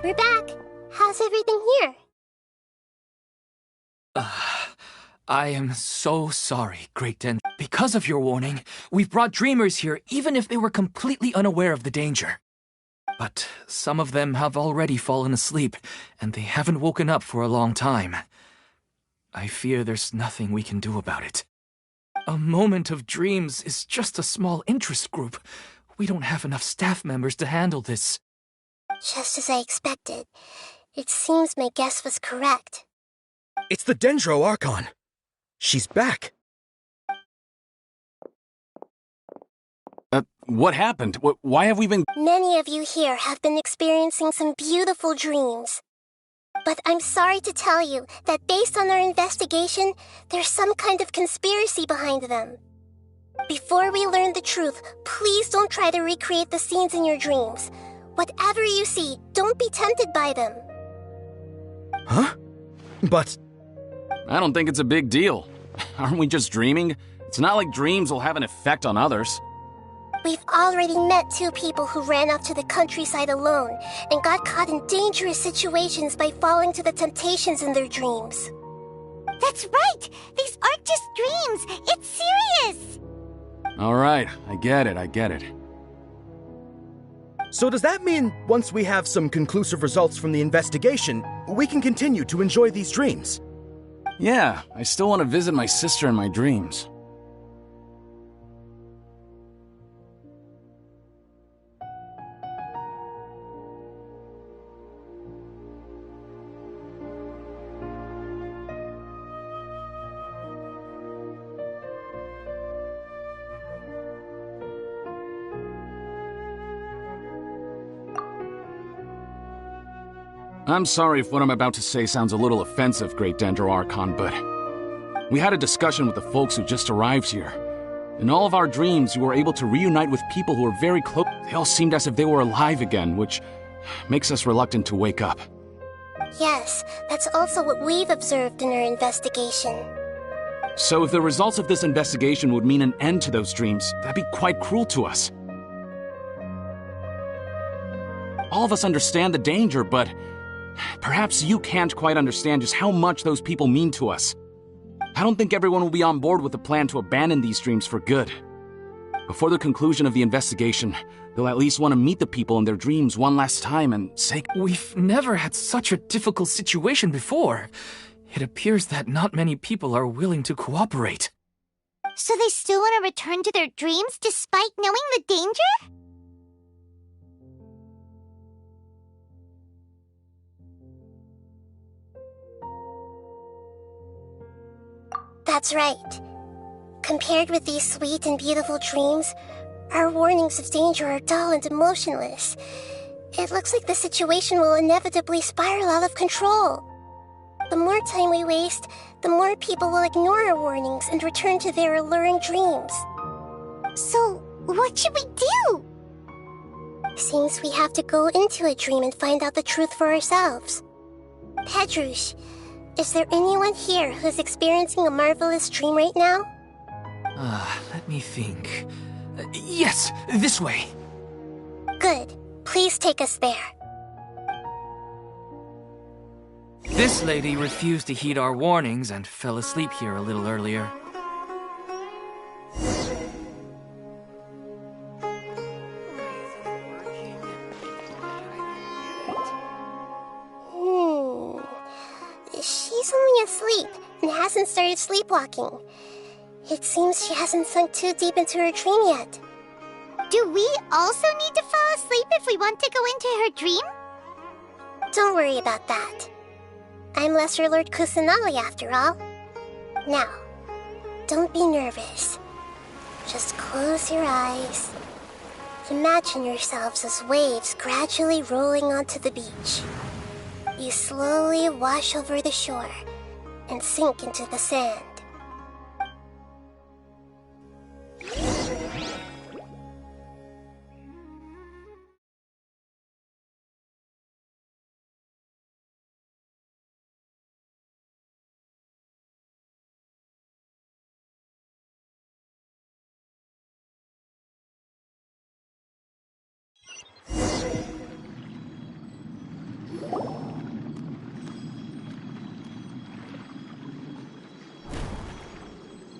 We're back. How's everything here? I am so sorry, Great Den. Because of your warning, we've brought dreamers here even if they were completely unaware of the danger. But some of them have already fallen asleep, and they haven't woken up for a long time. I fear there's nothing we can do about it. A moment of dreams is just a small interest group. We don't have enough staff members to handle this. Just as I expected. It seems my guess was correct. It's the Dendro Archon. She's back. What happened? Why have we been... Many of you here have been experiencing some beautiful dreams. But I'm sorry to tell you that based on our investigation, there's some kind of conspiracy behind them. Before we learn the truth, please don't try to recreate the scenes in your dreams. Whatever you see, don't be tempted by them. Huh? But... I don't think it's a big deal. Aren't we just dreaming? It's not like dreams will have an effect on others. We've already met 2 people who ran off to the countryside alone and got caught in dangerous situations by falling to the temptations in their dreams. That's right! These aren't just dreams! It's serious! Alright, I get it. So does that mean once we have some conclusive results from the investigation, we can continue to enjoy these dreams? Yeah, I still want to visit my sister in my dreams. I'm sorry if what I'm about to say sounds a little offensive, Great Dendro Archon, but we had a discussion with the folks who just arrived here. In all of our dreams, we were able to reunite with people who were very close. They all seemed as if they were alive again, which makes us reluctant to wake up. Yes, that's also what we've observed in our investigation. So if the results of this investigation would mean an end to those dreams, that'd be quite cruel to us. All of us understand the danger, but perhaps you can't quite understand just how much those people mean to us. I don't think everyone will be on board with the plan to abandon these dreams for good. Before the conclusion of the investigation, they'll at least want to meet the people in their dreams one last time and say... We've never had such a difficult situation before. It appears that not many people are willing to cooperate. So they still want to return to their dreams despite knowing the danger? That's right. Compared with these sweet and beautiful dreams, our warnings of danger are dull and emotionless. It looks like the situation will inevitably spiral out of control. The more time we waste, the more people will ignore our warnings and return to their alluring dreams. So, what should we do? Seems we have to go into a dream and find out the truth for ourselves. Pedrush, is there anyone here who's experiencing a marvelous dream right now? Let me think. Yes, this way. Good. Please take us there. This lady refused to heed our warnings and fell asleep here a little earlier. She's only asleep and hasn't started sleepwalking. It seems she hasn't sunk too deep into her dream yet. Do we also need to fall asleep if we want to go into her dream? Don't worry about that. I'm Lesser Lord Kusanali after all. Now, don't be nervous. Just close your eyes. Imagine yourselves as waves gradually rolling onto the beach. You slowly wash over the shore and sink into the sand.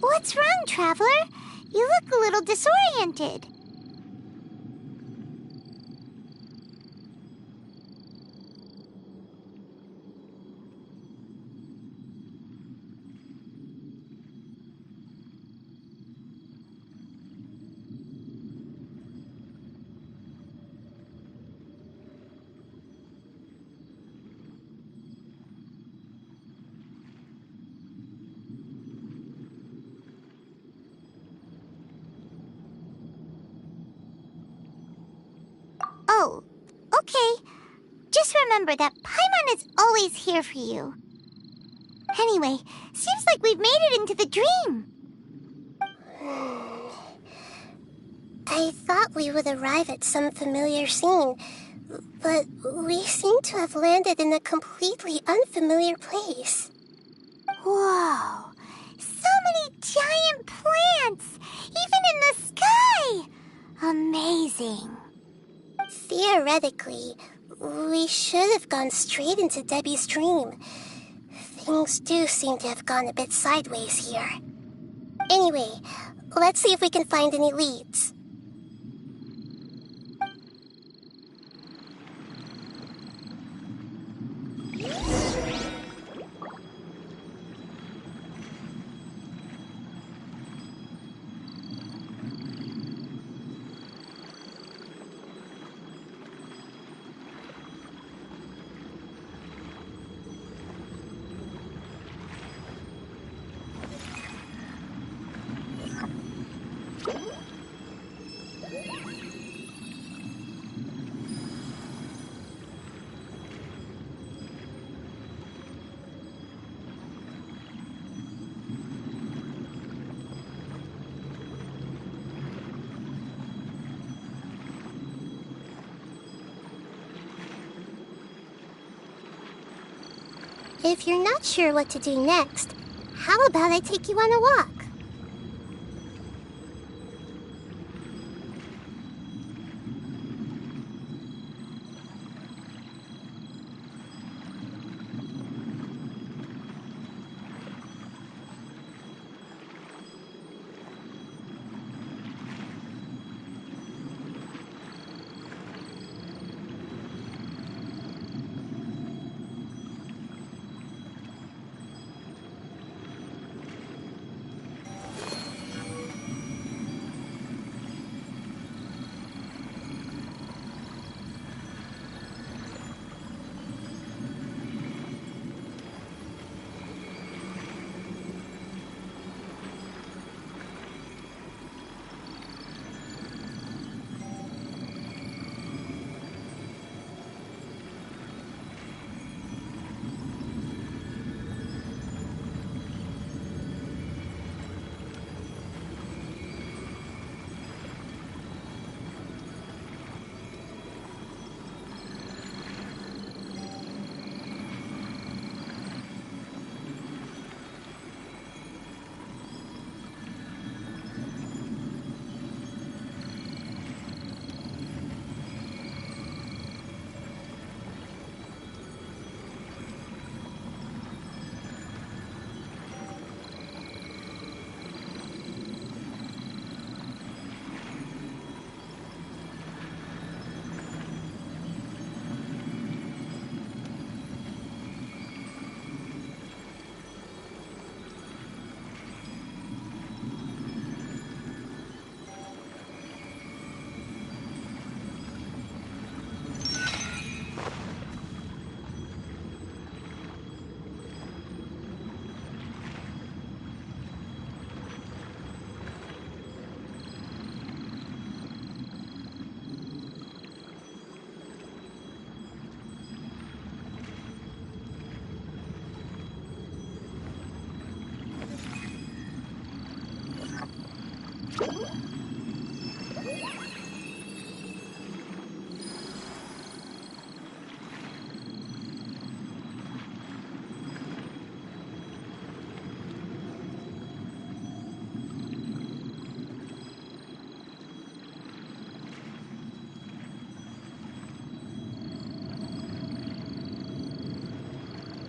What's wrong, Traveler? You look a little disoriented. okay. Just remember that Paimon is always here for you. Anyway, seems like we've made it into the dream. I thought we would arrive at some familiar scene, but we seem to have landed in a completely unfamiliar place. Whoa! So many giant plants! Even in the sky! Amazing. Theoretically, we should have gone straight into Debbie's dream. Things do seem to have gone a bit sideways here. Anyway, let's see if we can find any leads. If you're not sure what to do next, how about I take you on a walk?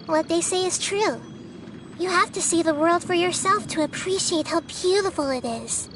What they say is true. You have to see the world for yourself to appreciate how beautiful it is.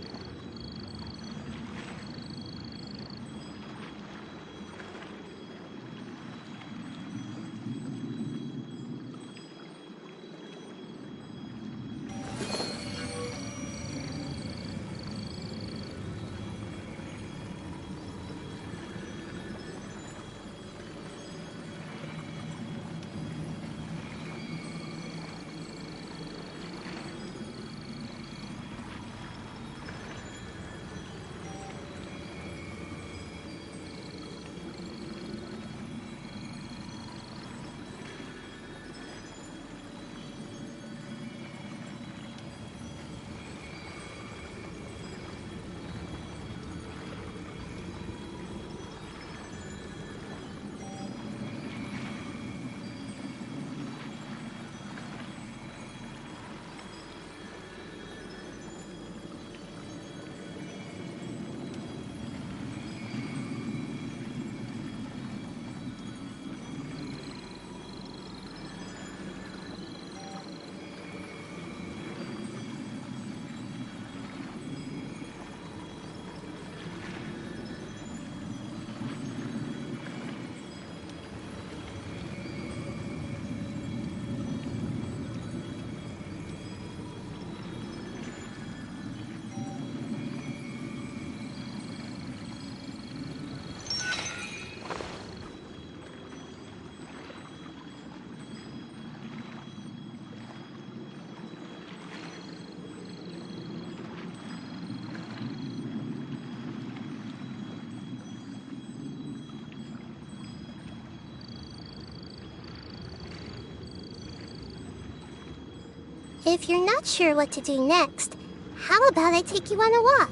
If you're not sure what to do next, how about I take you on a walk?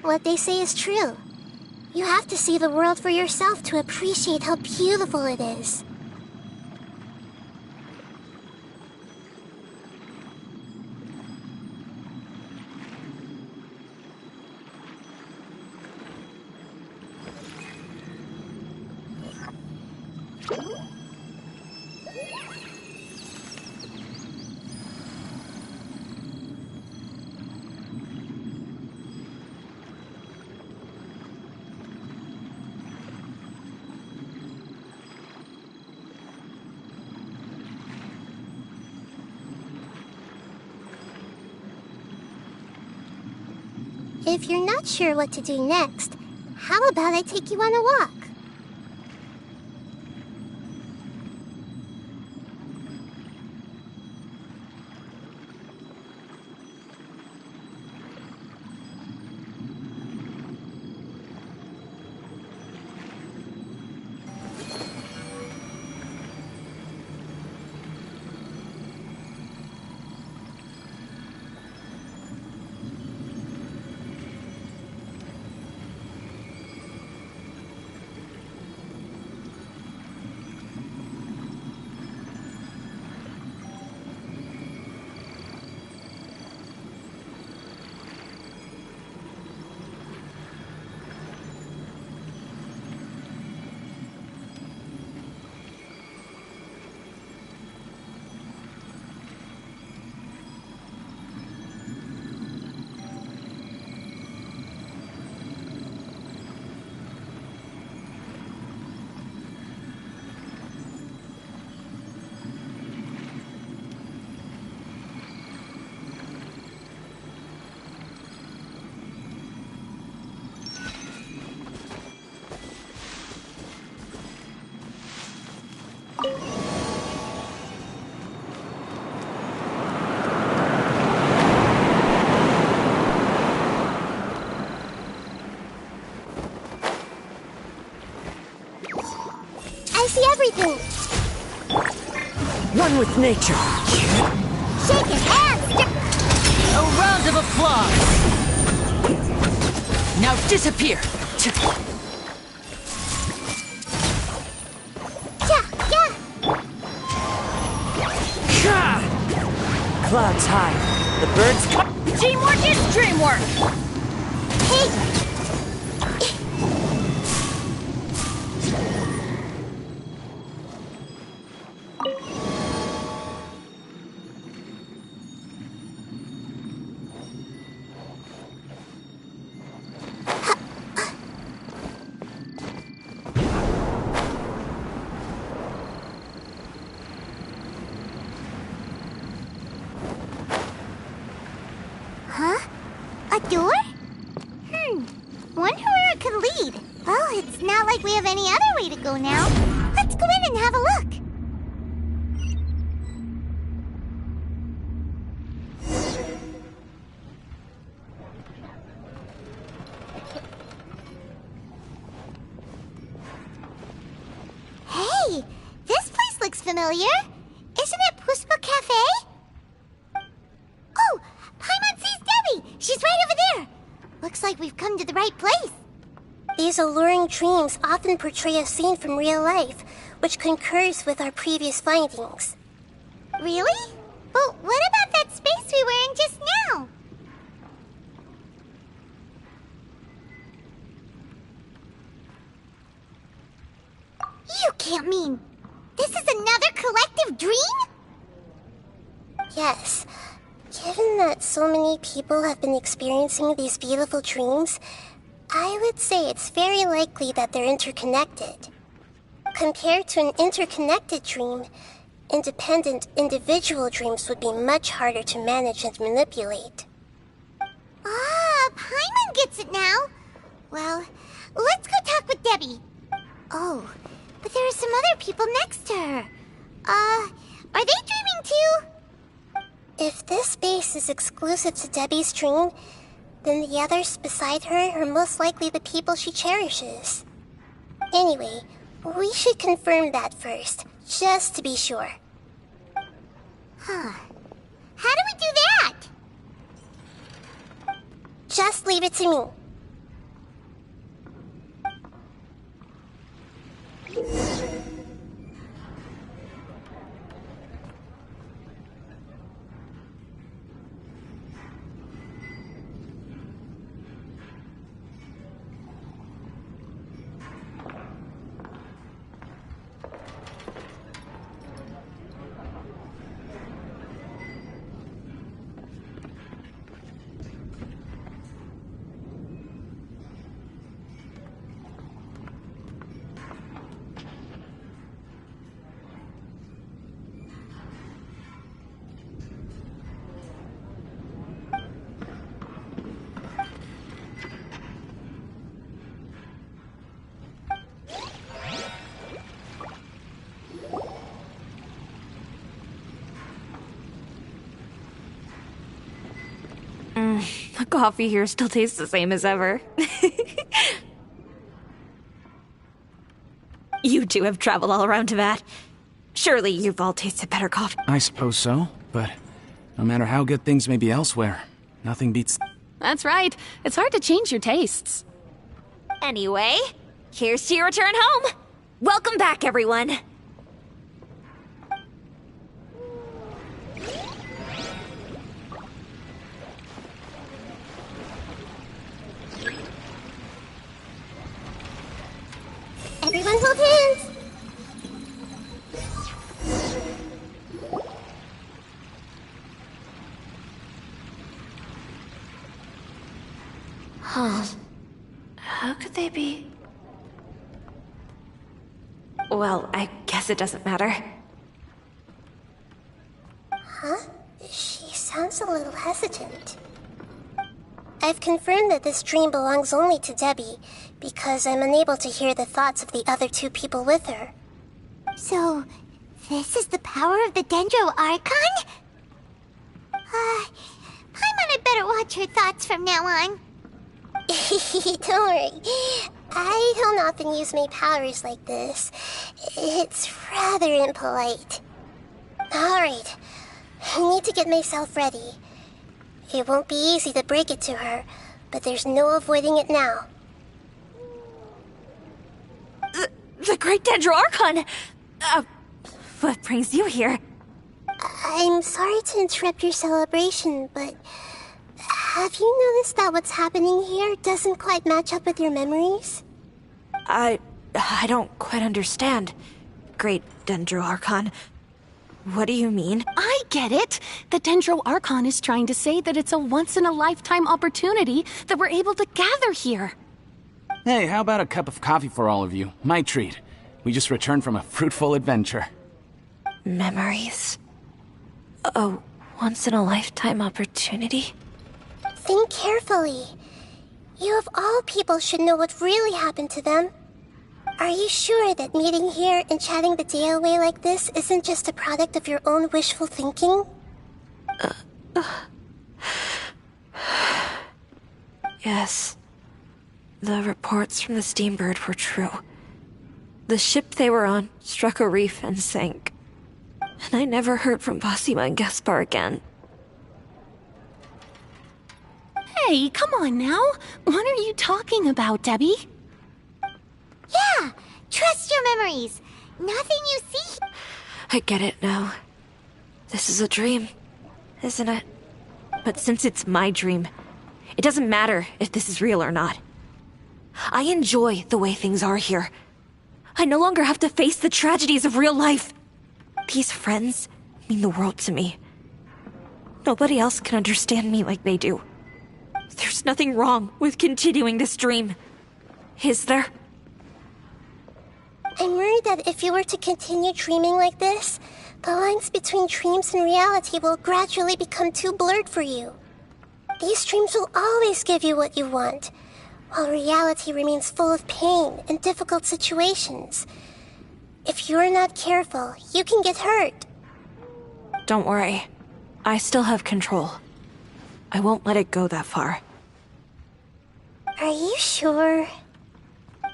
What they say is true. You have to see the world for yourself to appreciate how beautiful it is. If you're not sure what to do next, how about I take you on a walk? I see everything! One with nature. Shake his hands! A round of applause. Now disappear. Clouds high. The birds come. Teamwork is dreamwork! Hey! Huh? A door? Wonder where it could lead. Well, it's not like we have any other way to go now. Let's go in and have a look. Hey, this place looks familiar. Isn't it Puspa Cafe? Oh, Paimon sees Debbie! She's right over there! Looks like we've come to the right place. These alluring dreams often portray a scene from real life, which concurs with our previous findings. Really? But what about that space we were in just now? You can't mean... this is another collective dream? Yes. Given that so many people have been experiencing these beautiful dreams, I would say it's very likely that they're interconnected. Compared to an interconnected dream, independent individual dreams would be much harder to manage and manipulate. Ah, Paimon gets it now. Well, let's go talk with Debbie. Oh, but there are some other people next to her. Are they dreaming too? If this space is exclusive to Debbie's dream, then the others beside her are most likely the people she cherishes. Anyway, we should confirm that first, just to be sure. Huh. How do we do that? Just leave it to me. The coffee here still tastes the same as ever. You two have traveled all around Tibet. Surely you've all tasted better coffee. I suppose so, but no matter how good things may be elsewhere, nothing beats... That's right. It's hard to change your tastes. Anyway, here's to your return home. Welcome back, everyone. Everyone hold hands! Huh. How could they be? Well, I guess it doesn't matter. Huh? She sounds a little hesitant. I've confirmed that this dream belongs only to Debbie, because I'm unable to hear the thoughts of the other two people with her. So, this is the power of the Dendro Archon? Paimon, I better watch her thoughts from now on. Don't worry. I don't often use my powers like this. It's rather impolite. Alright, I need to get myself ready. It won't be easy to break it to her, but there's no avoiding it now. The Great Dendro Archon! What brings you here? I'm sorry to interrupt your celebration, but have you noticed that what's happening here doesn't quite match up with your memories? I don't quite understand. Great Dendro Archon. What do you mean? I get it. The Dendro Archon is trying to say that it's a once-in-a-lifetime opportunity that we're able to gather here. Hey, how about a cup of coffee for all of you? My treat. We just returned from a fruitful adventure. Memories. A once-in-a-lifetime opportunity? Think carefully. You of all people should know what really happened to them. Are you sure that meeting here and chatting the day away like this isn't just a product of your own wishful thinking? Yes. The reports from the Steambird were true. The ship they were on struck a reef and sank. And I never heard from Basima and Gaspar again. Hey, come on now. What are you talking about, Debbie? Yeah, trust your memories. Nothing you see. I get it now. This is a dream, isn't it? But since it's my dream, it doesn't matter if this is real or not. I enjoy the way things are here. I no longer have to face the tragedies of real life. These friends mean the world to me. Nobody else can understand me like they do. There's nothing wrong with continuing this dream. Is there? I'm worried that if you were to continue dreaming like this, the lines between dreams and reality will gradually become too blurred for you. These dreams will always give you what you want, while reality remains full of pain and difficult situations. If you're not careful, you can get hurt. Don't worry. I still have control. I won't let it go that far. Are you sure?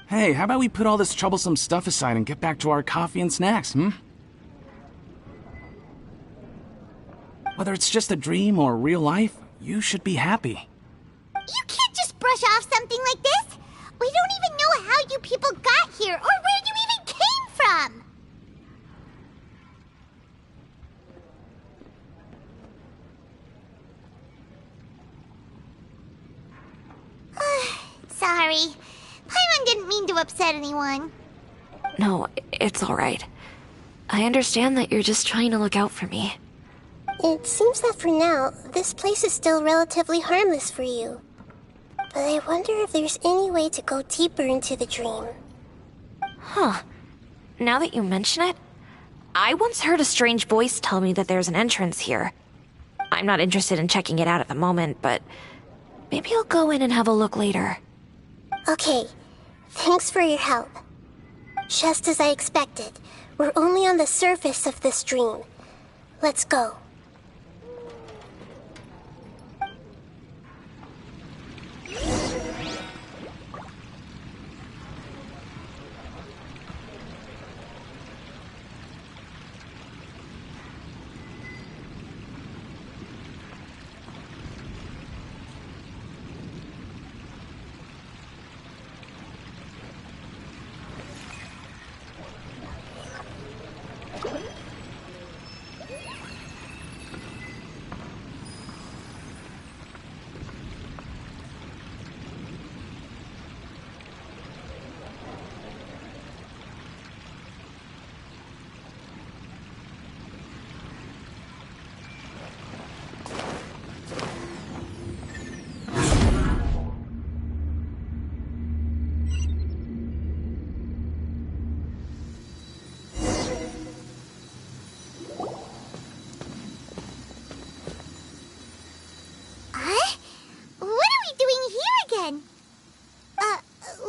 Hey, how about we put all this troublesome stuff aside and get back to our coffee and snacks, Whether it's just a dream or real life, you should be happy. You can't just brush off something like this. We don't even know how you people got here or where you even came from. Sorry. Paimon didn't mean to upset anyone. No, it's alright. I understand that you're just trying to look out for me. It seems that for now, this place is still relatively harmless for you. But I wonder if there's any way to go deeper into the dream. Huh. Now that you mention it, I once heard a strange voice tell me that there's an entrance here. I'm not interested in checking it out at the moment, but maybe I'll go in and have a look later. Okay, thanks for your help. Just as I expected, we're only on the surface of this dream. Let's go.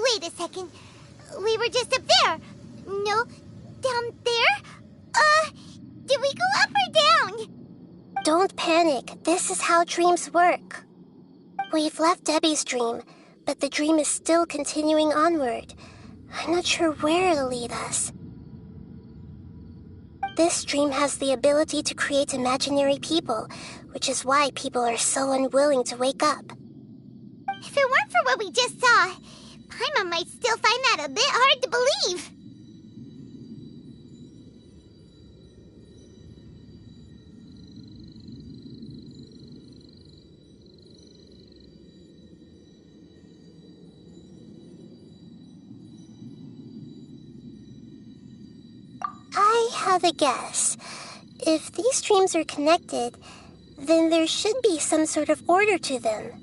Wait a second. We were just up there. No, down there? Did we go up or down? Don't panic. This is how dreams work. We've left Debbie's dream, but the dream is still continuing onward. I'm not sure where it'll lead us. This dream has the ability to create imaginary people, which is why people are so unwilling to wake up. If it weren't for what we just saw, Paimon might still find that a bit hard to believe. I have a guess. If these dreams are connected, then there should be some sort of order to them.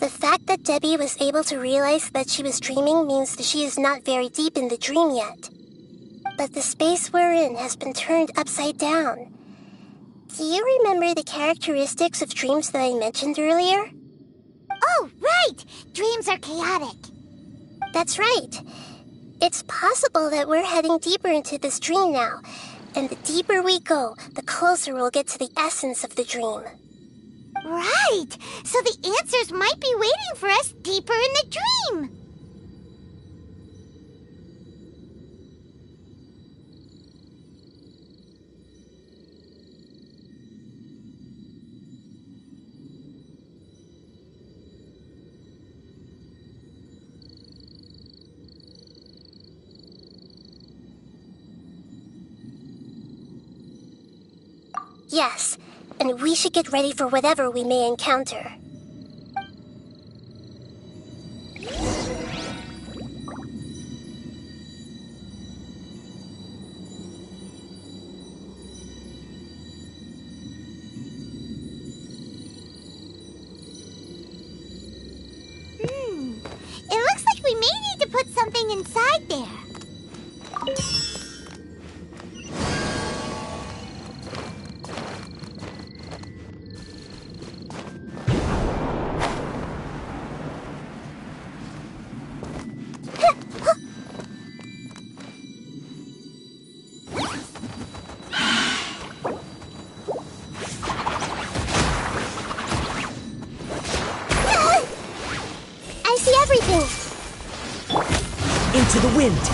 The fact that Debbie was able to realize that she was dreaming means that she is not very deep in the dream yet. But the space we're in has been turned upside down. Do you remember the characteristics of dreams that I mentioned earlier? Oh, right! Dreams are chaotic. That's right. It's possible that we're heading deeper into this dream now, and the deeper we go, the closer we'll get to the essence of the dream. Right! So the answers might be waiting for us deeper in the dream! Yes, and we should get ready for whatever we may encounter. right there. I see everything. Into the wind.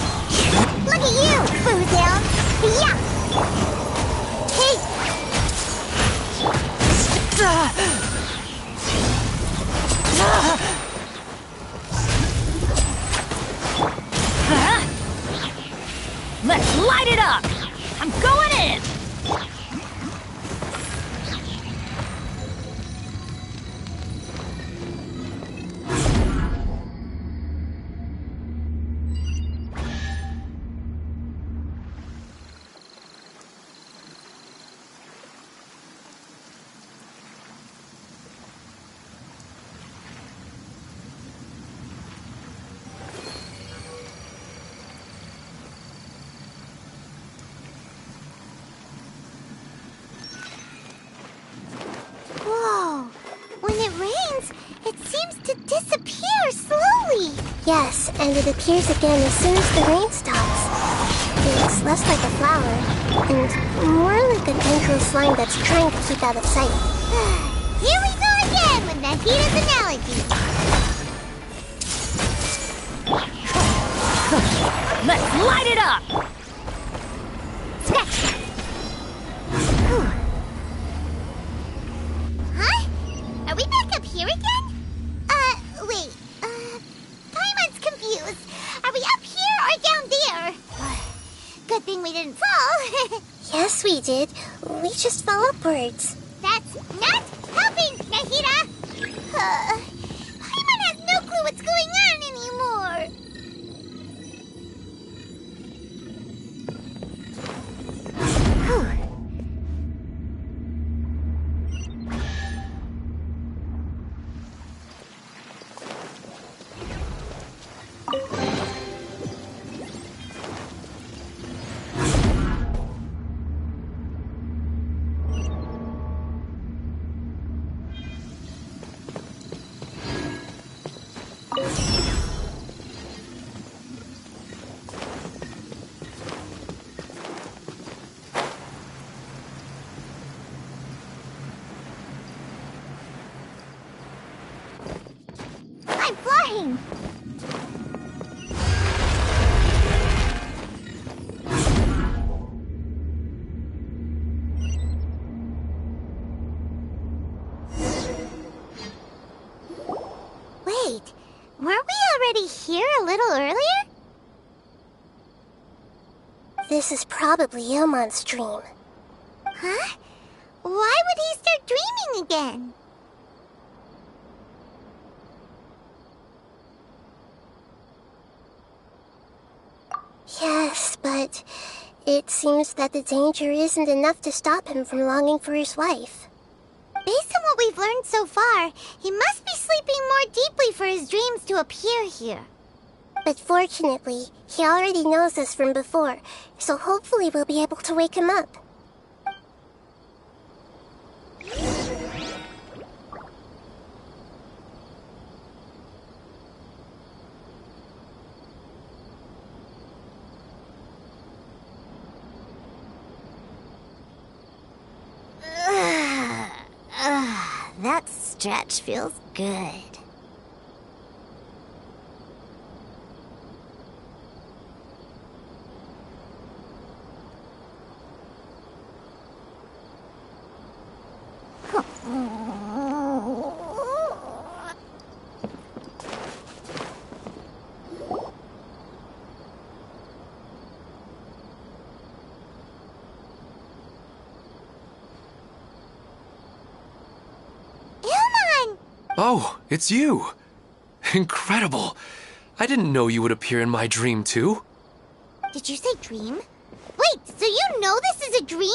Look at you, Boozound. Yeah. Hey. Let's light it up! I'm going in! Whoa. When it rains, it seems to disappear slowly. Yes, and it appears again as soon as the rain stops. It's less like a flower, and more like a tendril slime that's trying to keep out of sight. Here we go again with Nahita's analogy. Let's light it up! Huh? Are we back up here again? Wait. Paimon's confused. Are we up here or down there? Good thing we didn't fall. Yes, we did. We just fell upwards. That's not helping, Nahita! Paimon has no clue what's going on anymore. I'm flying! Wait, weren't we already here a little earlier? This is probably Ilmon's dream. Huh? Why would he start dreaming again? Yes, but it seems that the danger isn't enough to stop him from longing for his wife. Based on what we've learned so far, he must be sleeping more deeply for his dreams to appear here. But fortunately, he already knows us from before, so hopefully we'll be able to wake him up. That stretch feels good. Oh, it's you! Incredible! I didn't know you would appear in my dream, too. Did you say dream? Wait, so you know this is a dream?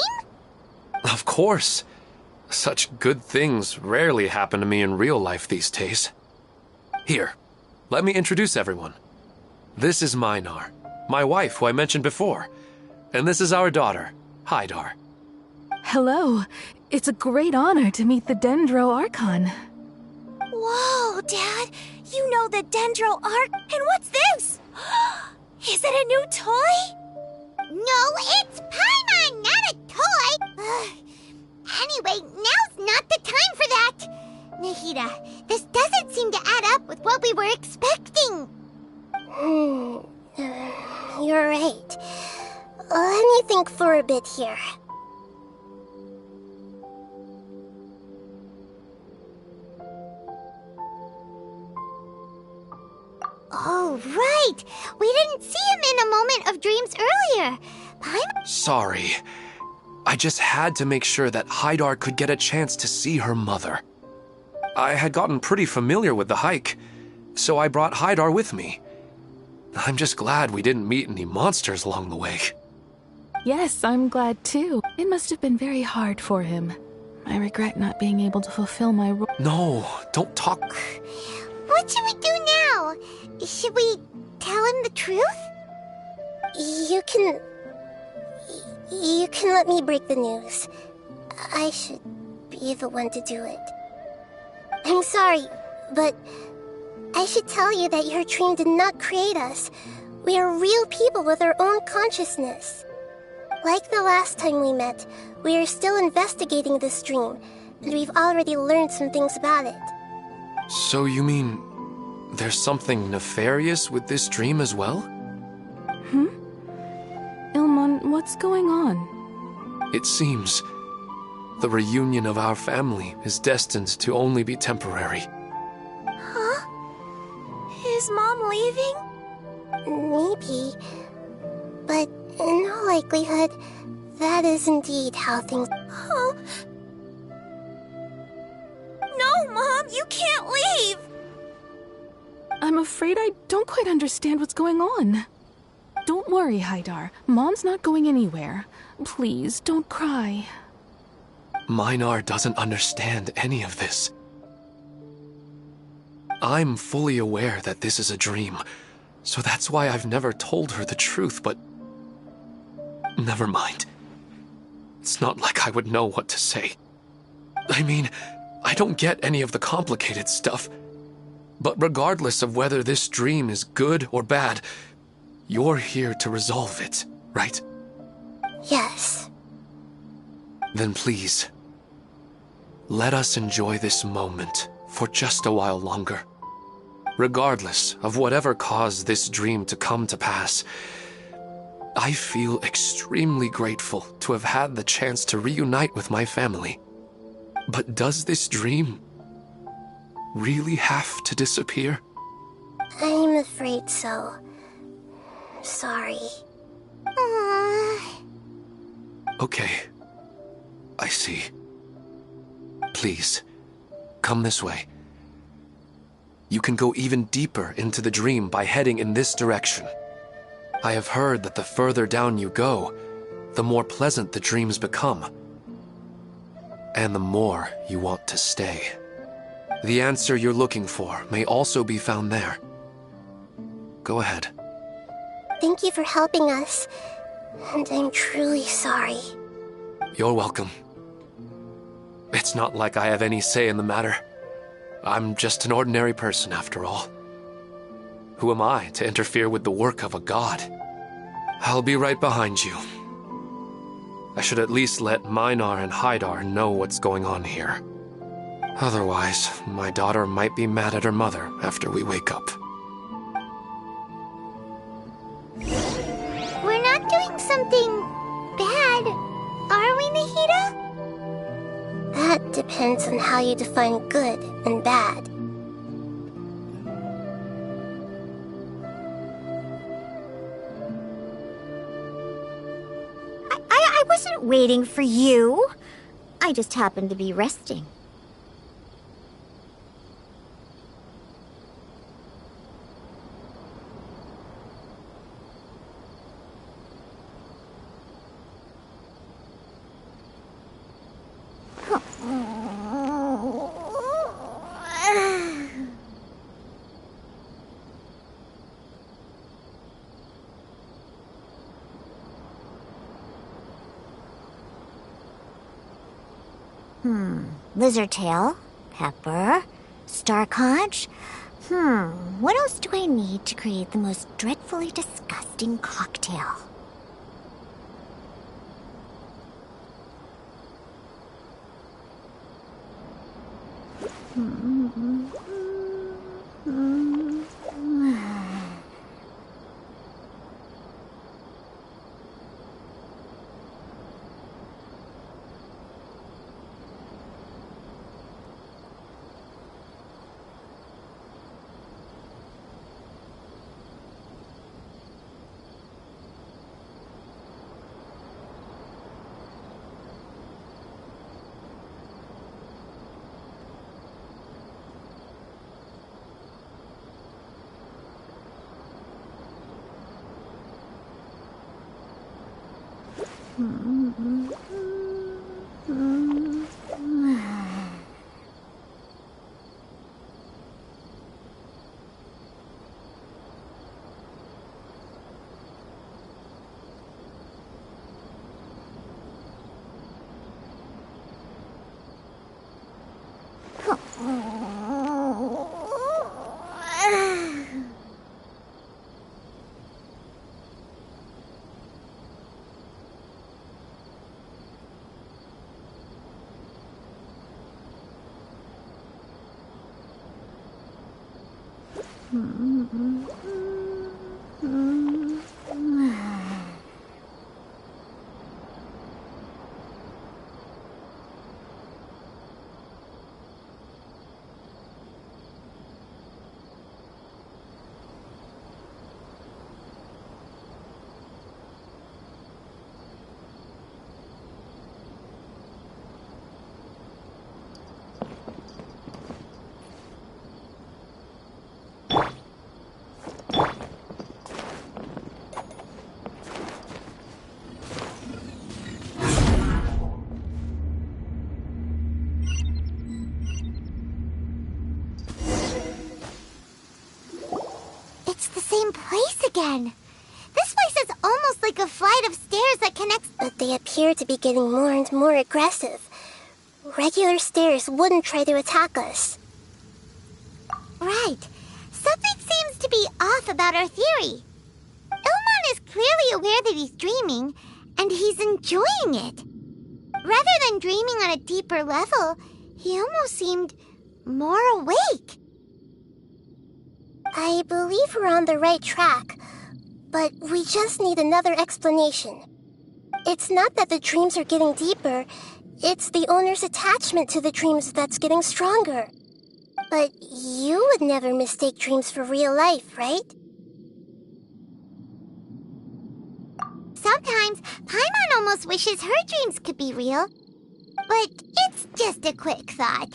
Of course. Such good things rarely happen to me in real life these days. Here, let me introduce everyone. This is Minar, my wife, who I mentioned before. And this is our daughter, Hydar. Hello. It's a great honor to meet the Dendro Archon. Whoa, Dad! You know the Dendro Arc? And what's this? Is it a new toy? No, it's Paimon, not a toy! Anyway, now's not the time for that! Nahida, this doesn't seem to add up with what we were expecting. You're right. Let me think for a bit here. Oh, right! We didn't see him in a moment of dreams earlier. Paimon? Sorry. I just had to make sure that Hydar could get a chance to see her mother. I had gotten pretty familiar with the hike, so I brought Hydar with me. I'm just glad we didn't meet any monsters along the way. Yes, I'm glad too. It must have been very hard for him. I regret not being able to fulfill my role. No, don't talk. What should we do now? Should we tell him the truth? You can let me break the news. I should be the one to do it. I'm sorry, but I should tell you that your dream did not create us. We are real people with our own consciousness. Like the last time we met, we are still investigating this dream, and we've already learned some things about it. So you mean there's something nefarious with this dream as well? Ilmon, what's going on? It seems the reunion of our family is destined to only be temporary. Huh? Is Mom leaving? Maybe. But in all likelihood, that is indeed how things... Oh. No, Mom, you can't leave! I'm afraid I don't quite understand what's going on. Don't worry, Hydar. Mom's not going anywhere. Please, don't cry. Minar doesn't understand any of this. I'm fully aware that this is a dream, so that's why I've never told her the truth, but... Never mind. It's not like I would know what to say. I mean, I don't get any of the complicated stuff. But regardless of whether this dream is good or bad, you're here to resolve it, right? Yes. Then please, let us enjoy this moment for just a while longer. Regardless of whatever caused this dream to come to pass, I feel extremely grateful to have had the chance to reunite with my family. But does this dream really have to disappear? I'm afraid so. Sorry. Okay. I see. Please, come this way. You can go even deeper into the dream by heading in this direction. I have heard that the further down you go, the more pleasant the dreams become. And the more you want to stay. The answer you're looking for may also be found there. Go ahead. Thank you for helping us, and I'm truly sorry. You're welcome. It's not like I have any say in the matter. I'm just an ordinary person, after all. Who am I to interfere with the work of a god? I'll be right behind you. I should at least let Minar and Hydar know what's going on here. Otherwise, my daughter might be mad at her mother after we wake up. We're not doing something bad, are we, Nahida? That depends on how you define good and bad. I wasn't waiting for you. I just happened to be resting. Lizardtail, Pepper, Starconch. What else do I need to create the most dreadfully disgusting cocktail? It's the same place again. This place is almost like a flight of stairs that connects... But they appear to be getting more and more aggressive. Regular stairs wouldn't try to attack us. Right. Something seems to be off about our theory. Ilmon is clearly aware that he's dreaming, and he's enjoying it. Rather than dreaming on a deeper level, he almost seemed more awake. I believe we're on the right track, but we just need another explanation. It's not that the dreams are getting deeper, it's the owner's attachment to the dreams that's getting stronger. But you would never mistake dreams for real life, right? Sometimes, Paimon almost wishes her dreams could be real. But it's just a quick thought.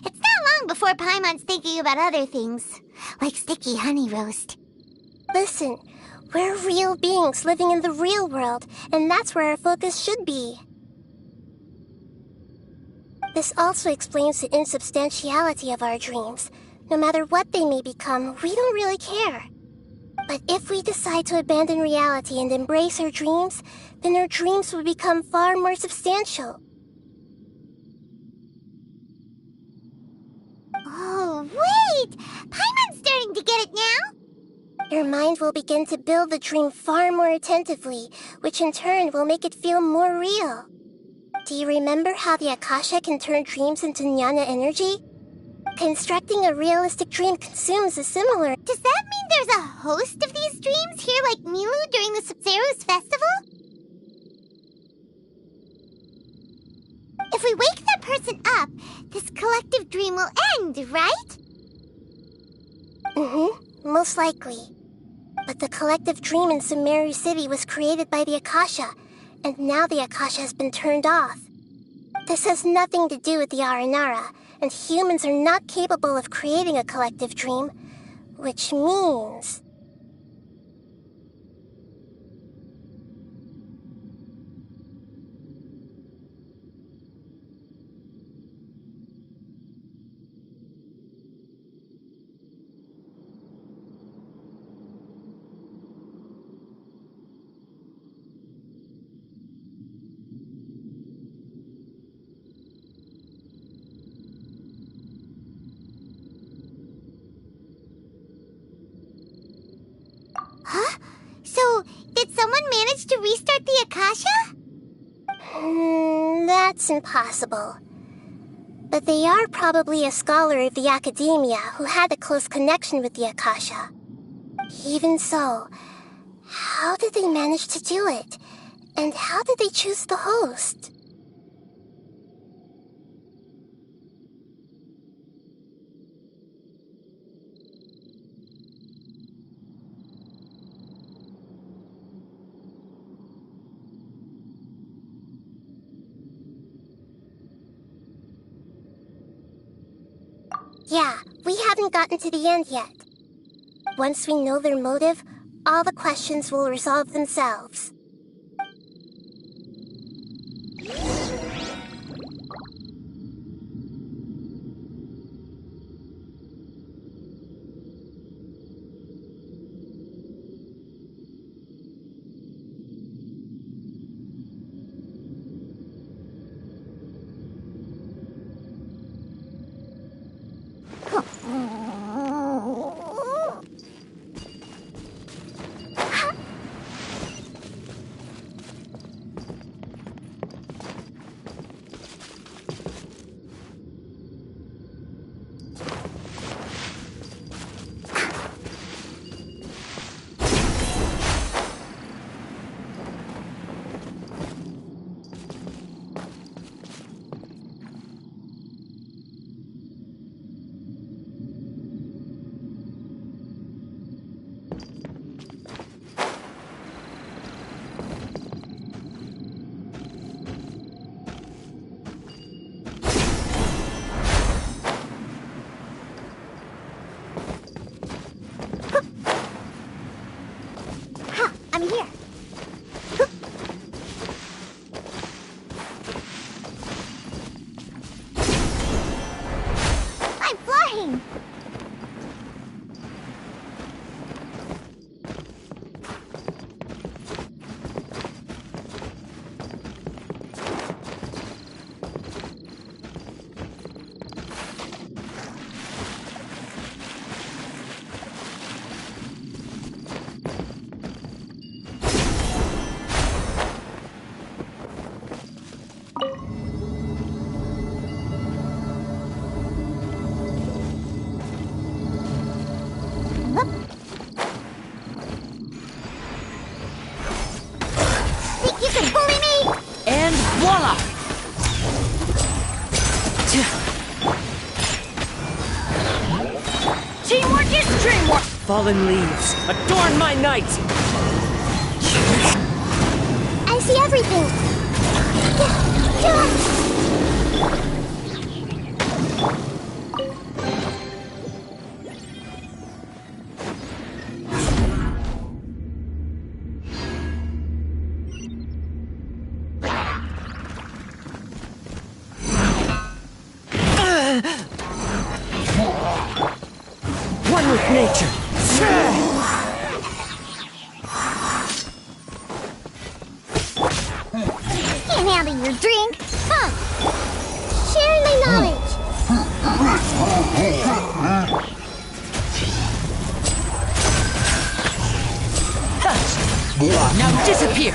It's not long before Paimon's thinking about other things, like sticky honey roast. Listen, we're real beings living in the real world, and that's where our focus should be. This also explains the insubstantiality of our dreams. No matter what they may become, we don't really care. But if we decide to abandon reality and embrace our dreams, then our dreams will become far more substantial. Oh, wait! Paimon's starting to get it now! Your mind will begin to build the dream far more attentively, which in turn will make it feel more real. Do you remember how the Akasha can turn dreams into jnana energy? Constructing a realistic dream consumes a similar... Does that mean there's a host of these dreams here like Milu during the Sabzeruz festival? If we wake that person up, this collective dream will end, right? Most likely. But the collective dream in Sumeru City was created by the Akasha, and now the Akasha has been turned off. This has nothing to do with the Aranara, and humans are not capable of creating a collective dream, which means... manage to restart the Akasha? That's impossible. But they are probably a scholar of the Academia who had a close connection with the Akasha. Even so, how did they manage to do it? And how did they choose the host? Yeah, we haven't gotten to the end yet. Once we know their motive, all the questions will resolve themselves. I'm here. I'm flying! Think you can bully me? And voila! Teamwork is dreamwork! Fallen leaves, adorn my night! I see everything. One with nature! Can't handle your drink. Huh. Sharing my knowledge. Now disappear!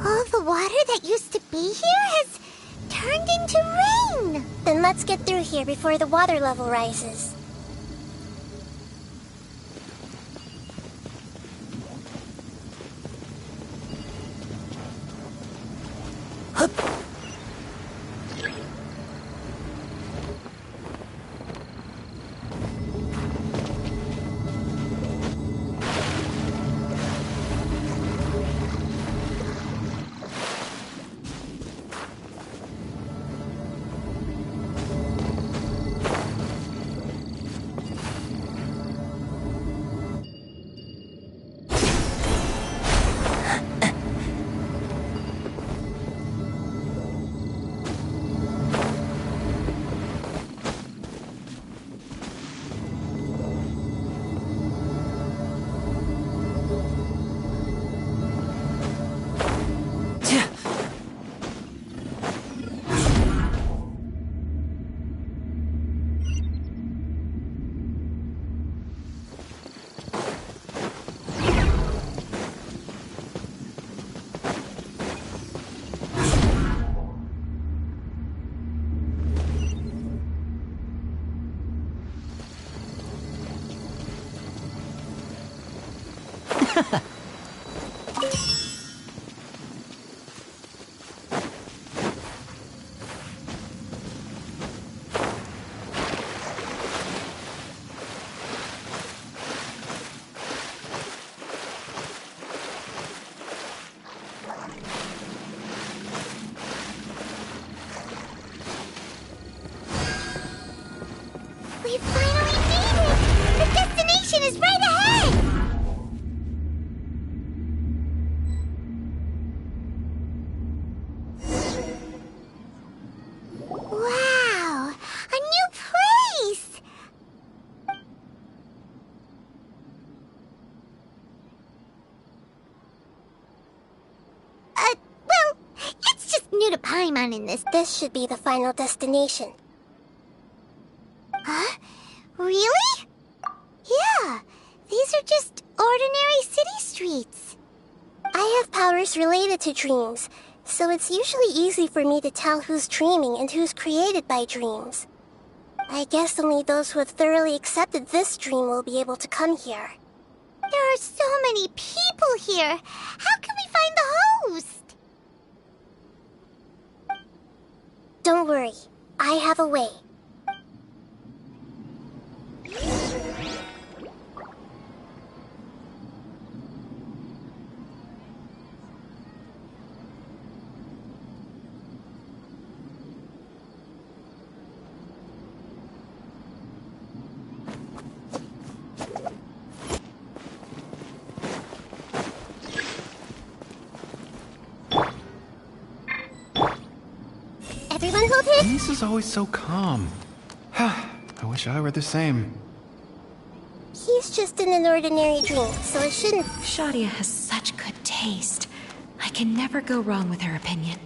All the water that used to be here has turned into rain. Then let's get through here before the water level rises. new to Paimon in this. This should be the final destination. Huh? Really? Yeah, these are just ordinary city streets. I have powers related to dreams, so it's usually easy for me to tell who's dreaming and who's created by dreams. I guess only those who have thoroughly accepted this dream will be able to come here. There are so many people here. How can we find the host? Don't worry, I have a way. Everyone hold it. Lisa's always so calm. I wish I were the same. He's just in an ordinary dream, so it shouldn't... Shadia has such good taste. I can never go wrong with her opinion.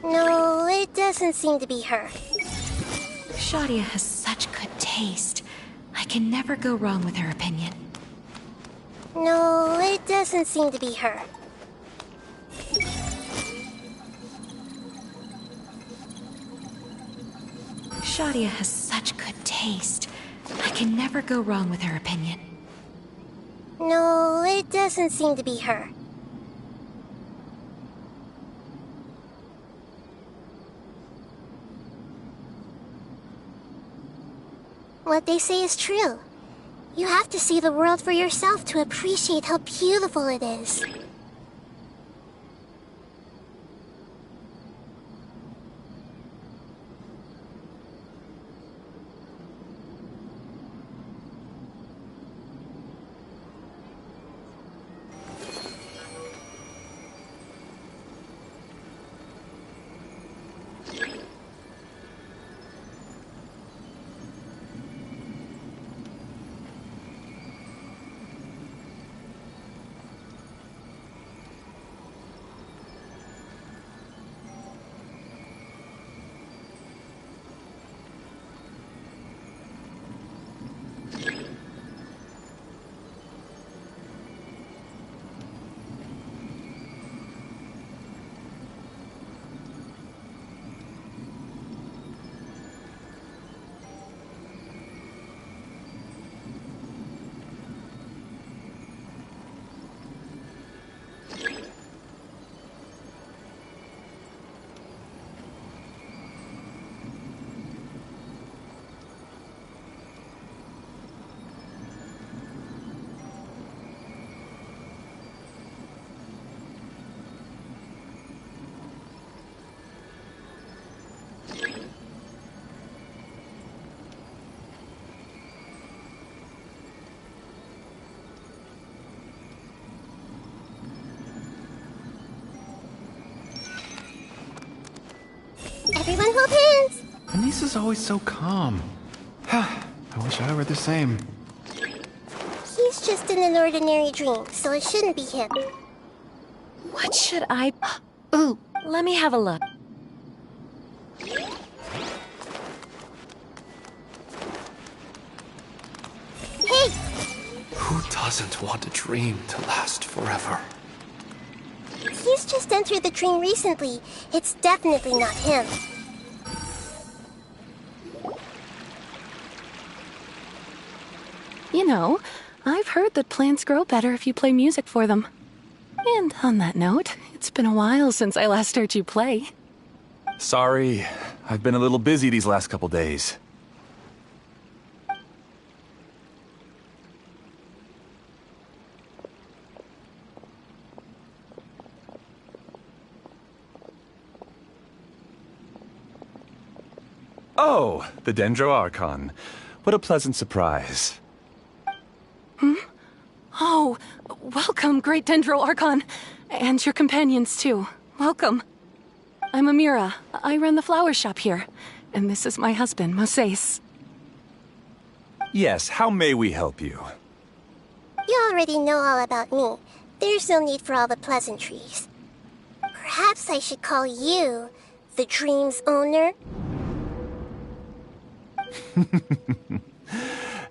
No, it doesn't seem to be her. Shadia has such good taste. I can never go wrong with her opinion. No, it doesn't seem to be her. Shadia has such good taste. I can never go wrong with her opinion. No, it doesn't seem to be her. What they say is true. You have to see the world for yourself to appreciate how beautiful it is. Everyone hold hands! Lisa's always so calm. I wish I were the same. He's just in an ordinary dream, so it shouldn't be him. What should I... Ooh, let me have a look. Hey! Who doesn't want a dream to last forever? He's just entered the dream recently. It's definitely not him. You know, I've heard that plants grow better if you play music for them. And on that note, it's been a while since I last heard you play. Sorry, I've been a little busy these last couple days. Oh, the Dendro Archon. What a pleasant surprise. Oh, welcome, Great Dendro Archon. And your companions, too. Welcome. I'm Amira. I run the flower shop here. And this is my husband, Moses. Yes, how may we help you? You already know all about me. There's no need for all the pleasantries. Perhaps I should call you the dream's owner?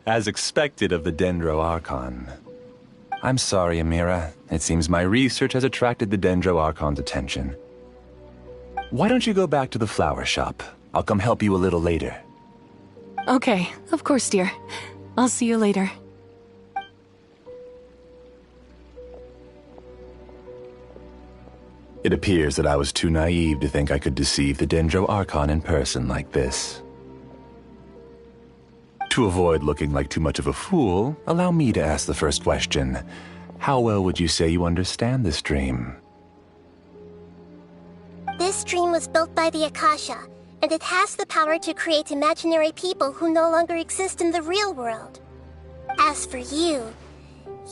As expected of the Dendro Archon. I'm sorry, Amira. It seems my research has attracted the Dendro Archon's attention. Why don't you go back to the flower shop? I'll come help you a little later. Okay, of course, dear. I'll see you later. It appears that I was too naive to think I could deceive the Dendro Archon in person like this. To avoid looking like too much of a fool, allow me to ask the first question. How well would you say you understand this dream? This dream was built by the Akasha, and it has the power to create imaginary people who no longer exist in the real world. As for you,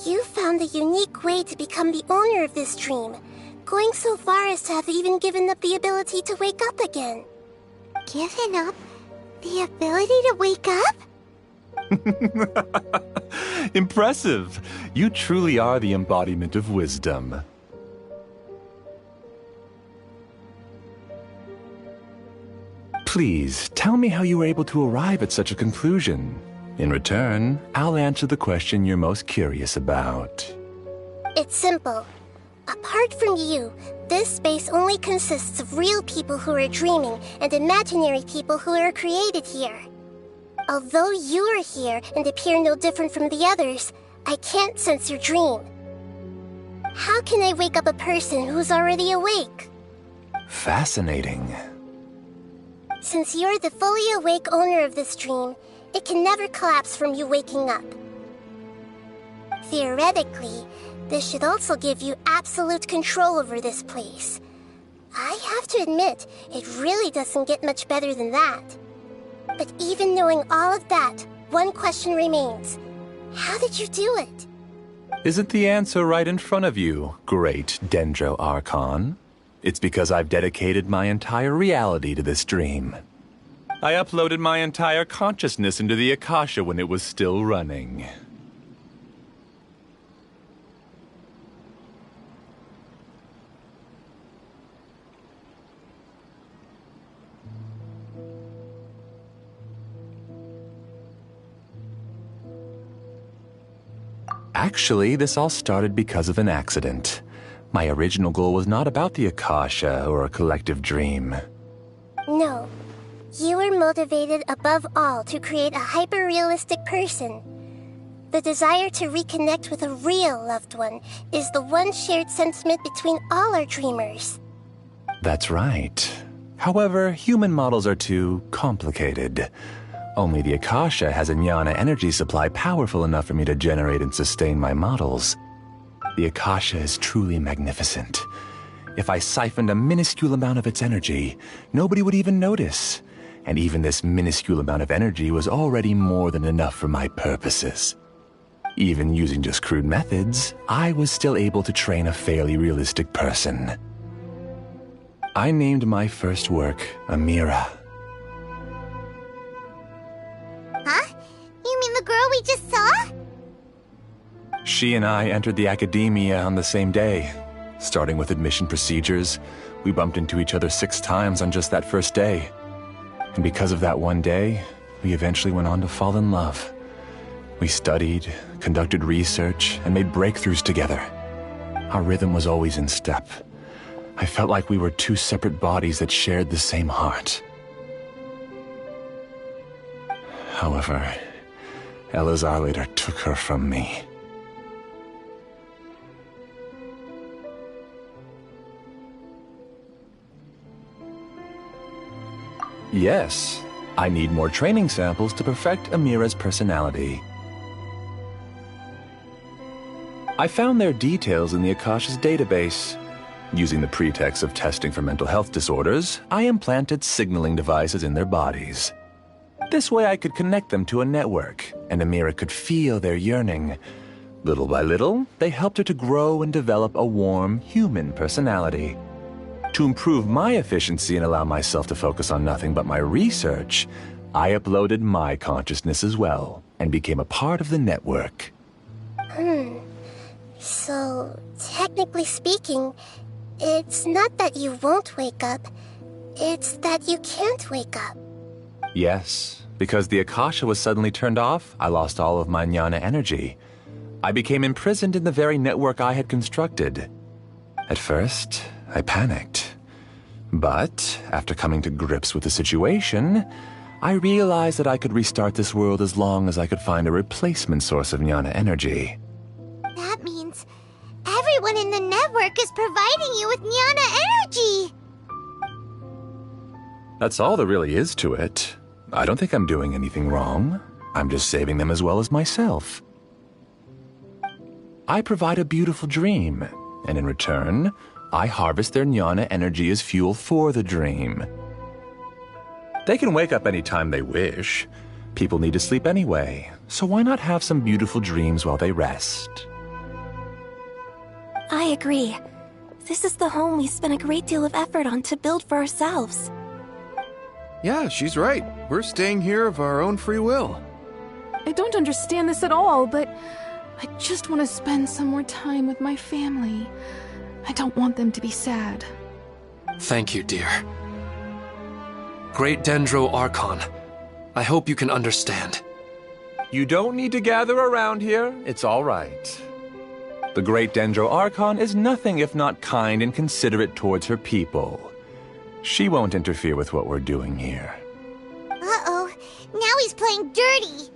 you found a unique way to become the owner of this dream, going so far as to have even given up the ability to wake up again. Given up the ability to wake up? Impressive! You truly are the embodiment of wisdom. Please, tell me how you were able to arrive at such a conclusion. In return, I'll answer the question you're most curious about. It's simple. Apart from you, this space only consists of real people who are dreaming and imaginary people who are created here. Although you are here and appear no different from the others, I can't sense your dream. How can I wake up a person who's already awake? Fascinating. Since you're the fully awake owner of this dream, it can never collapse from you waking up. Theoretically, this should also give you absolute control over this place. I have to admit, it really doesn't get much better than that. But even knowing all of that, one question remains. How did you do it? Isn't the answer right in front of you, great Dendro Archon? It's because I've dedicated my entire reality to this dream. I uploaded my entire consciousness into the Akasha when it was still running. Actually, this all started because of an accident. My original goal was not about the Akasha or a collective dream. No. You were motivated above all to create a hyper-realistic person. The desire to reconnect with a real loved one is the one shared sentiment between all our dreamers. That's right. However, human models are too complicated. Only the Akasha has a jnana energy supply powerful enough for me to generate and sustain my models. The Akasha is truly magnificent. If I siphoned a minuscule amount of its energy, nobody would even notice. And even this minuscule amount of energy was already more than enough for my purposes. Even using just crude methods, I was still able to train a fairly realistic person. I named my first work Amira. Huh? You mean the girl we just saw? She and I entered the academia on the same day. Starting with admission procedures, we bumped into each other 6 times on just that first day. And because of that one day, we eventually went on to fall in love. We studied, conducted research, and made breakthroughs together. Our rhythm was always in step. I felt like we were 2 separate bodies that shared the same heart. However, Elazar later took her from me. Yes, I need more training samples to perfect Amira's personality. I found their details in the Akasha's database. Using the pretext of testing for mental health disorders, I implanted signaling devices in their bodies. This way I could connect them to a network, and Amira could feel their yearning. Little by little, they helped her to grow and develop a warm, human personality. To improve my efficiency and allow myself to focus on nothing but my research, I uploaded my consciousness as well, and became a part of the network. So, technically speaking, It's not that you won't wake up. It's that you can't wake up. Yes, because the Akasha was suddenly turned off, I lost all of my jnana energy. I became imprisoned in the very network I had constructed. At first, I panicked. But, after coming to grips with the situation, I realized that I could restart this world as long as I could find a replacement source of jnana energy. That means everyone in the network is providing you with jnana energy! That's all there really is to it. I don't think I'm doing anything wrong. I'm just saving them as well as myself. I provide a beautiful dream, and in return, I harvest their jnana energy as fuel for the dream. They can wake up any time they wish. People need to sleep anyway, so why not have some beautiful dreams while they rest? I agree. This is the home we spent a great deal of effort on to build for ourselves. Yeah, she's right. We're staying here of our own free will. I don't understand this at all, but I just want to spend some more time with my family. I don't want them to be sad. Thank you, dear. Great Dendro Archon, I hope you can understand. You don't need to gather around here. It's all right. The Great Dendro Archon is nothing if not kind and considerate towards her people. She won't interfere with what we're doing here. Uh-oh, now he's playing dirty!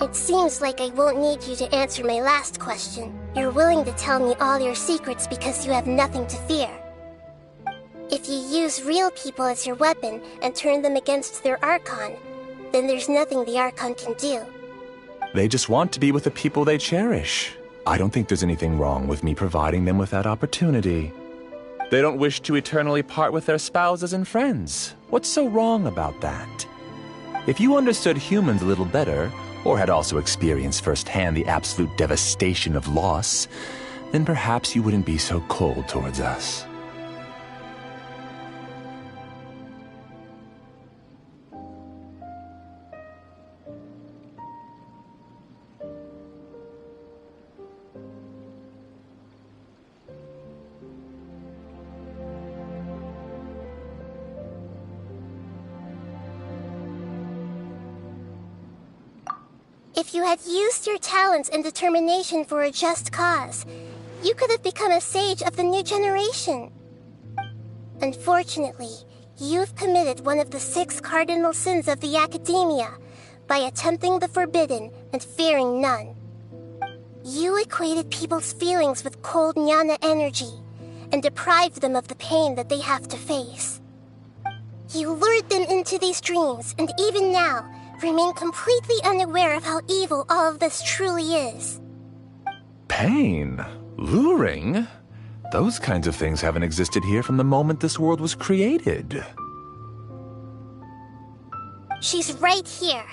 It seems like I won't need you to answer my last question. You're willing to tell me all your secrets because you have nothing to fear. If you use real people as your weapon and turn them against their Archon, then there's nothing the Archon can do. They just want to be with the people they cherish. I don't think there's anything wrong with me providing them with that opportunity. They don't wish to eternally part with their spouses and friends. What's so wrong about that? If you understood humans a little better, or had also experienced firsthand the absolute devastation of loss, then perhaps you wouldn't be so cold towards us. If you had used your talents and determination for a just cause, you could have become a sage of the new generation. Unfortunately, you've committed one of the 6 cardinal sins of the Academia by attempting the forbidden and fearing none. You equated people's feelings with cold jnana energy and deprived them of the pain that they have to face. You lured them into these dreams, and even now, remain completely unaware of how evil all of this truly is. Pain? Luring? Those kinds of things haven't existed here from the moment this world was created. She's right here.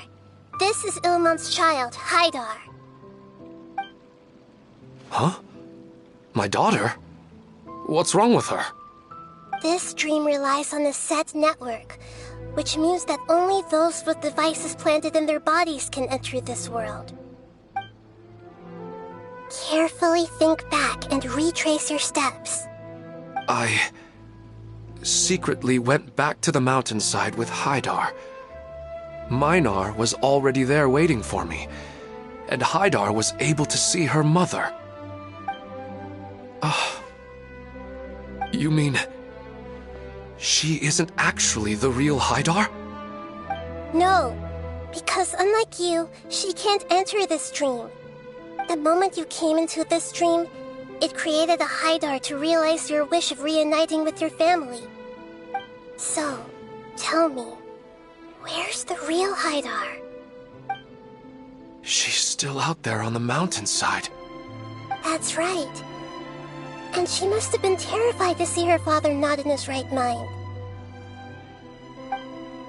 This is Ilmon's child, Haidar. Huh? My daughter? What's wrong with her? This dream relies on a set network, which means that only those with devices planted in their bodies can enter this world. Carefully think back and retrace your steps. I secretly went back to the mountainside with Haidar. Minar was already there waiting for me, and Haidar was able to see her mother. You mean she isn't actually the real Haidar? No, because unlike you, she can't enter this dream. The moment you came into this dream, it created a Haidar to realize your wish of reuniting with your family. So, tell me, where's the real Haidar? She's still out there on the mountainside. That's right. And she must have been terrified to see her father not in his right mind.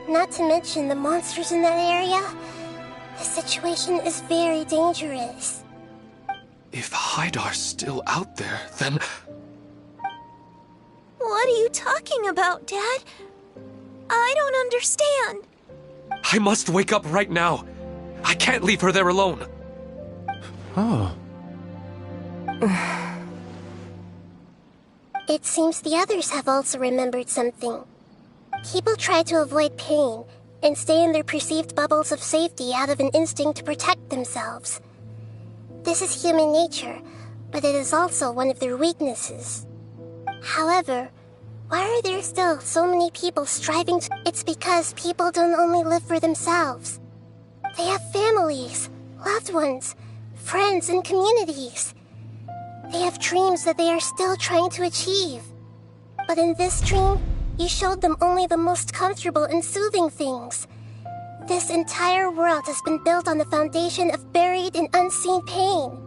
Not to mention the monsters in that area. The situation is very dangerous. If Haidar's still out there, then... What are you talking about, Dad? I don't understand. I must wake up right now. I can't leave her there alone. Oh. It seems the others have also remembered something. People try to avoid pain and stay in their perceived bubbles of safety out of an instinct to protect themselves. This is human nature, but it is also one of their weaknesses. However, why are there still so many people striving to... It's because people don't only live for themselves. They have families, loved ones, friends, and communities. They have dreams that they are still trying to achieve. But in this dream, you showed them only the most comfortable and soothing things. This entire world has been built on the foundation of buried and unseen pain.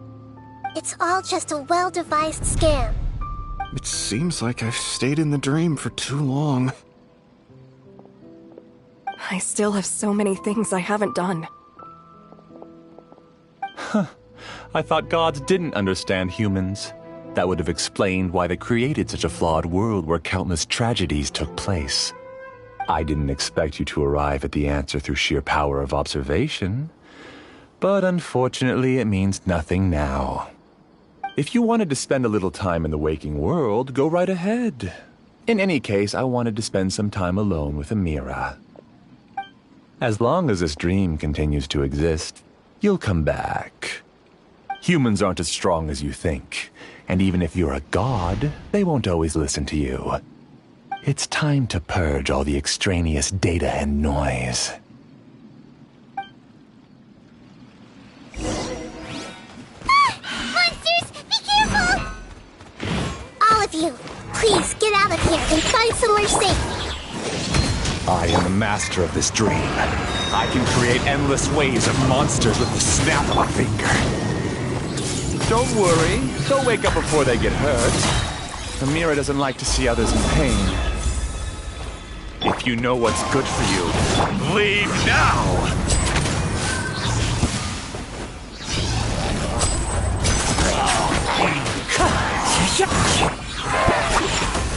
It's all just a well-devised scam. It seems like I've stayed in the dream for too long. I still have so many things I haven't done. Huh. I thought gods didn't understand humans. That would have explained why they created such a flawed world where countless tragedies took place. I didn't expect you to arrive at the answer through sheer power of observation. But unfortunately, it means nothing now. If you wanted to spend a little time in the waking world, go right ahead. In any case, I wanted to spend some time alone with Amira. As long as this dream continues to exist, you'll come back. Humans aren't as strong as you think, and even if you're a god, they won't always listen to you. It's time to purge all the extraneous data and noise. are safe. I am the master of this dream. I can create endless waves of monsters with the snap of a finger. Don't worry, they'll wake up before they get hurt. Amira doesn't like to see others in pain. If you know what's good for you, leave now!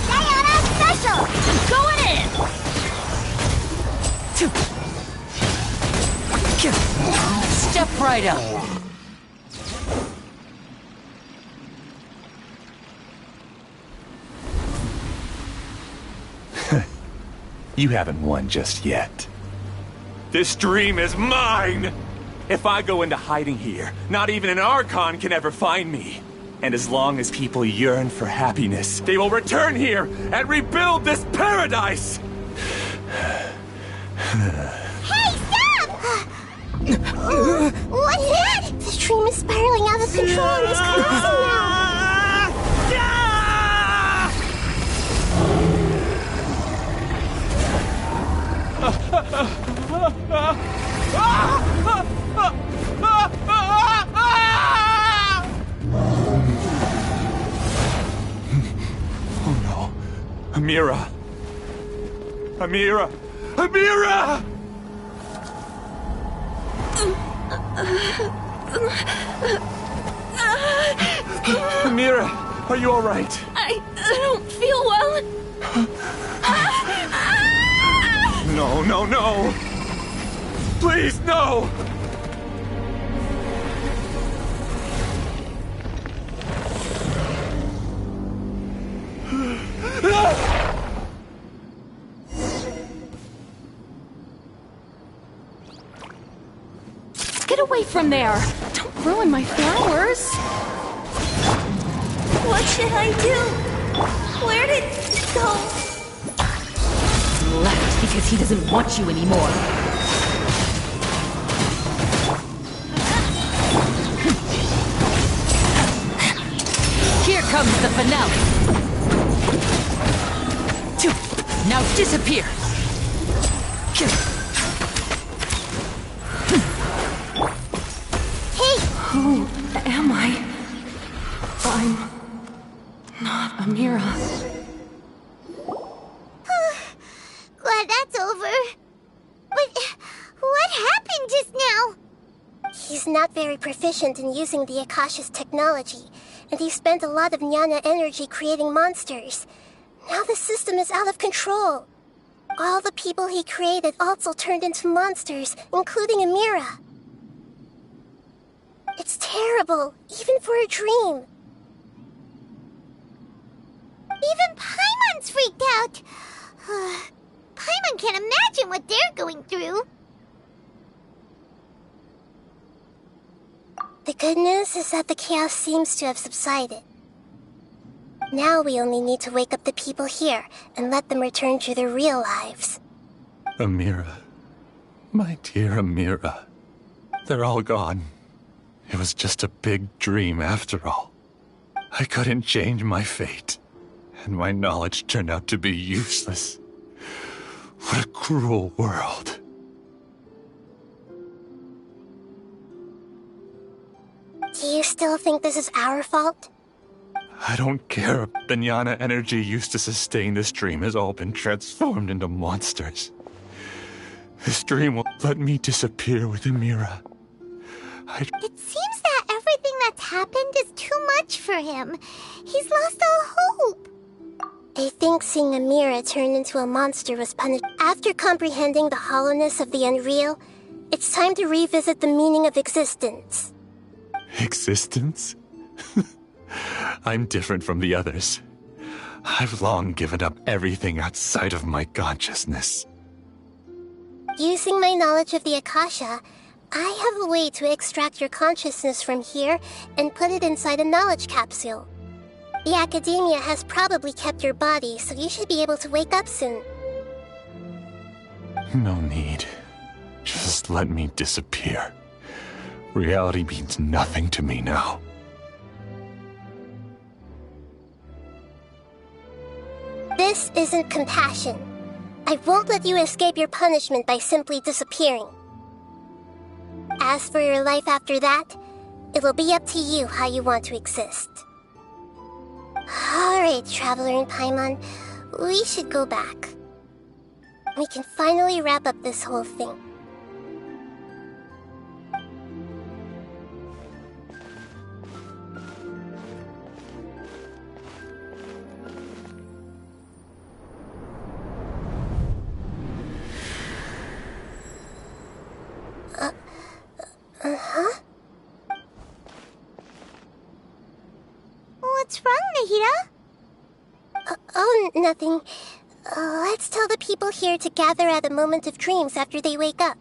Diana Special! Going in! Step right up. You haven't won just yet. This dream is mine! If I go into hiding here, not even an Archon can ever find me. And as long as people yearn for happiness, they will return here and rebuild this paradise! Hey, stop! What's that? This dream is spiraling out of control and is collapsing now. Oh no. Amira! Amira! Amira! Amira, are you all right? I don't feel well. No, no, no! Please, no! Get away from there! Don't ruin my flowers! What should I do? Where did he go? Left because he doesn't want you anymore. Here comes the finale. Now disappear. Who am I? I'm not Amira. Glad that's over. But what happened just now? He's not very proficient in using the Akasha's technology, and he spent a lot of Jnana energy creating monsters. Now the system is out of control. All the people he created also turned into monsters, including Amira. It's terrible, even for a dream. Even Paimon's freaked out. Paimon can't imagine what they're going through. The good news is that the chaos seems to have subsided. Now we only need to wake up the people here and let them return to their real lives. Amira. My dear Amira. They're all gone. It was just a big dream after all. I couldn't change my fate, and my knowledge turned out to be useless. What a cruel world. Do you still think this is our fault? I don't care if the Jnana energy used to sustain this dream has all been transformed into monsters. This dream will let me disappear with Amira. It seems that everything that's happened is too much for him. He's lost all hope. I think seeing Amira turn into a monster was punished. After comprehending the hollowness of the unreal, it's time to revisit the meaning of existence. Existence? I'm different from the others. I've long given up everything outside of my consciousness. Using my knowledge of the Akasha, I have a way to extract your consciousness from here and put it inside a knowledge capsule. The Academia has probably kept your body, so you should be able to wake up soon. No need. Just let me disappear. Reality means nothing to me now. This isn't compassion. I won't let you escape your punishment by simply disappearing. As for your life after that, it'll be up to you how you want to exist. Alright, Traveler and Paimon, we should go back. We can finally wrap up this whole thing. Huh? What's wrong, Nahida? Oh, nothing. Let's tell the people here to gather at a moment of dreams after they wake up.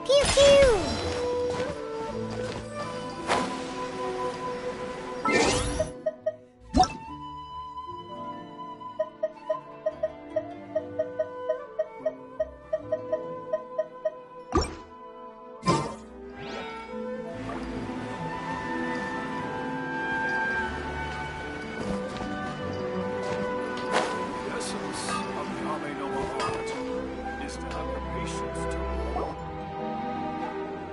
Pew pew!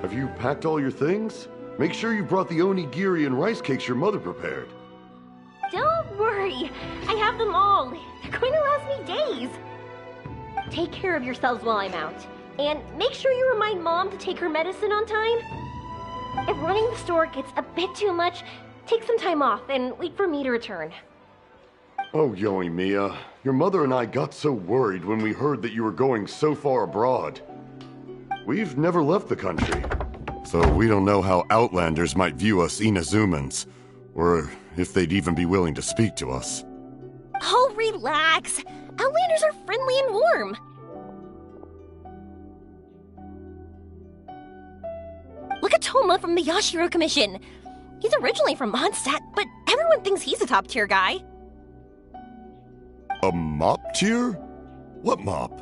Have you packed all your things? Make sure you brought the onigiri and rice cakes your mother prepared. Don't worry. I have them all. They're going to last me days. Take care of yourselves while I'm out. And make sure you remind Mom to take her medicine on time. If running the store gets a bit too much, take some time off and wait for me to return. Oh, Yoimiya, your mother and I got so worried when we heard that you were going so far abroad. We've never left the country, so we don't know how Outlanders might view us Inazumans, or if they'd even be willing to speak to us. Oh, relax. Outlanders are friendly and warm. Look at Toma from the Yashiro Commission. He's originally from Mondstadt, but everyone thinks he's a top-tier guy. A mop tier? What mop?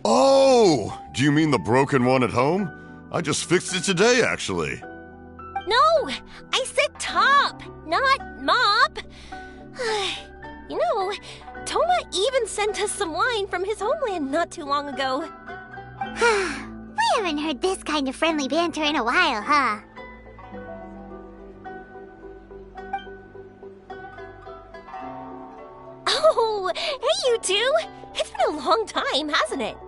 Oh! Do you mean the broken one at home? I just fixed it today, actually. No! I said top, not mop. You know, Toma even sent us some wine from his homeland not too long ago. We haven't heard this kind of friendly banter in a while, huh? Oh, hey you two! It's been a long time, hasn't it?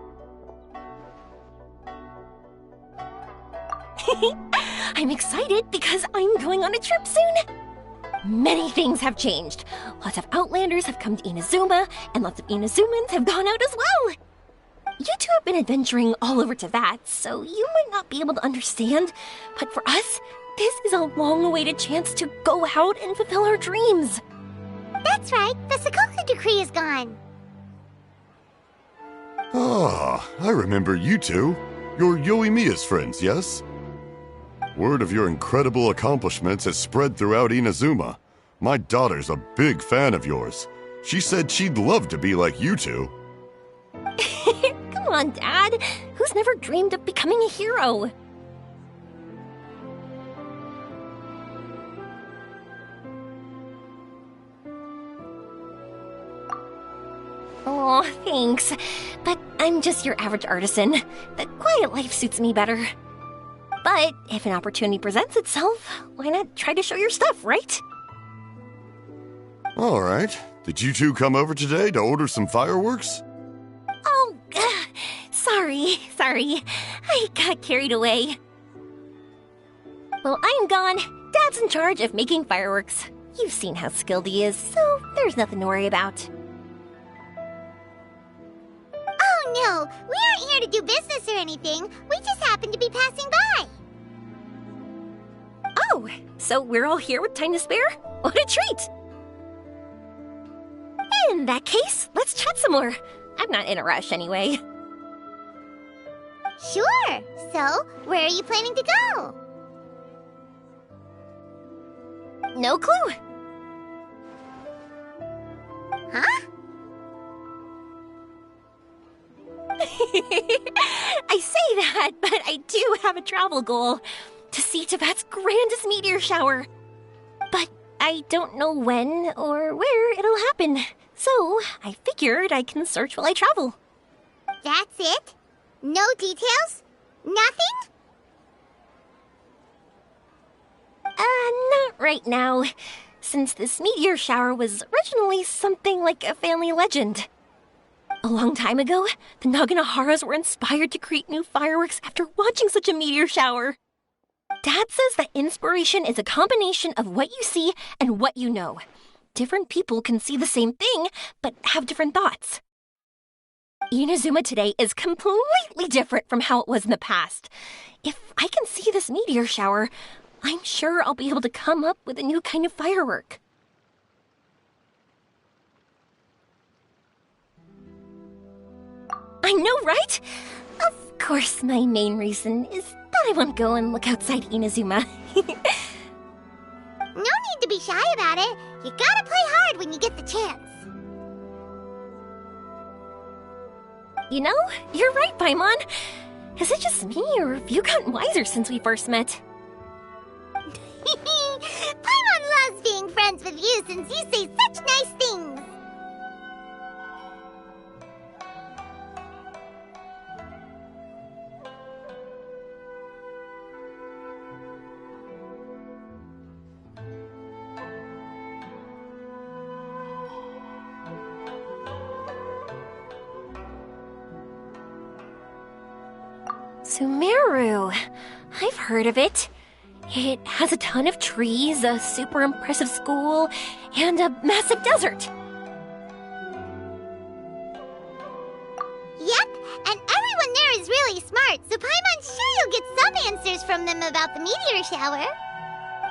I'm excited because I'm going on a trip soon. Many things have changed. Lots of Outlanders have come to Inazuma, and lots of Inazumans have gone out as well. You two have been adventuring all over to that, so you might not be able to understand, but for us, this is a long-awaited chance to go out and fulfill our dreams. That's right, the Sakoku decree is gone. Ah, I remember you two. You're Yoimiya's friends, yes? Word of your incredible accomplishments has spread throughout Inazuma. My daughter's a big fan of yours. She said she'd love to be like you two. Come on, Dad. Who's never dreamed of becoming a hero? Oh, thanks. But I'm just your average artisan. The quiet life suits me better. But if an opportunity presents itself, why not try to show your stuff, right? All right. Did you two come over today to order some fireworks? Oh, sorry. I got carried away. Well, I'm gone. Dad's in charge of making fireworks. You've seen how skilled he is, so there's nothing to worry about. Oh no, we aren't here to do business or anything. We just happen to be passing by. Oh, so we're all here with time to spare? What a treat! In that case, let's chat some more. I'm not in a rush anyway. Sure. So, where are you planning to go? No clue. Huh? I say that, but I do have a travel goal. To see Tibet's grandest meteor shower. But I don't know when or where it'll happen. So, I figured I can search while I travel. That's it? No details? Nothing? Not right now. Since this meteor shower was originally something like a family legend. A long time ago, the Naganaharas were inspired to create new fireworks after watching such a meteor shower. Dad says that inspiration is a combination of what you see and what you know. Different people can see the same thing, but have different thoughts. Inazuma today is completely different from how it was in the past. If I can see this meteor shower, I'm sure I'll be able to come up with a new kind of firework. I know, right? Of course, my main reason is that I want to go and look outside Inazuma. No need to be shy about it. You gotta play hard when you get the chance. You know, you're right, Paimon. Is it just me, or have you gotten wiser since we first met? Paimon loves being friends with you since you say such nice things. Sumeru. I've heard of it. It has a ton of trees, a super impressive school, and a massive desert. Yep, and everyone there is really smart, so Paimon's sure you'll get some answers from them about the meteor shower.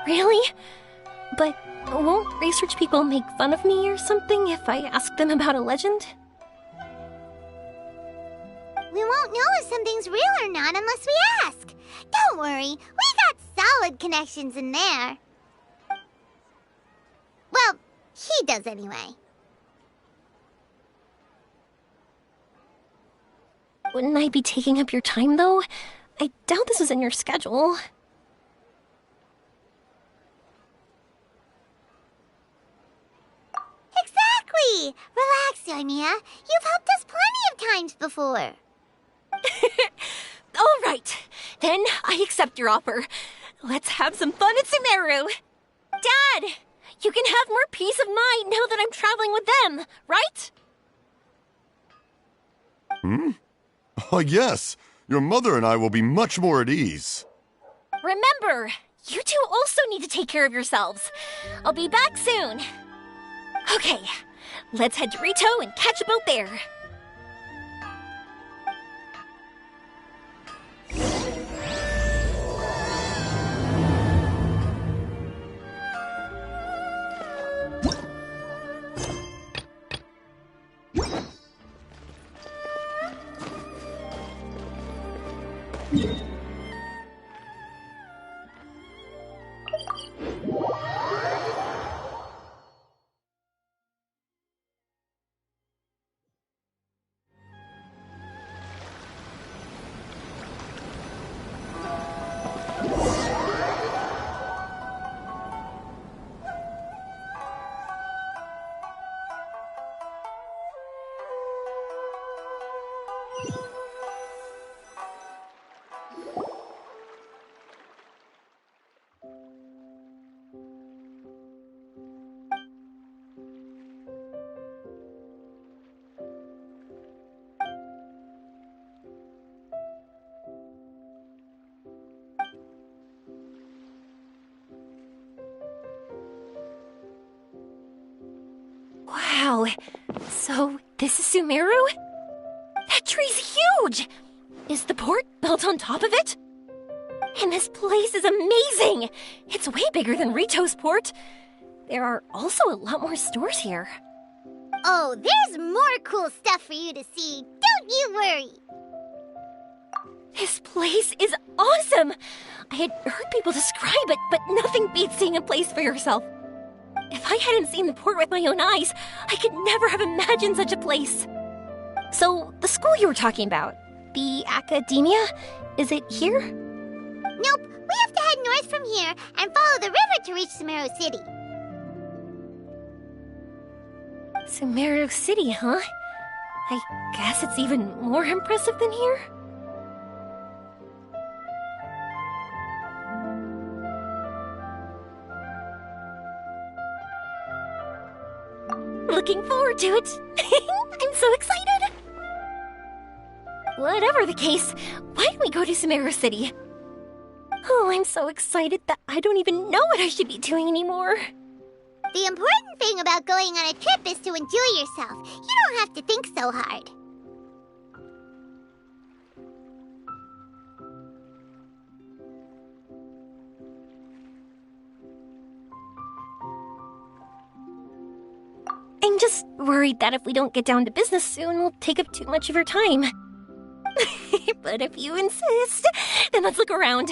Really? But won't research people make fun of me or something if I ask them about a legend? We won't know if something's real or not unless we ask. Don't worry, we got solid connections in there. Well, he does anyway. Wouldn't I be taking up your time, though? I doubt this is in your schedule. Exactly! Relax, Yoimiya. You've helped us plenty of times before. All right, then I accept your offer. Let's have some fun at Sumeru. Dad, you can have more peace of mind now that I'm traveling with them, right? Oh, yes. Your mother and I will be much more at ease. Remember, you two also need to take care of yourselves. I'll be back soon. Okay, let's head to Rito and catch a boat there. Wow, so this is Sumeru? That tree's huge! Is the port built on top of it? And this place is amazing! It's way bigger than Rito's port. There are also a lot more stores here. Oh, there's more cool stuff for you to see. Don't you worry. This place is awesome! I had heard people describe it, but nothing beats seeing a place for yourself. If I hadn't seen the port with my own eyes, I could never have imagined such a place. So, the school you were talking about, the academia, is it here? Nope, we have to head north from here and follow the river to reach Sumeru City. Sumeru City, huh? I guess it's even more impressive than here? Looking forward to it. I'm so excited. Whatever the case, why don't we go to Sumeru City? Oh, I'm so excited that I don't even know what I should be doing anymore. The important thing about going on a trip is to enjoy yourself. You don't have to think so hard. I'm just worried that if we don't get down to business soon, we'll take up too much of your time. But if you insist, then let's look around.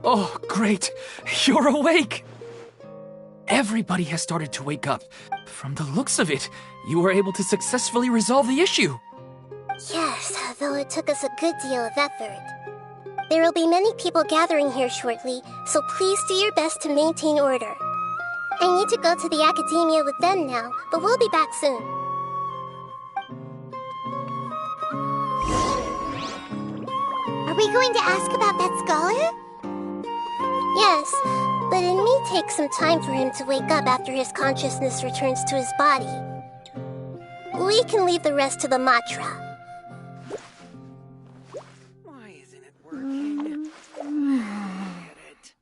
Oh, great! You're awake! Everybody has started to wake up. From the looks of it, you were able to successfully resolve the issue. Yes, though it took us a good deal of effort. There will be many people gathering here shortly, so please do your best to maintain order. I need to go to the academia with them now, but we'll be back soon. Are we going to ask about that scholar? Yes, but in may take some time for him to wake up after his consciousness returns to his body. We can leave the rest to the mantra. Why isn't it working? Get it.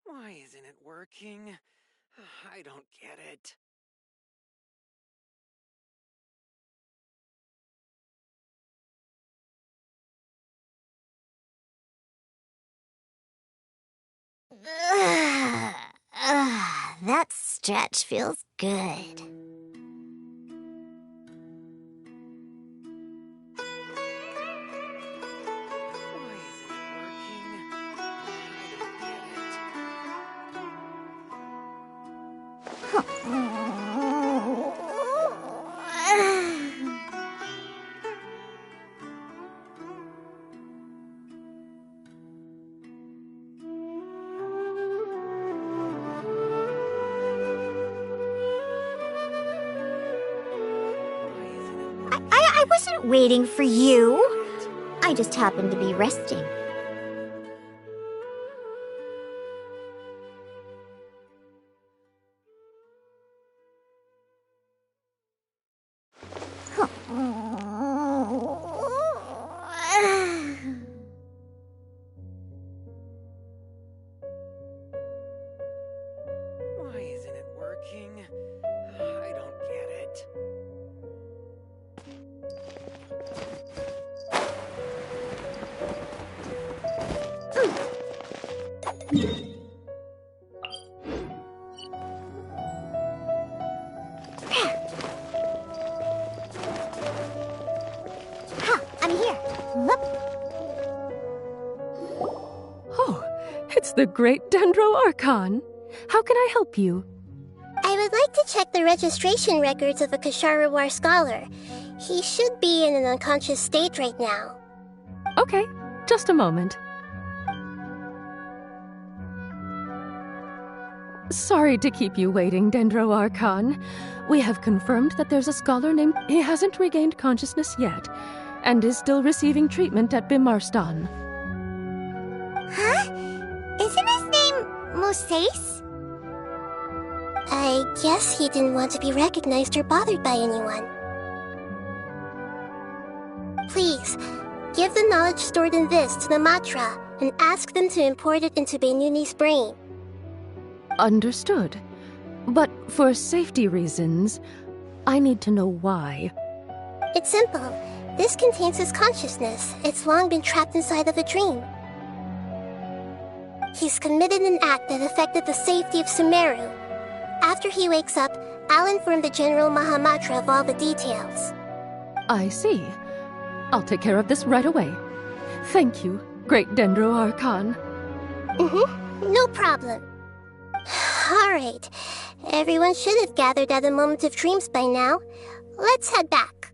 Why isn't it working? I don't get it. That stretch feels good. I wasn't waiting for you. I just happened to be resting. Why isn't it working? I don't get it. I'm here. Whoop. Oh, it's the great Dendro Archon. How can I help you? I would like to check the registration records of a Kasharawar scholar. He should be in an unconscious state right now. Okay, just a moment. Sorry to keep you waiting, Dendro Archon. We have confirmed that there's a scholar named... He hasn't regained consciousness yet, and is still receiving treatment at Bimarstan. Huh? Isn't his name Moses? I guess he didn't want to be recognized or bothered by anyone. Please, give the knowledge stored in this to the Matra and ask them to import it into Benuni's brain. Understood. But for safety reasons, I need to know why. It's simple. This contains his consciousness. It's long been trapped inside of a dream. He's committed an act that affected the safety of Sumeru. After he wakes up, I'll inform the General Mahamatra of all the details. I see. I'll take care of this right away. Thank you, great Dendro Archon. No problem. Alright. Everyone should have gathered at the Moment of Dreams by now. Let's head back.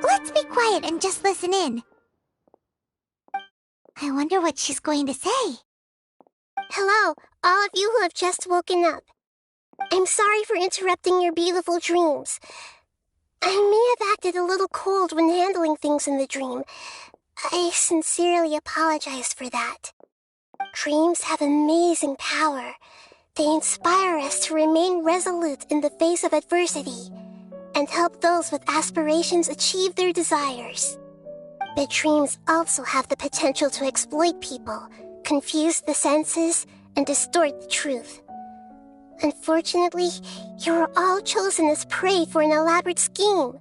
Let's be quiet and just listen in. I wonder what she's going to say. Hello, all of you who have just woken up. I'm sorry for interrupting your beautiful dreams. I may have acted a little cold when handling things in the dream. I sincerely apologize for that. Dreams have amazing power. They inspire us to remain resolute in the face of adversity and help those with aspirations achieve their desires. But dreams also have the potential to exploit people, confuse the senses, and distort the truth. Unfortunately, you are all chosen as prey for an elaborate scheme.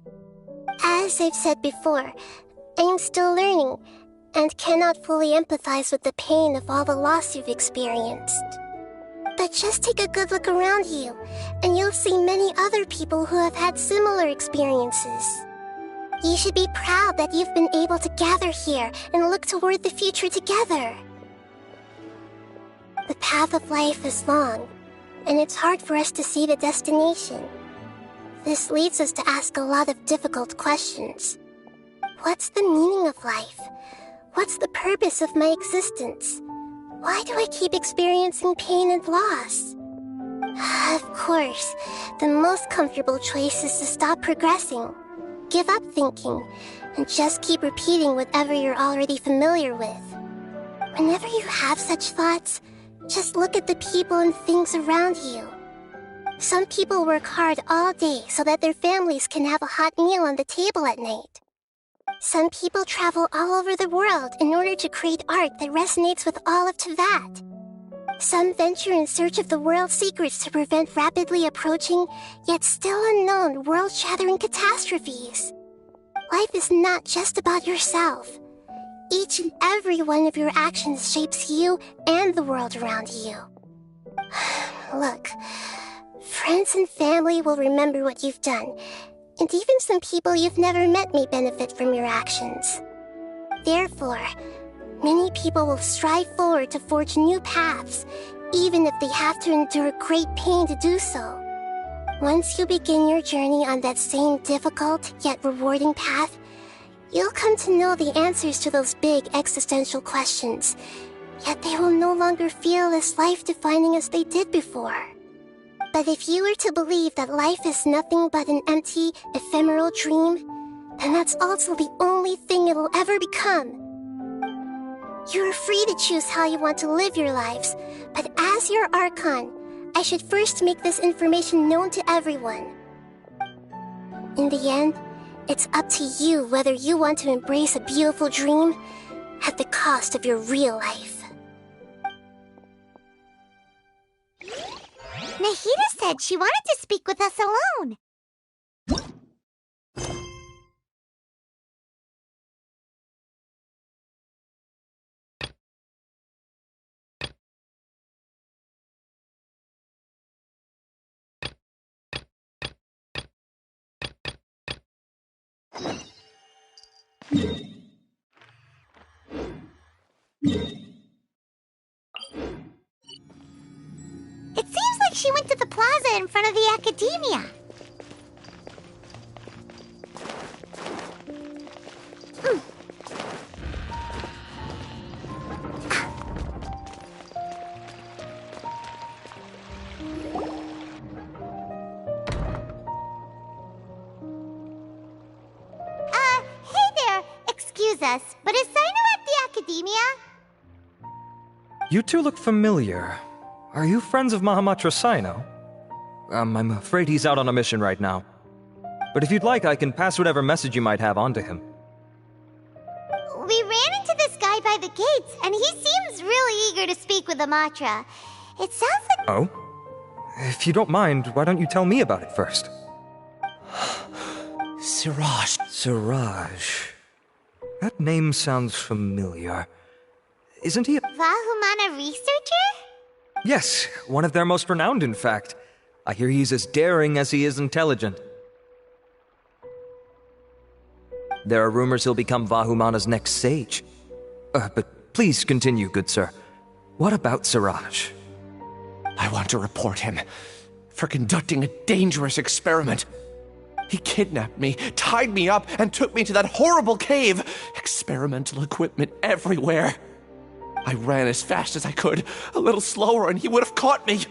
As I've said before, I am still learning, and cannot fully empathize with the pain of all the loss you've experienced. But just take a good look around you, and you'll see many other people who have had similar experiences. You should be proud that you've been able to gather here and look toward the future together. The path of life is long, and it's hard for us to see the destination. This leads us to ask a lot of difficult questions. What's the meaning of life? What's the purpose of my existence? Why do I keep experiencing pain and loss? Of course, the most comfortable choice is to stop progressing. Give up thinking, and just keep repeating whatever you're already familiar with. Whenever you have such thoughts, just look at the people and things around you. Some people work hard all day so that their families can have a hot meal on the table at night. Some people travel all over the world in order to create art that resonates with all of Teyvat. Some venture in search of the world's secrets to prevent rapidly approaching, yet still unknown, world-shattering catastrophes. Life is not just about yourself. Each and every one of your actions shapes you and the world around you. Look, friends and family will remember what you've done, and even some people you've never met may benefit from your actions. Therefore, many people will strive forward to forge new paths, even if they have to endure great pain to do so. Once you begin your journey on that same difficult yet rewarding path, you'll come to know the answers to those big existential questions, yet they will no longer feel as life-defining as they did before. But if you were to believe that life is nothing but an empty, ephemeral dream, then that's also the only thing it'll ever become. You are free to choose how you want to live your lives, but as your Archon, I should first make this information known to everyone. In the end, it's up to you whether you want to embrace a beautiful dream at the cost of your real life. Nahida said she wanted to speak with us alone. It seems like she went to the plaza in front of the academia. Hey there. Excuse us, but is Sino at the academia? You two look familiar. Are you friends of Mahamatra Sino? I'm afraid he's out on a mission right now. But if you'd like, I can pass whatever message you might have on to him. We ran into this guy by the gates, and he seems really eager to speak with Amatra. It sounds like... Oh? If you don't mind, why don't you tell me about it first? Siraj. Siraj. That name sounds familiar. Isn't he a... Vahumana researcher? Yes, one of their most renowned, in fact. I hear he's as daring as he is intelligent. There are rumors he'll become Vahumana's next sage. But please continue, good sir. What about Siraj? I want to report him for conducting a dangerous experiment. He kidnapped me, tied me up, and took me to that horrible cave. Experimental equipment everywhere. I ran as fast as I could, a little slower, and he would have caught me.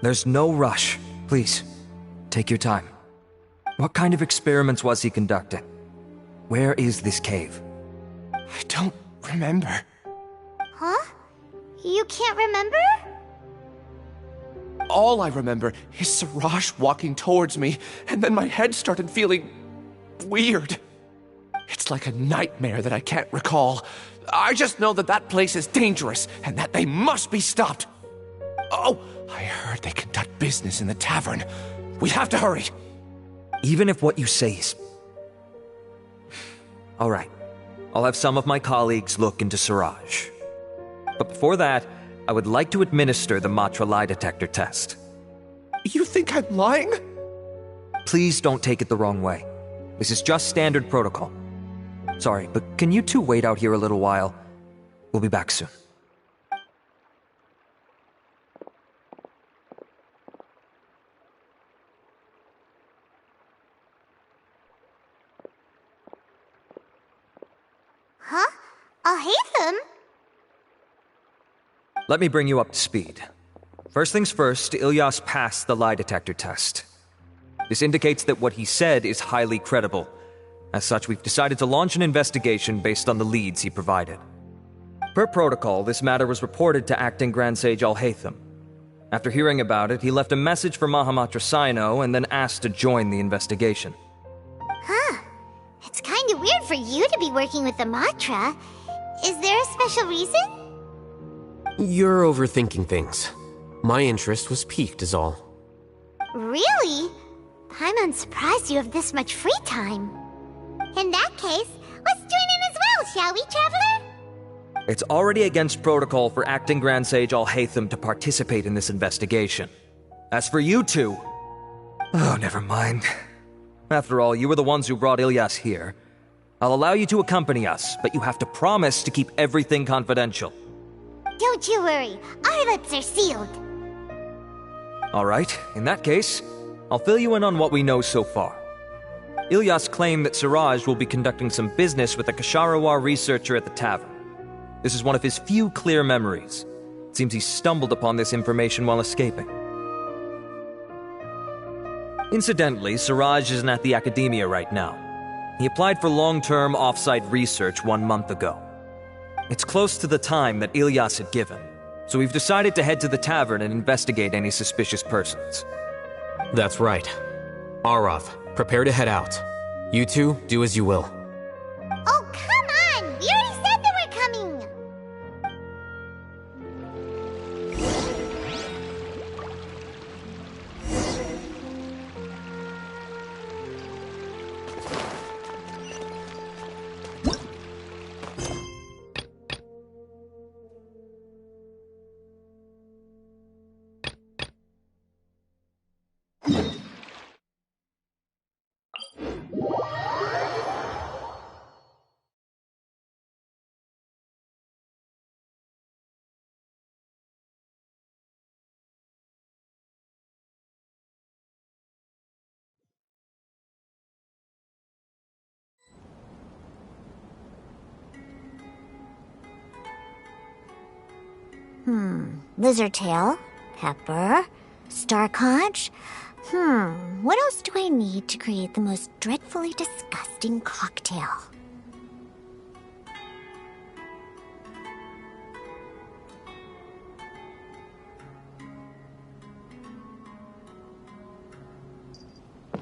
There's no rush. Please, take your time. What kind of experiments was he conducting? Where is this cave? I don't remember. Huh? You can't remember? All I remember is Siraj walking towards me, and then my head started feeling weird. It's like a nightmare that I can't recall. I just know that that place is dangerous, and that they must be stopped. Oh, I heard they conduct business in the tavern. We have to hurry. Even if what you say is... All right. I'll have some of my colleagues look into Siraj. But before that, I would like to administer the Matra lie detector test. You think I'm lying? Please don't take it the wrong way. This is just standard protocol. Sorry, but can you two wait out here a little while? We'll be back soon. Huh? I'll hate them. Let me bring you up to speed. First things first, Ilyas passed the lie detector test. This indicates that what he said is highly credible. As such, we've decided to launch an investigation based on the leads he provided. Per protocol, this matter was reported to Acting Grand Sage Al-Haytham. After hearing about it, he left a message for Mahamatra Sino and then asked to join the investigation. Huh. It's kinda weird for you to be working with the Matra. Is there a special reason? You're overthinking things. My interest was piqued is all. Really? I'm surprised you have this much free time. In that case, let's join in as well, shall we, Traveler? It's already against protocol for Acting Grand Sage Al-Haytham to participate in this investigation. As for you two... Oh, never mind. After all, you were the ones who brought Ilyas here. I'll allow you to accompany us, but you have to promise to keep everything confidential. Don't you worry, our lips are sealed. Alright, in that case, I'll fill you in on what we know so far. Ilyas claimed that Siraj will be conducting some business with a Kasharawar researcher at the tavern. This is one of his few clear memories. It seems he stumbled upon this information while escaping. Incidentally, Siraj isn't at the academia right now. He applied for long-term off-site research 1 month ago. It's close to the time that Ilyas had given, so we've decided to head to the tavern and investigate any suspicious persons. That's right. Arav, prepare to head out. You two, do as you will. Oh, come on! We already said that we're coming! Lizardtail, Pepper, Starconch. What else do I need to create the most dreadfully disgusting cocktail?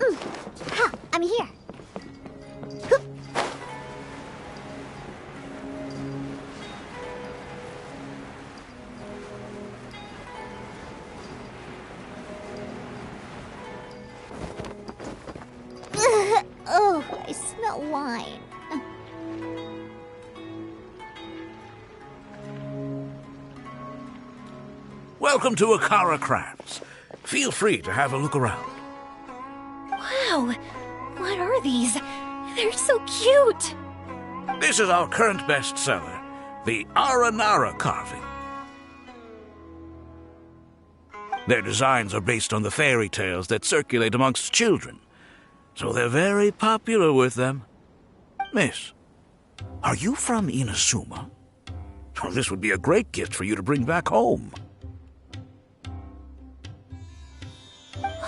Ha! I'm here. Hoop. Oh, I smell wine. Welcome to Akara Crafts. Feel free to have a look around. Wow, what are these? They're so cute. This is our current bestseller, the Aranara carving. Their designs are based on the fairy tales that circulate amongst children, so they're very popular with them. Miss, are you from Inazuma? Oh, this would be a great gift for you to bring back home.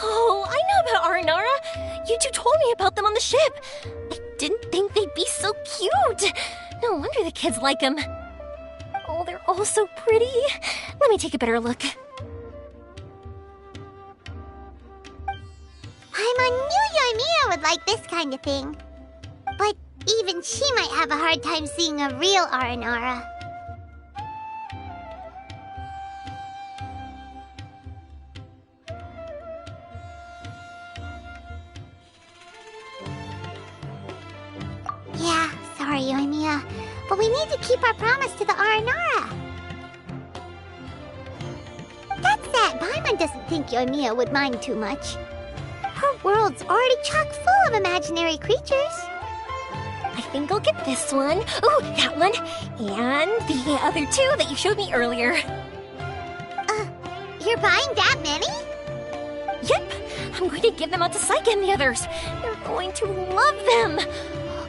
Oh, I know about Aranara. You two told me about them on the ship. I didn't think they'd be so cute. No wonder the kids like them. Oh, they're all so pretty. Let me take a better look. I knew Yoimiya would like this kind of thing. But even she might have a hard time seeing a real Aranara. Yeah, sorry. sorry, Yoimiya, but we need to keep our promise to the Aranara. That's that. Paimon doesn't think Yoimiya would mind too much. Her world's already chock full of imaginary creatures. I think I'll get this one. Ooh, that one. And the other two that you showed me earlier. You're buying that many? Yep. I'm going to give them out to Saika and the others. They're going to love them.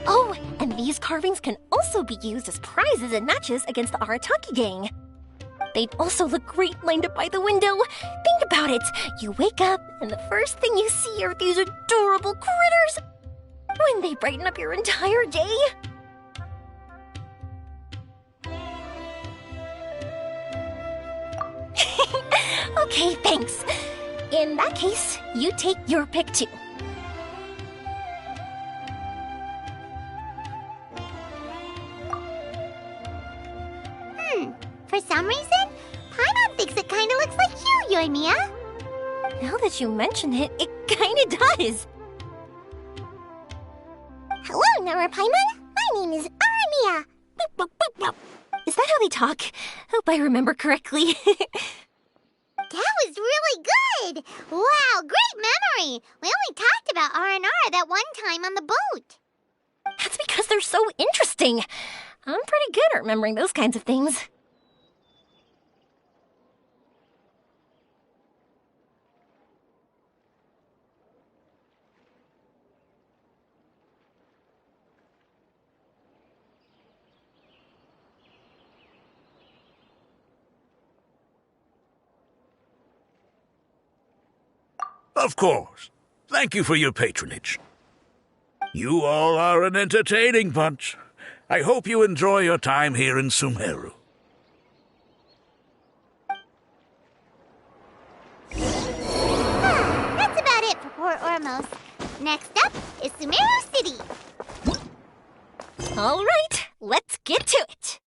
Oh, and these carvings can also be used as prizes and matches against the Arataki gang. They'd also look great lined up by the window. Think about it. You wake up, and the first thing you see are these adorable critters. Wouldn't they brighten up your entire day? Okay, thanks. In that case, you take your pick too. For some reason, Paimon thinks it kinda looks like you, Yoimiya. Now that you mention it, it kinda does. Hello, Nara Paimon. My name is Armia. Is that how they talk? Hope I remember correctly. That was really good! Wow, great memory! We only talked about R&R that one time on the boat. That's because they're so interesting. I'm pretty good at remembering those kinds of things. Of course. Thank you for your patronage. You all are an entertaining bunch. I hope you enjoy your time here in Sumeru. That's about it for Port Ormos. Next up is Sumeru City. All right, let's get to it.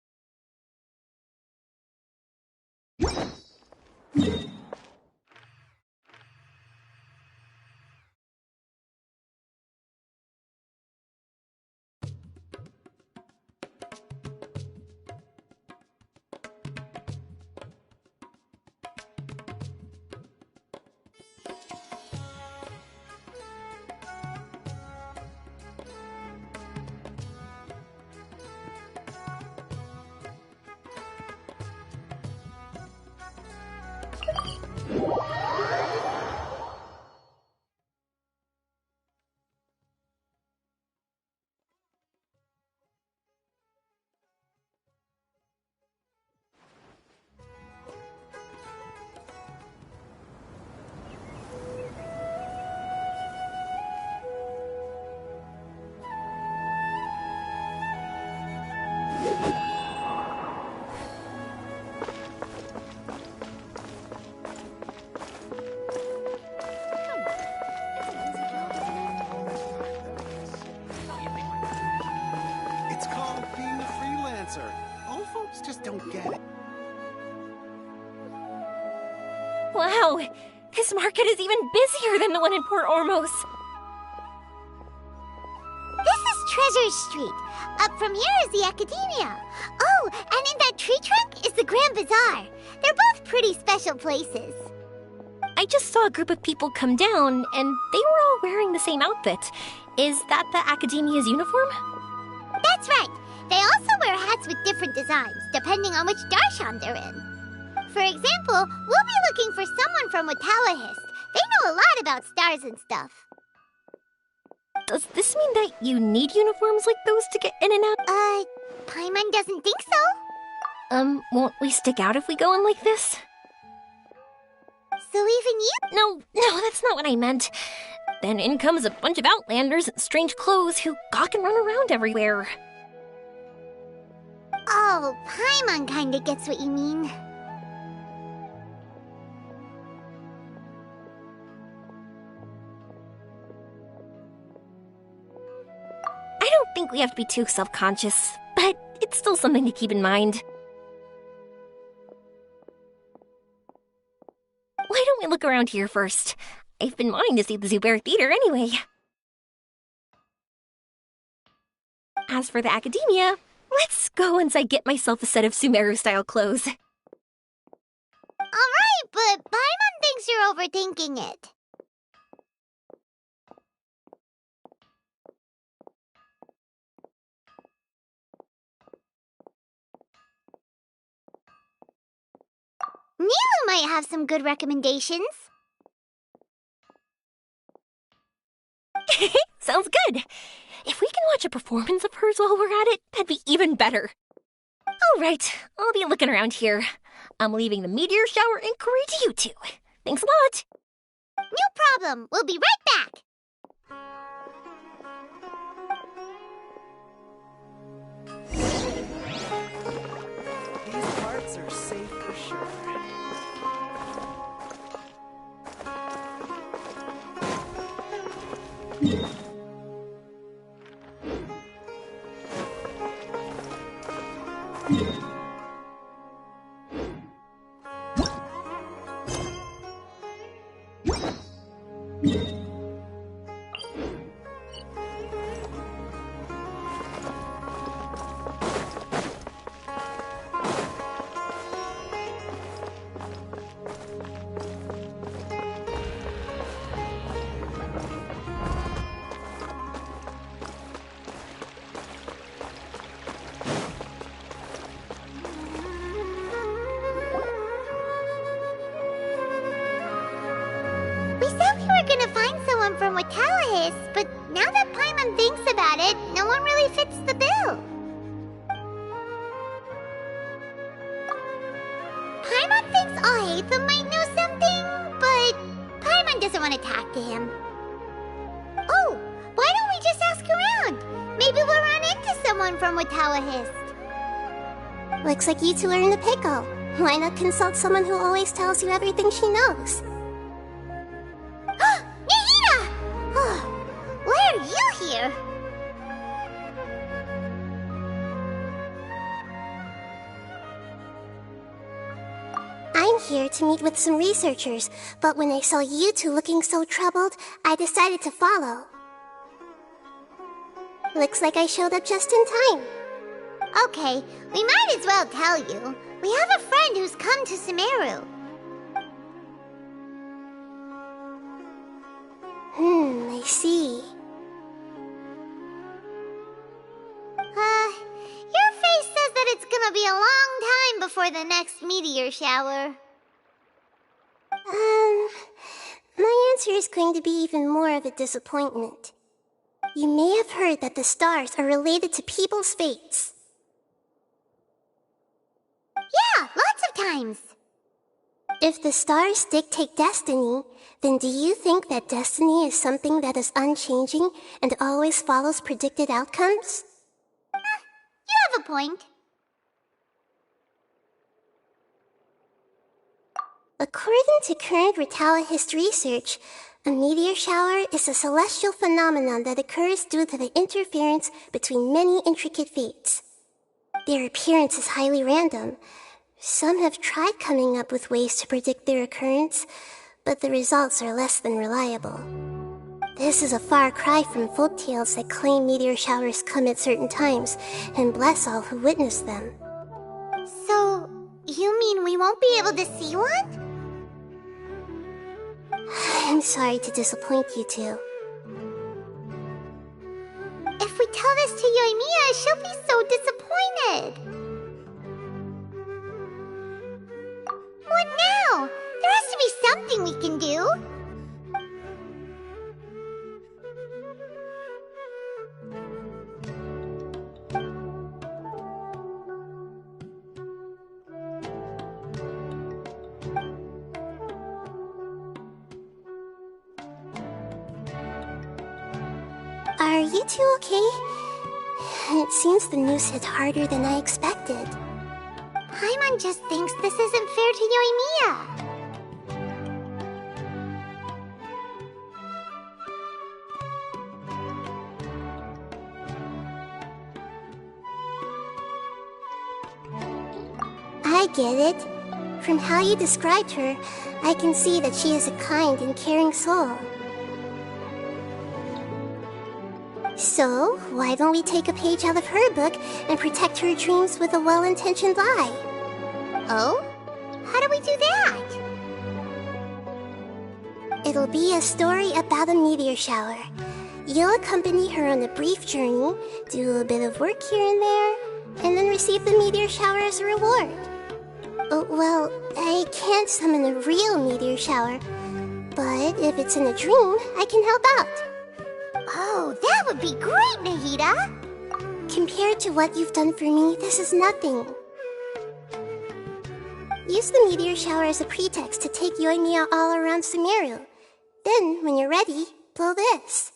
It's called being a freelancer. Old folks just don't get it. Wow, this market is even busier than the one in Port Ormos. This is Treasure Street. Up from here is the Academia. Oh, and in that tree trunk is the Grand Bazaar. They're both pretty special places. I just saw a group of people come down, and they were all wearing the same outfit. Is that the Academia's uniform? That's right. They also wear hats with different designs, depending on which darshan they're in. For example, we'll be looking for someone from Watawahist. They know a lot about stars and stuff. Does this mean that you need uniforms like those to get in and out? Paimon doesn't think so. Won't we stick out if we go in like this? So even you? No, that's not what I meant. Then in comes a bunch of outlanders in strange clothes who gawk and run around everywhere. Oh, Paimon kinda gets what you mean. I don't think we have to be too self-conscious, but it's still something to keep in mind. Why don't we look around here first? I've been wanting to see the Zubair Theater anyway. As for the academia, let's go once I get myself a set of Sumeru-style clothes. Alright, but Paimon thinks you're overthinking it. Nilu might have some good recommendations. Sounds good. If we can watch a performance of hers while we're at it, that'd be even better. Alright, I'll be looking around here. I'm leaving the meteor shower inquiry to you two. Thanks a lot. No problem. We'll be right back. These parts are safe for sure. From Watawahis, but now that Paimon thinks about it, no one really fits the bill. Paimon thinks Aetha might know something, but Paimon doesn't want to talk to him. Oh, why don't we just ask around? Maybe we'll run into someone from Watawahis. Looks like you two are in the pickle. Why not consult someone who always tells you everything she knows? Why are you here? I'm here to meet with some researchers, but when I saw you two looking so troubled, I decided to follow. Looks like I showed up just in time. Okay, we might as well tell you. We have a friend who's come to Sumeru. I see. Your face says that it's gonna be a long time before the next meteor shower. My answer is going to be even more of a disappointment. You may have heard that the stars are related to people's fates. Yeah, lots of times. If the stars dictate destiny, then do you think that destiny is something that is unchanging and always follows predicted outcomes? You have a point. According to current Watawahist research, a meteor shower is a celestial phenomenon that occurs due to the interference between many intricate fates. Their appearance is highly random. Some have tried coming up with ways to predict their occurrence, but the results are less than reliable. This is a far cry from folktales that claim meteor showers come at certain times and bless all who witness them. So, you mean we won't be able to see one? I'm sorry to disappoint you two. If we tell this to Yoimiya, she'll be so disappointed. What now? There has to be something we can do. Are you two okay? It seems the news hit harder than I expected. Paimon just thinks this isn't fair to Yoimiya. I get it. From how you described her, I can see that she is a kind and caring soul. So, why don't we take a page out of her book and protect her dreams with a well-intentioned lie? Oh? How do we do that? It'll be a story about a meteor shower. You'll accompany her on a brief journey, do a bit of work here and there, and then receive the meteor shower as a reward. Well, I can't summon a real meteor shower, but if it's in a dream, I can help out. Oh, that would be great, Nahida! Compared to what you've done for me, this is nothing. Use the meteor shower as a pretext to take Yoimiya all around Sumeru. Then, when you're ready, blow this.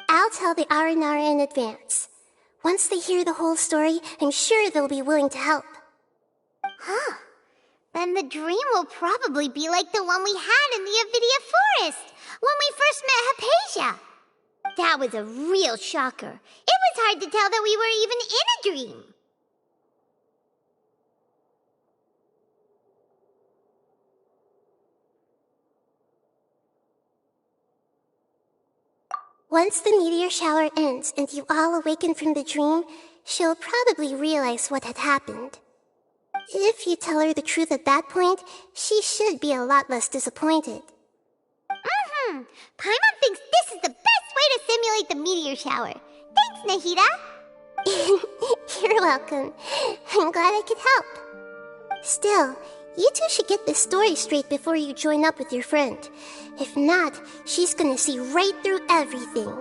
I'll tell the Aranara in advance. Once they hear the whole story, I'm sure they'll be willing to help. Huh. Then the dream will probably be like the one we had in the Avidia Forest, when we first met Hypatia. That was a real shocker. It was hard to tell that we were even in a dream. Once the meteor shower ends and you all awaken from the dream, she'll probably realize what had happened. If you tell her the truth at that point, she should be a lot less disappointed. Paimon thinks this is the best way to simulate the meteor shower. Thanks, Nahida! You're welcome. I'm glad I could help. Still, you two should get this story straight before you join up with your friend. If not, she's gonna see right through everything.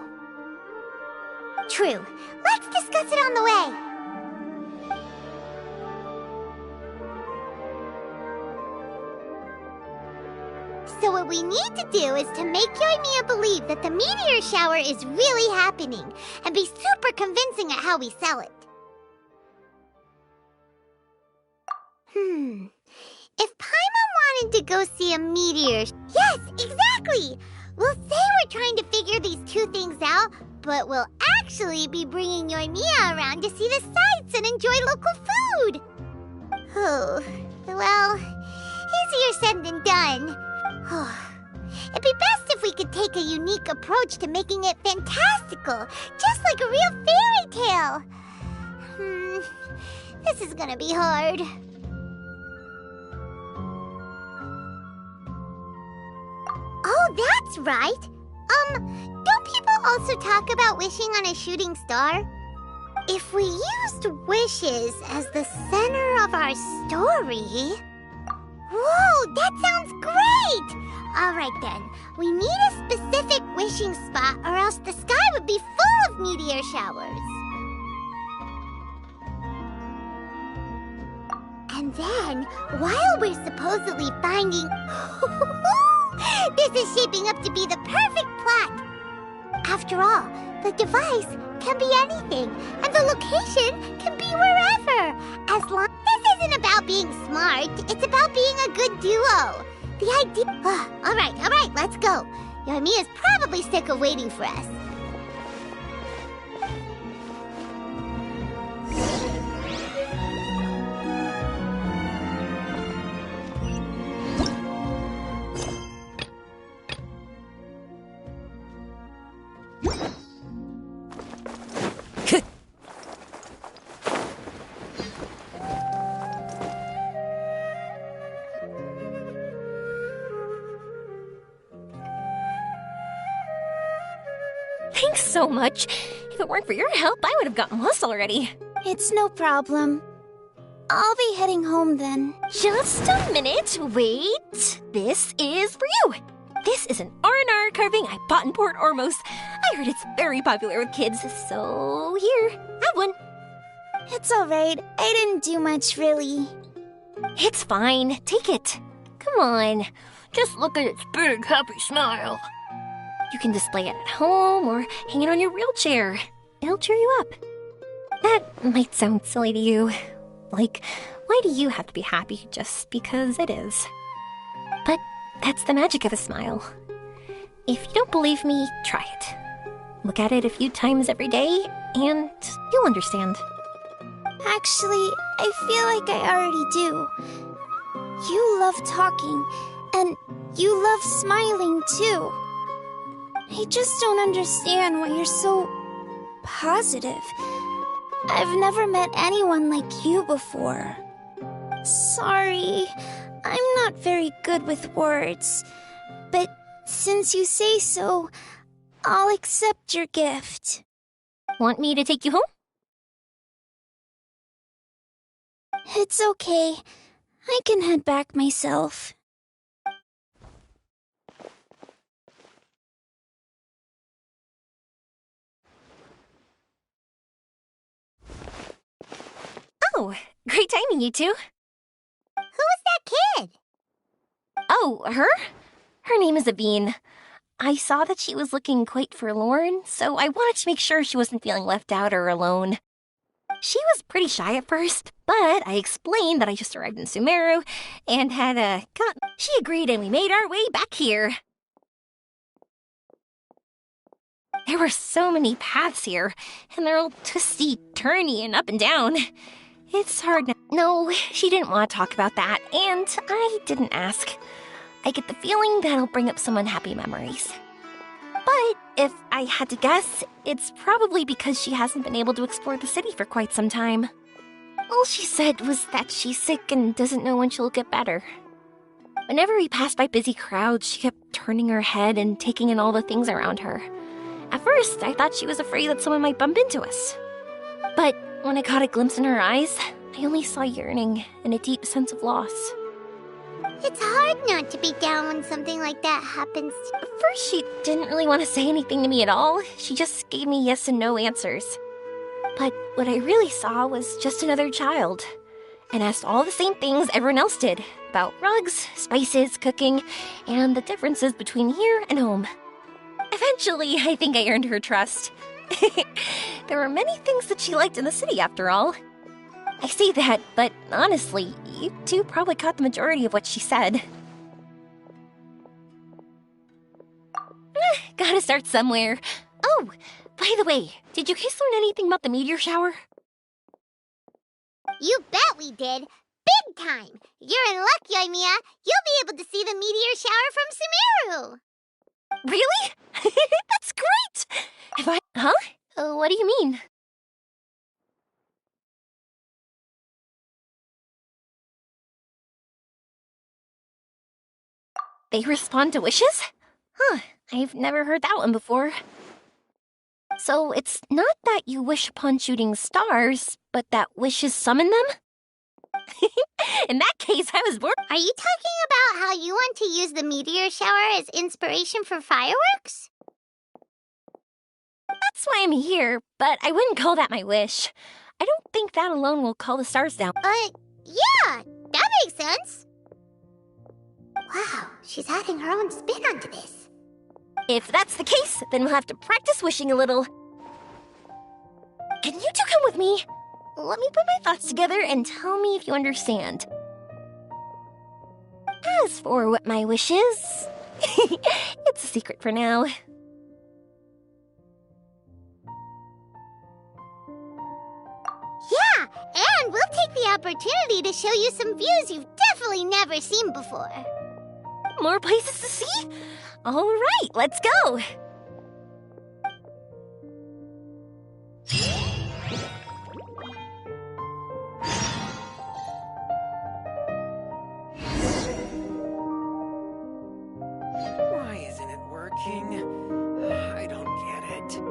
True. Let's discuss it on the way. So what we need to do is to make Yoimiya believe that the meteor shower is really happening, and be super convincing at how we sell it. If Paimon wanted to go see a meteor... Yes, exactly! We'll say we're trying to figure these two things out, but we'll actually be bringing Yoimiya around to see the sights and enjoy local food. Oh, well, easier said than done. It'd be best if we could take a unique approach to making it fantastical, just like a real fairy tale. This is gonna be hard. Oh, that's right. Don't people also talk about wishing on a shooting star? If we used wishes as the center of our story... Whoa, that sounds great! Alright then, we need a specific wishing spot or else the sky would be full of meteor showers. And then, while we're supposedly finding... This is shaping up to be the perfect plot! After all, the device can be anything, and the location can be wherever, as long... This isn't about being smart, it's about being a good duo. The idea... Alright, let's go. Yoimiya's probably sick of waiting for us. Thanks so much. If it weren't for your help, I would have gotten lost already. It's no problem. I'll be heading home then. Just a minute. Wait. This is for you. This is an R&R carving I bought in Port Ormos. I heard it's very popular with kids, so here, have one. It's alright. I didn't do much, really. It's fine. Take it. Come on. Just look at its big, happy smile. You can display it at home or hang it on your wheelchair. It'll cheer you up. That might sound silly to you. Like, why do you have to be happy just because it is? But that's the magic of a smile. If you don't believe me, try it. Look at it a few times every day, and you'll understand. Actually, I feel like I already do. You love talking, and You love smiling, too. I just don't understand why you're so positive. I've never met anyone like you before. Sorry, I'm not very good with words. But since you say so, I'll accept your gift. Want me to take you home? It's okay. I can head back myself. Oh, great timing, you two. Who was that kid? Oh, her? Her name is Aveen. I saw that she was looking quite forlorn, so I wanted to make sure she wasn't feeling left out or alone. She was pretty shy at first, but I explained that I just arrived in Sumeru and had She agreed and we made our way back here. There were so many paths here, and they're all twisty, turny, and up and down. It's hard now. No, she didn't want to talk about that, and I didn't ask. I get the feeling that'll bring up some unhappy memories. But if I had to guess, it's probably because she hasn't been able to explore the city for quite some time. All she said was that she's sick and doesn't know when she'll get better. Whenever we passed by busy crowds, she kept turning her head and taking in all the things around her. At first, I thought she was afraid that someone might bump into us. But when I caught a glimpse in her eyes, I only saw yearning and a deep sense of loss. It's hard not to be down when something like that happens. At first, she didn't really want to say anything to me at all. She just gave me yes and no answers. But what I really saw was just another child, and asked all the same things everyone else did, about rugs, spices, cooking, and the differences between here and home. Eventually, I think I earned her trust. There were many things that she liked in the city, after all. I say that, but honestly, you two probably caught the majority of what she said. Gotta start somewhere. Oh, by the way, did you guys learn anything about the meteor shower? You bet we did. Big time. You're in luck, Yoimiya. You'll be able to see the meteor shower from Sumeru. Really? That's great! Huh? What do you mean? They respond to wishes? Huh, I've never heard that one before. So it's not that you wish upon shooting stars, but that wishes summon them? In that case, I was born. Are you talking about how you want to use the meteor shower as inspiration for fireworks? That's why I'm here, but I wouldn't call that my wish. I don't think that alone will call the stars down. Yeah, that makes sense. Wow, she's adding her own spin onto this. If that's the case, then we'll have to practice wishing a little. Can you two come with me? Let me put my thoughts together and tell me if you understand. As for what my wish is, it's a secret for now. Yeah, and we'll take the opportunity to show you some views you've definitely never seen before. More places to see? All right, let's go. Why isn't it working? I don't get it.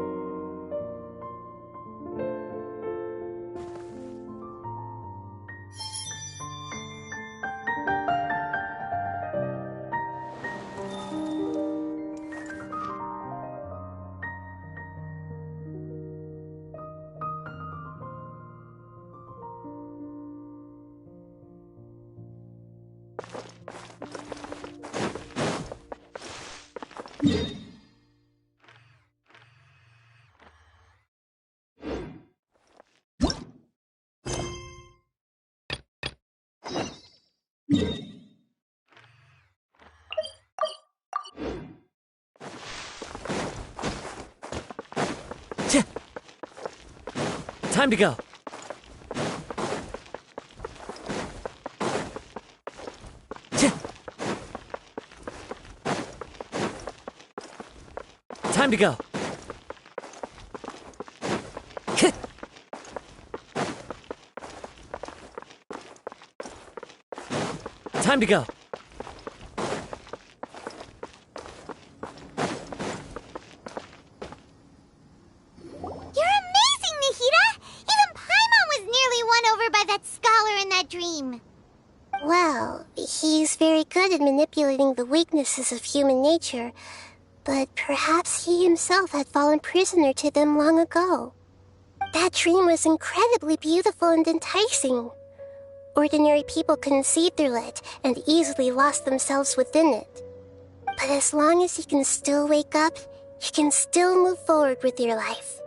Time to go. Time to go. Time to go. You're amazing, Nihira! Even Paimon was nearly won over by that scholar in that dream. Well, he's very good at manipulating the weaknesses of human nature, but perhaps he himself had fallen prisoner to them long ago. That dream was incredibly beautiful and enticing. Ordinary people couldn't see through it and easily lost themselves within it. But as long as you can still wake up, you can still move forward with your life.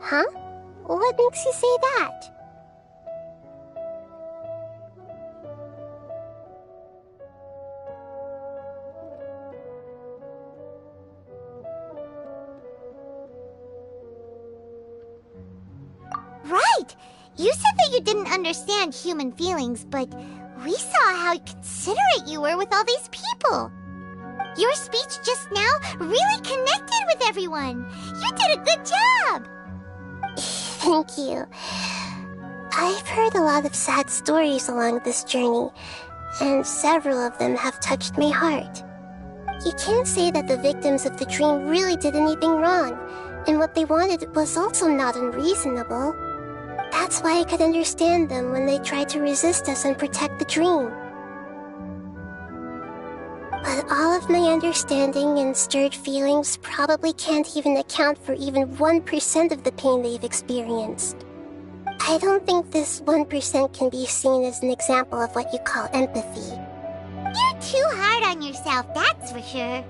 Huh? What makes you say that? Right! You said that you didn't understand human feelings, but we saw how considerate you were with all these people. Your speech just now really connected with everyone. You did a good job! Thank you. I've heard a lot of sad stories along this journey, and several of them have touched my heart. You can't say that the victims of the dream really did anything wrong, and what they wanted was also not unreasonable. That's why I could understand them when they tried to resist us and protect the dream. But all of my understanding and stirred feelings probably can't even account for even 1% of the pain they've experienced. I don't think this 1% can be seen as an example of what you call empathy. You're too hard on yourself, that's for sure.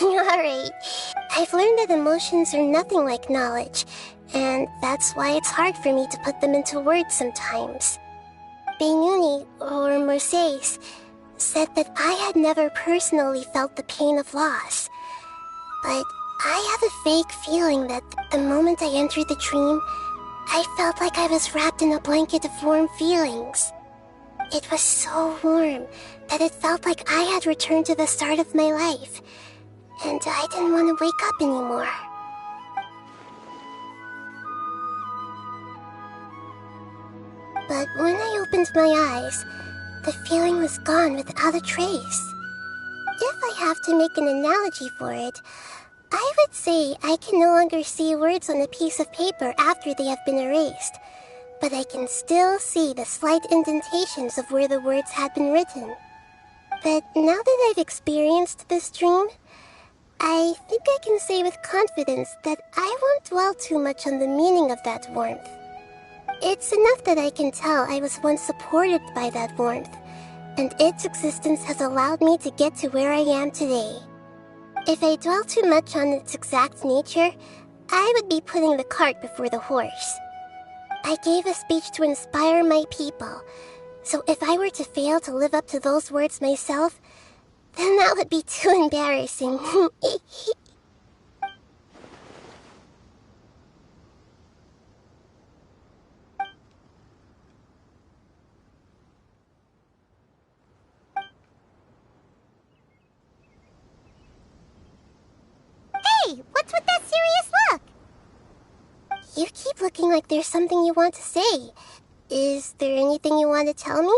Alright. I've learned that emotions are nothing like knowledge, and that's why it's hard for me to put them into words sometimes. Beinuni, or Mercedes, said that I had never personally felt the pain of loss. But I have a vague feeling that the moment I entered the dream, I felt like I was wrapped in a blanket of warm feelings. It was so warm that it felt like I had returned to the start of my life, and I didn't want to wake up anymore. But when I opened my eyes, the feeling was gone without a trace. If I have to make an analogy for it, I would say I can no longer see words on a piece of paper after they have been erased, but I can still see the slight indentations of where the words had been written. But now that I've experienced this dream, I think I can say with confidence that I won't dwell too much on the meaning of that warmth. It's enough that I can tell I was once supported by that warmth, and its existence has allowed me to get to where I am today. If I dwell too much on its exact nature, I would be putting the cart before the horse. I gave a speech to inspire my people, so if I were to fail to live up to those words myself, then that would be too embarrassing. Hey, what's with that serious look? You keep looking like there's something you want to say. Is there anything you want to tell me?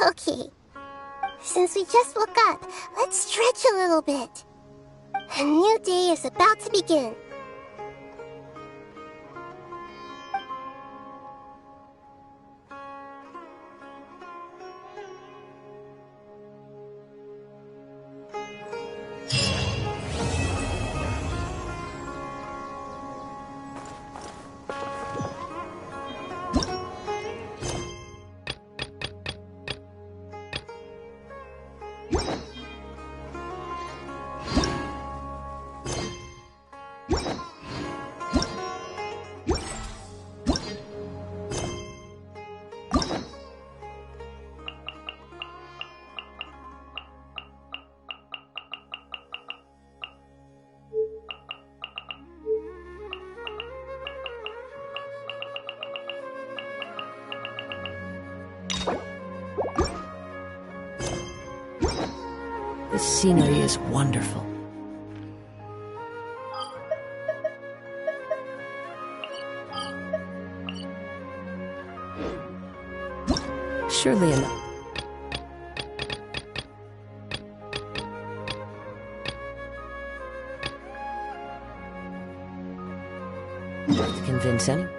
Okay. Since we just woke up, let's stretch a little bit. A new day is about to begin. This scenery is wonderful. Surely enough. To convince anyone.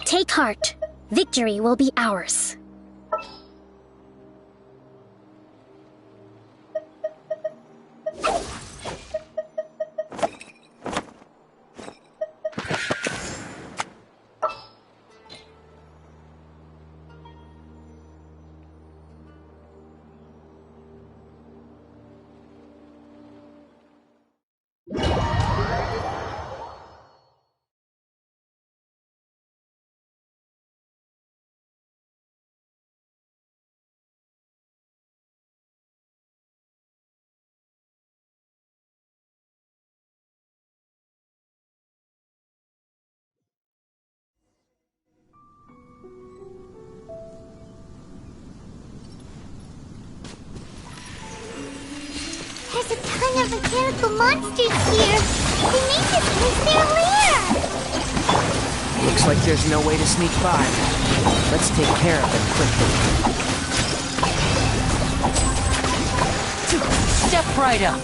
Take heart. Victory will be ours. There's a ton of mechanical monsters here. They made this place their lair. Looks like there's no way to sneak by. Let's take care of them quickly. Step right up.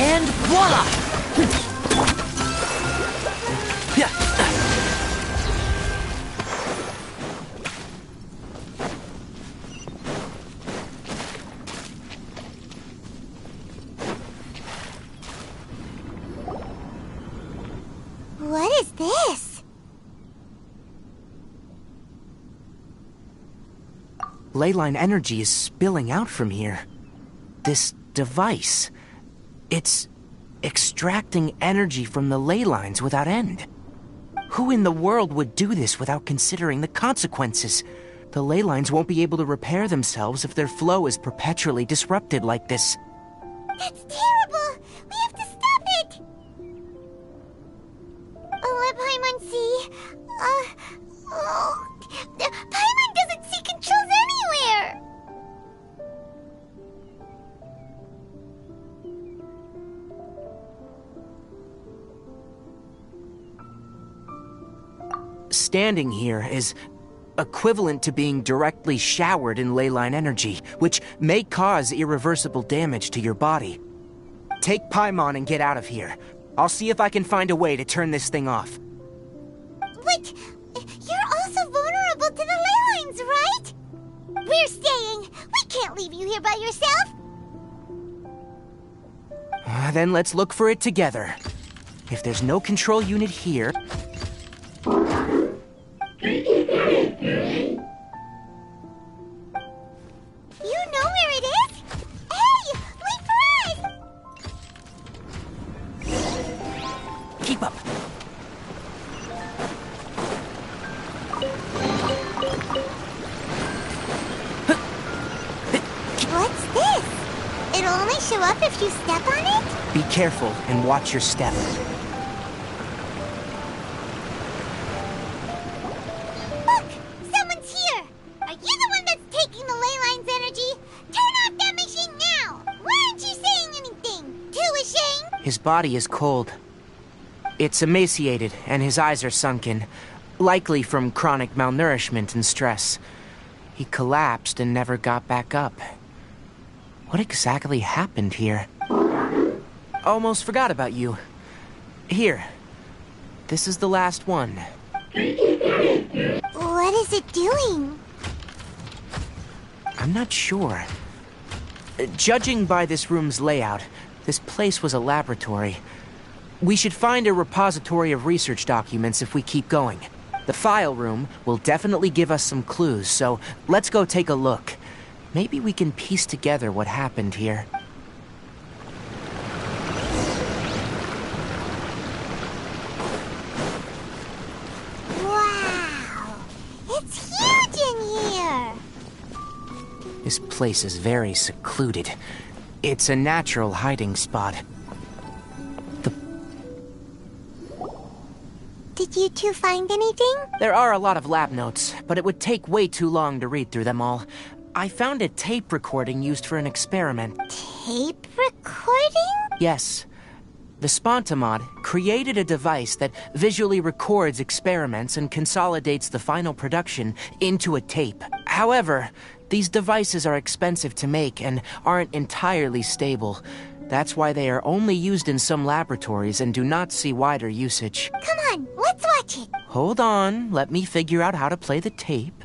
And voila! What is this? Leyline energy is spilling out from here. This device. It's extracting energy from the ley lines without end. Who in the world would do this without considering the consequences? The ley lines won't be able to repair themselves if their flow is perpetually disrupted like this. That's terrible! We have to stop it! Let Paimon see. Paimon doesn't see controls anywhere! standing here is equivalent to being directly showered in ley line energy, which may cause irreversible damage to your body. Take Paimon and get out of here. I'll see if I can find a way to turn this thing off. But you're also vulnerable to the ley lines, right? We're staying. We can't leave you here by yourself. Then let's look for it together. If there's no control unit here... You know where it is? Hey, wait for us! Keep up. What's this? It'll only show up if you step on it? Be careful and watch your step. Look! Someone's here! Are you the one that's taking the ley line's energy? Turn off that machine now! Why aren't you saying anything? Too ashamed? His body is cold. It's emaciated, and his eyes are sunken, likely from chronic malnourishment and stress. He collapsed and never got back up. What exactly happened here? Almost forgot about you. Here. This is the last one. What is it doing? I'm not sure. Judging by this room's layout, this place was a laboratory. We should find a repository of research documents if we keep going. The file room will definitely give us some clues, so let's go take a look. Maybe we can piece together what happened here. Wow! It's huge in here! This place is very secluded. It's a natural hiding spot. Did you two find anything? There are a lot of lab notes, but it would take way too long to read through them all. I found a tape recording used for an experiment. Tape recording? Yes. The Spontamod created a device that visually records experiments and consolidates the final production into a tape. However, these devices are expensive to make and aren't entirely stable. That's why they are only used in some laboratories and do not see wider usage. Come on, let's watch it. Hold on, let me figure out how to play the tape.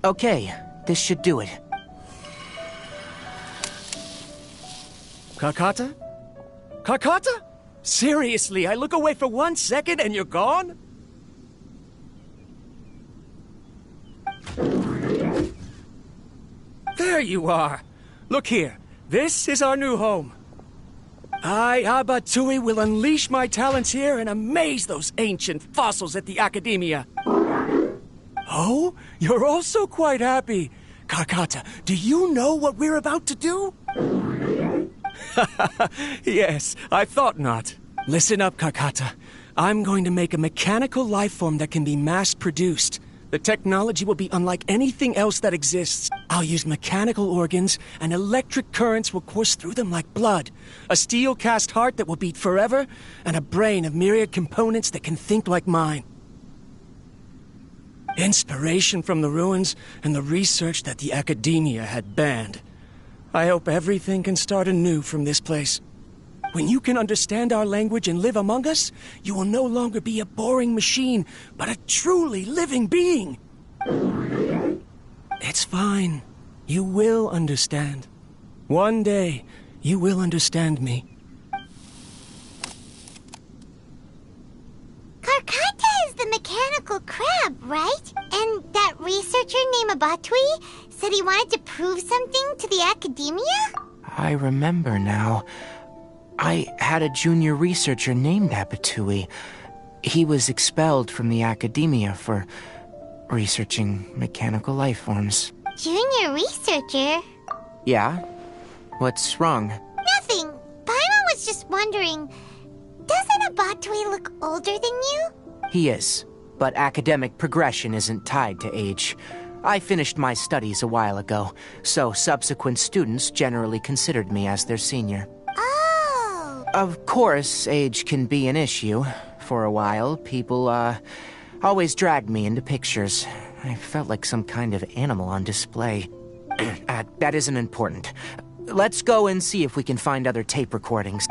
Okay, this should do it. Karkata? Karkata? Seriously, I look away for 1 second and you're gone? There you are. Look here. This is our new home. I, Abatui, will unleash my talents here and amaze those ancient fossils at the Academia. Oh, you're also quite happy. Karkata, do you know what we're about to do? Yes, I thought not. Listen up, Karkata. I'm going to make a mechanical life form that can be mass-produced. The technology will be unlike anything else that exists. I'll use mechanical organs, and electric currents will course through them like blood. A steel-cast heart that will beat forever, and a brain of myriad components that can think like mine. Inspiration from the ruins and the research that the Academia had banned. I hope everything can start anew from this place. When you can understand our language and live among us, you will no longer be a boring machine, but a truly living being. It's fine. You will understand. One day, you will understand me. Karkata is the mechanical crab, right? And that researcher named Abatui said he wanted to prove something to the Academia? I remember now. I had a junior researcher named Abatui. He was expelled from the Academia for researching mechanical life forms. Junior researcher? Yeah? What's wrong? Nothing. Paimon was just wondering, doesn't Abatui look older than you? He is, but academic progression isn't tied to age. I finished my studies a while ago, so subsequent students generally considered me as their senior. Oh! Of course, age can be an issue. For a while, people, Always dragged me into pictures. I felt like some kind of animal on display. That isn't important. Let's go and see if we can find other tape recordings.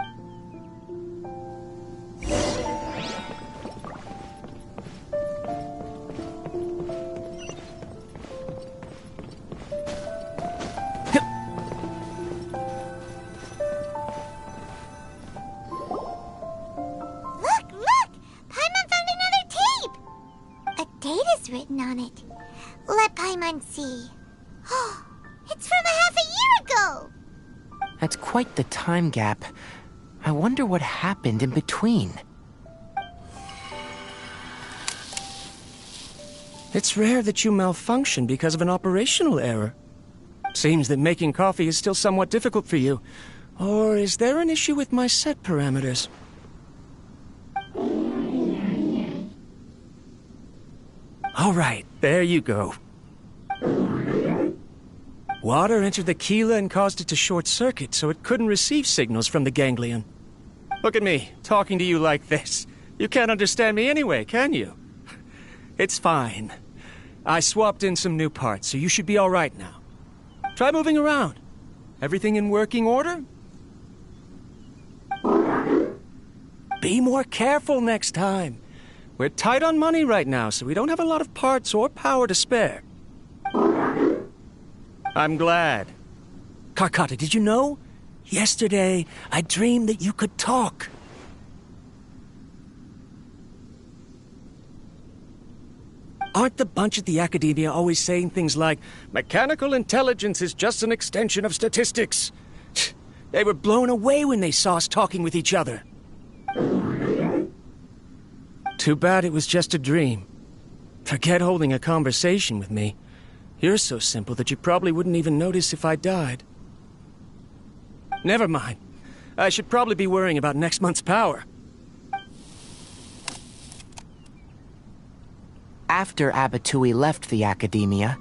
Written on it. Let Paimon see. Oh, it's from a half a year ago! That's quite the time gap. I wonder what happened in between. It's rare that you malfunction because of an operational error. Seems that making coffee is still somewhat difficult for you. Or is there an issue with my set parameters? All right, there you go. Water entered the chela and caused it to short-circuit, so it couldn't receive signals from the ganglion. Look at me, talking to you like this. You can't understand me anyway, can you? It's fine. I swapped in some new parts, so you should be all right now. Try moving around. Everything in working order? Be more careful next time. We're tight on money right now, so we don't have a lot of parts or power to spare. I'm glad. Karkata, did you know? Yesterday, I dreamed that you could talk. Aren't the bunch at the Academia always saying things like, mechanical intelligence is just an extension of statistics? They were blown away when they saw us talking with each other. Too bad it was just a dream. Forget holding a conversation with me. You're so simple that you probably wouldn't even notice if I died. Never mind. I should probably be worrying about next month's power. After Abatui left the Academia,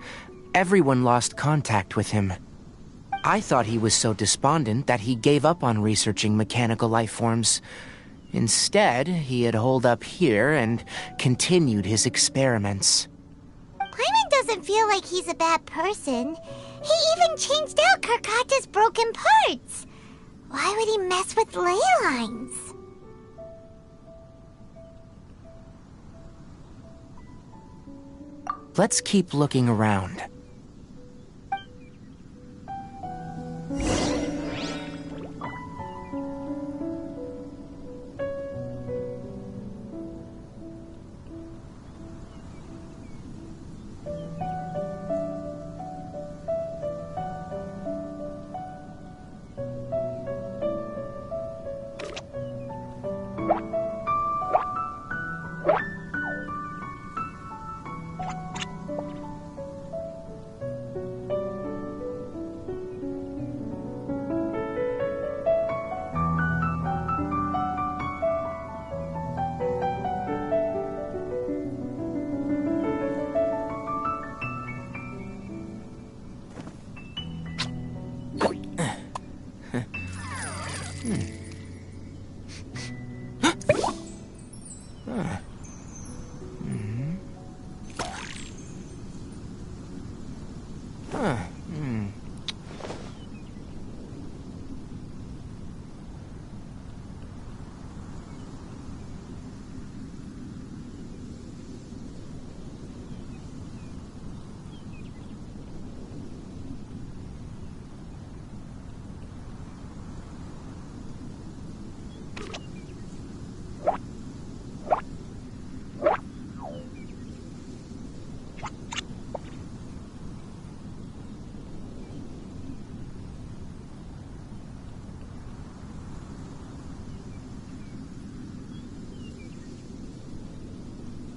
everyone lost contact with him. I thought he was so despondent that he gave up on researching mechanical life forms. Instead, he had holed up here and continued his experiments. Paimon doesn't feel like he's a bad person. He even changed out Karkata's broken parts. Why would he mess with ley lines? Let's keep looking around.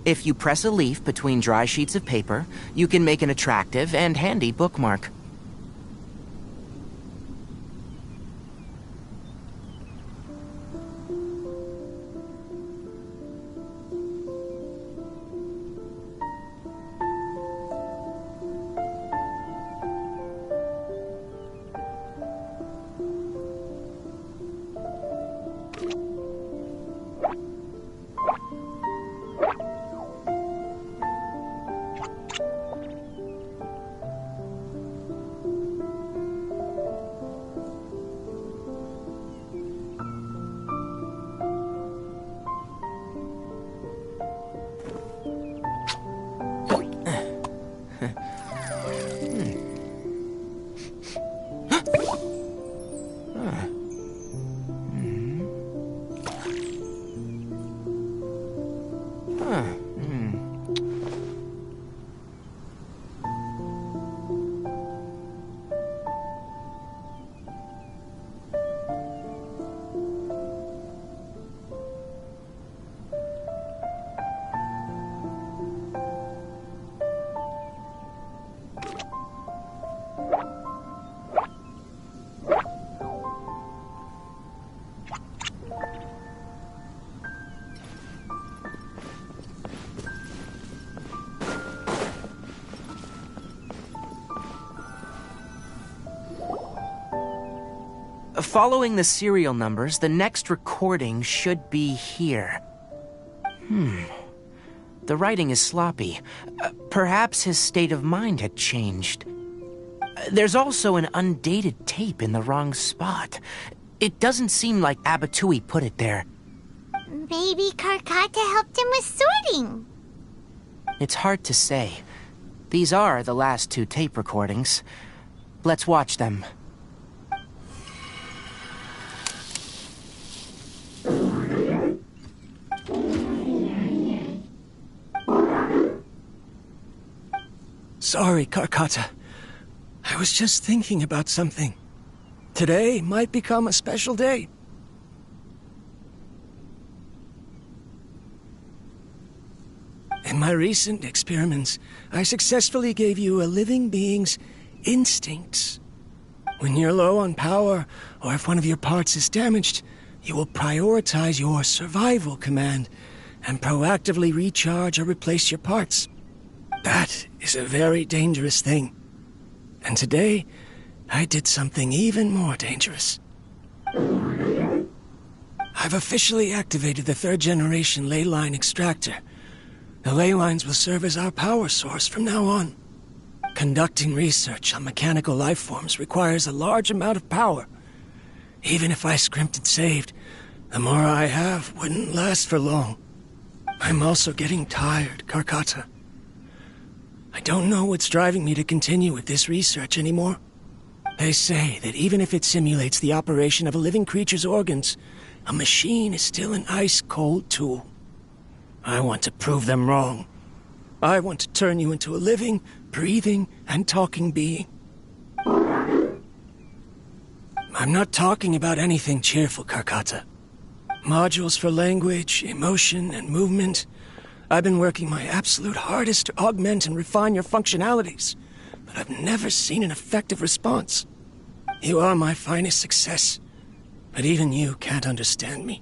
If you press a leaf between dry sheets of paper, you can make an attractive and handy bookmark. Following the serial numbers, the next recording should be here. The writing is sloppy. Perhaps his state of mind had changed. There's also an undated tape in the wrong spot. It doesn't seem like Abatui put it there. Maybe Karkata helped him with sorting. It's hard to say. These are the last 2 tape recordings. Let's watch them. Sorry, Karkata. I was just thinking about something. Today might become a special day. In my recent experiments, I successfully gave you a living being's instincts. When you're low on power, or if one of your parts is damaged, you will prioritize your survival command and proactively recharge or replace your parts. That is a very dangerous thing. And today, I did something even more dangerous. I've officially activated the 3rd generation ley line extractor. The ley lines will serve as our power source from now on. Conducting research on mechanical life forms requires a large amount of power. Even if I scrimped and saved, the more I have wouldn't last for long. I'm also getting tired, Karkata. I don't know what's driving me to continue with this research anymore. They say that even if it simulates the operation of a living creature's organs, a machine is still an ice-cold tool. I want to prove them wrong. I want to turn you into a living, breathing, and talking being. I'm not talking about anything cheerful, Karkata. Modules for language, emotion, and movement. I've been working my absolute hardest to augment and refine your functionalities, but I've never seen an effective response. You are my finest success, but even you can't understand me.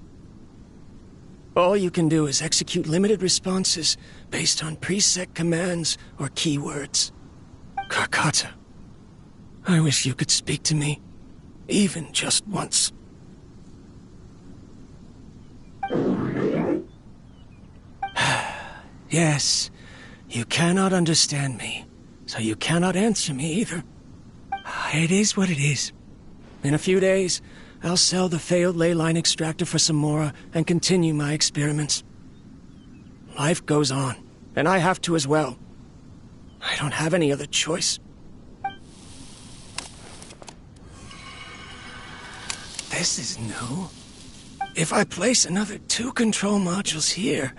All you can do is execute limited responses based on preset commands or keywords. Karkata, I wish you could speak to me, even just once. Yes, you cannot understand me, so you cannot answer me either. It is what it is. In a few days, I'll sell the failed ley line extractor for some more and continue my experiments. Life goes on, and I have to as well. I don't have any other choice. This is new. If I place another 2 control modules here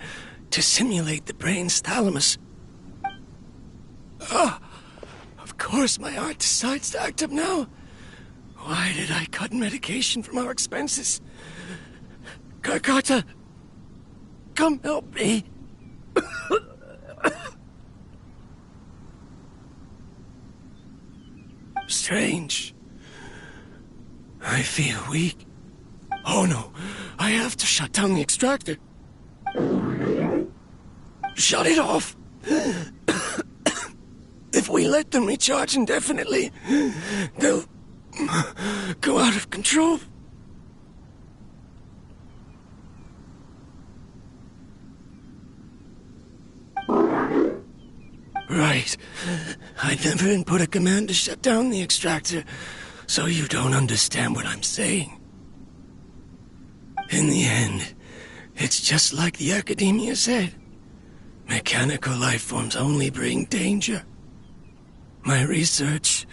to simulate the brain's thalamus... Of course my heart decides to act up now. Why did I cut medication from our expenses? Karkata, come help me. Strange. I feel weak. Oh no, I have to shut down the extractor. Shut it off. If we let them recharge indefinitely, they'll go out of control. Right. I never input a command to shut down the extractor, so you don't understand what I'm saying. In the end, it's just like the academia said. Mechanical life forms only bring danger. My research...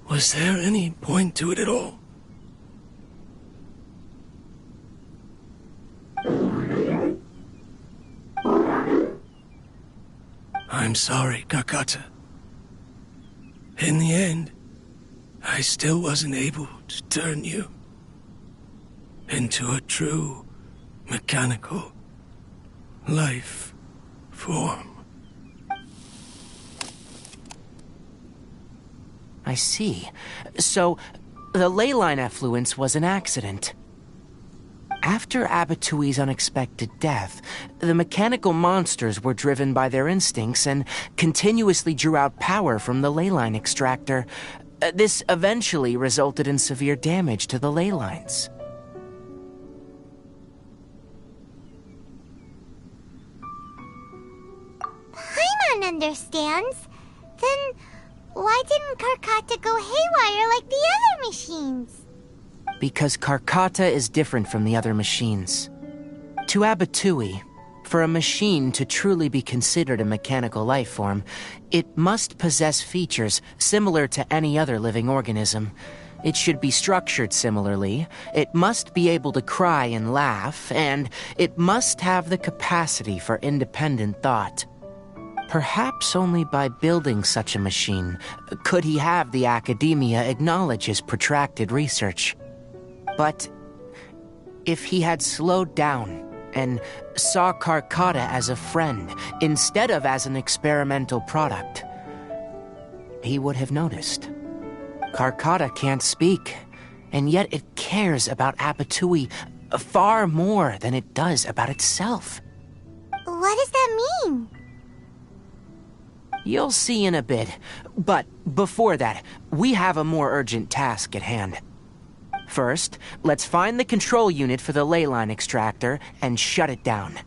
Was there any point to it at all? I'm sorry, Karkata. In the end, I still wasn't able to turn you into a true mechanical life form. I see. So, the ley line effluence was an accident. After Abatui's unexpected death, the mechanical monsters were driven by their instincts and continuously drew out power from the ley line extractor. This eventually resulted in severe damage to the ley lines. Paimon understands. Then why didn't Karkata go haywire like the other machines? Because Karkata is different from the other machines. To Abatui, for a machine to truly be considered a mechanical life form, it must possess features similar to any other living organism. It should be structured similarly, it must be able to cry and laugh, and it must have the capacity for independent thought. Perhaps only by building such a machine could he have the academia acknowledge his protracted research. But if he had slowed down and saw Karkata as a friend instead of as an experimental product, he would have noticed. Karkata can't speak, and yet it cares about Abatui far more than it does about itself. What does that mean? You'll see in a bit, but before that, we have a more urgent task at hand. First, let's find the control unit for the ley line extractor and shut it down.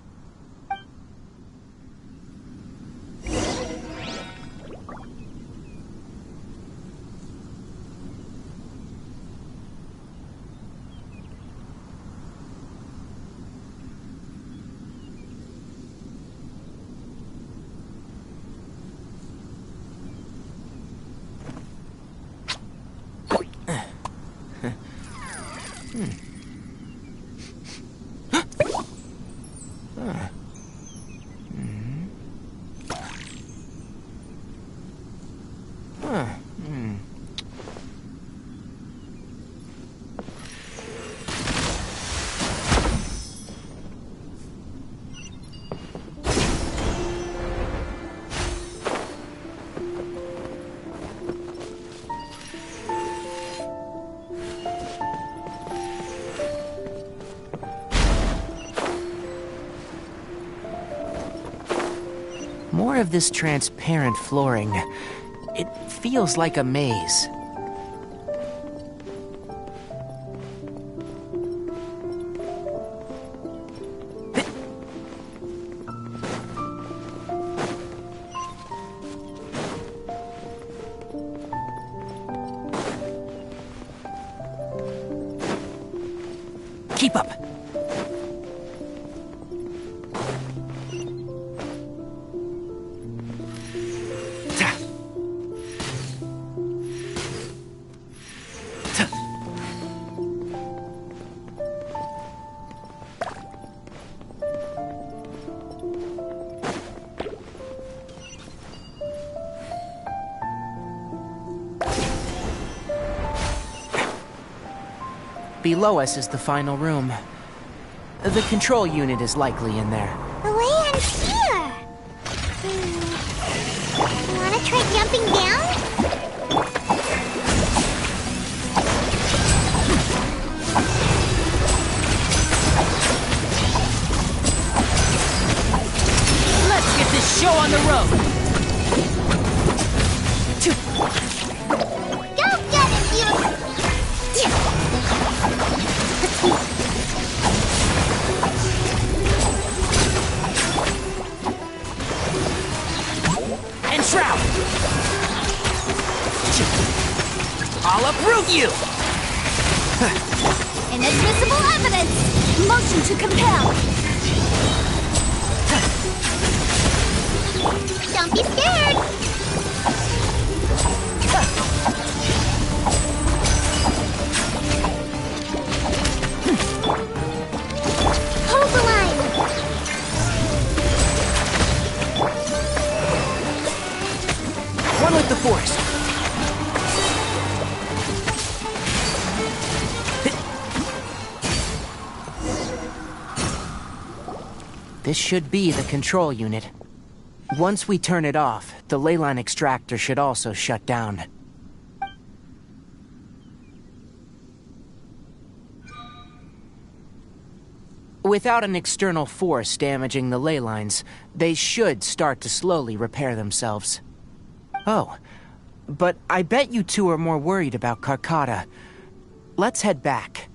More of this transparent flooring. It feels like a maze. Keep up. Below us is the final room. The control unit is likely in there. The way I'm here! Wanna try jumping down? Let's get this show on the road! Go get it, you! And Shroud! I'll uproot you! Inadmissible evidence! Motion to compel! Don't be scared! Hold the line! One with the force. This should be the control unit. Once we turn it off, the ley line extractor should also shut down. Without an external force damaging the ley lines, they should start to slowly repair themselves. Oh, But I bet you two are more worried about Karkata. Let's head back.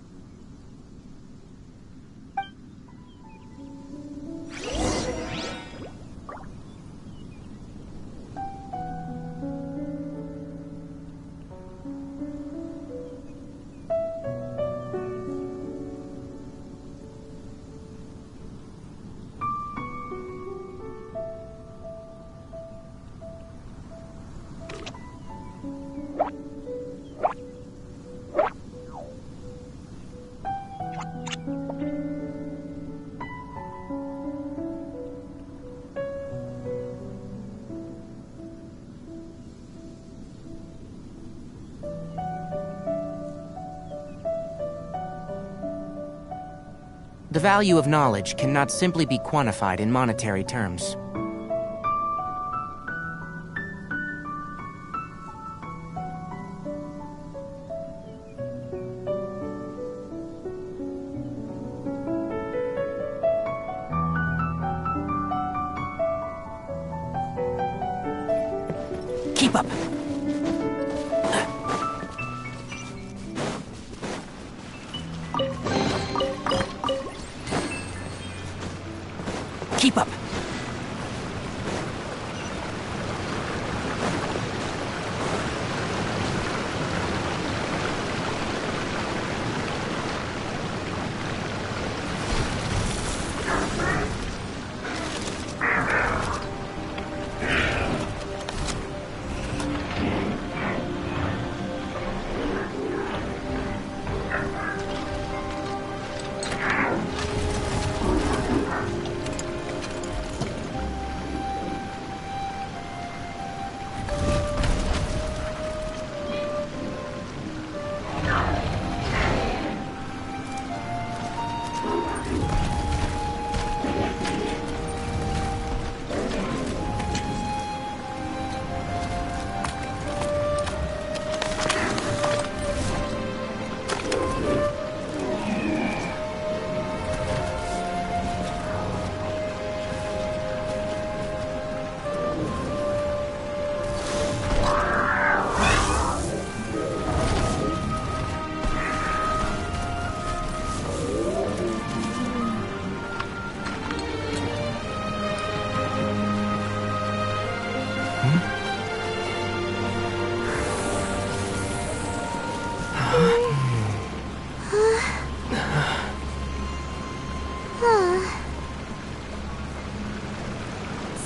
The value of knowledge cannot simply be quantified in monetary terms. Keep up! Keep up!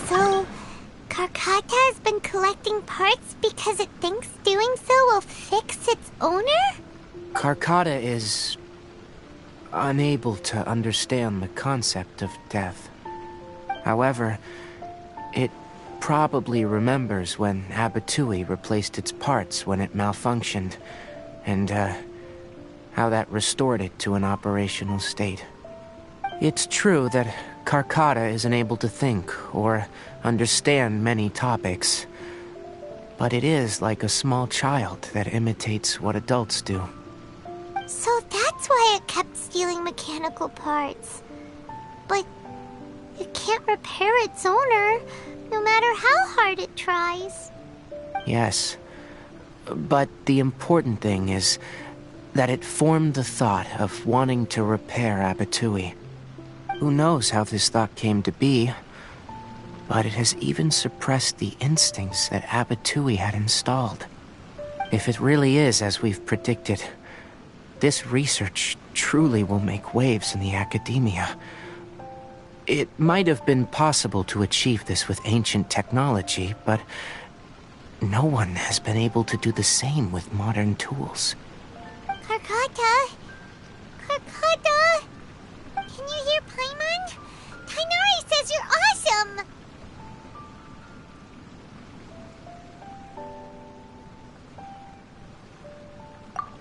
So, Karkata has been collecting parts because it thinks doing so will fix its owner? Karkata is unable to understand the concept of death. However, it probably remembers when Abatui replaced its parts when it malfunctioned, and how that restored it to an operational state. It's true that Karkata isn't able to think or understand many topics, but it is like a small child that imitates what adults do. So that's why it kept stealing mechanical parts. But it can't repair its owner, no matter how hard it tries. Yes, but the important thing is that it formed the thought of wanting to repair Abatui. Who knows how this thought came to be, but it has even suppressed the instincts that Abatui had installed. If it really is as we've predicted, this research truly will make waves in the academia. It might have been possible to achieve this with ancient technology, but no one has been able to do the same with modern tools. Karkata? Karkata? Can you hear Paimon? Tighnari says you're awesome!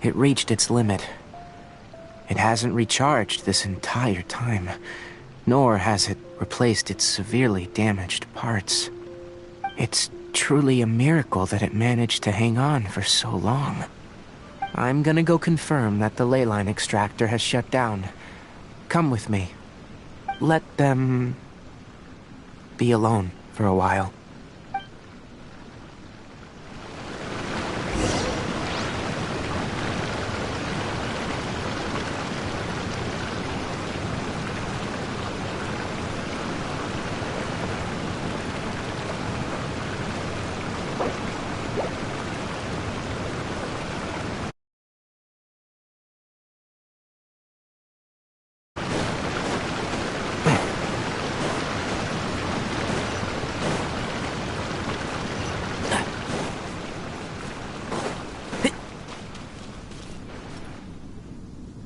It reached its limit. It hasn't recharged this entire time, nor has it replaced its severely damaged parts. It's truly a miracle that it managed to hang on for so long. I'm gonna go confirm that the ley line extractor has shut down. Come with me. Let them be alone for a while.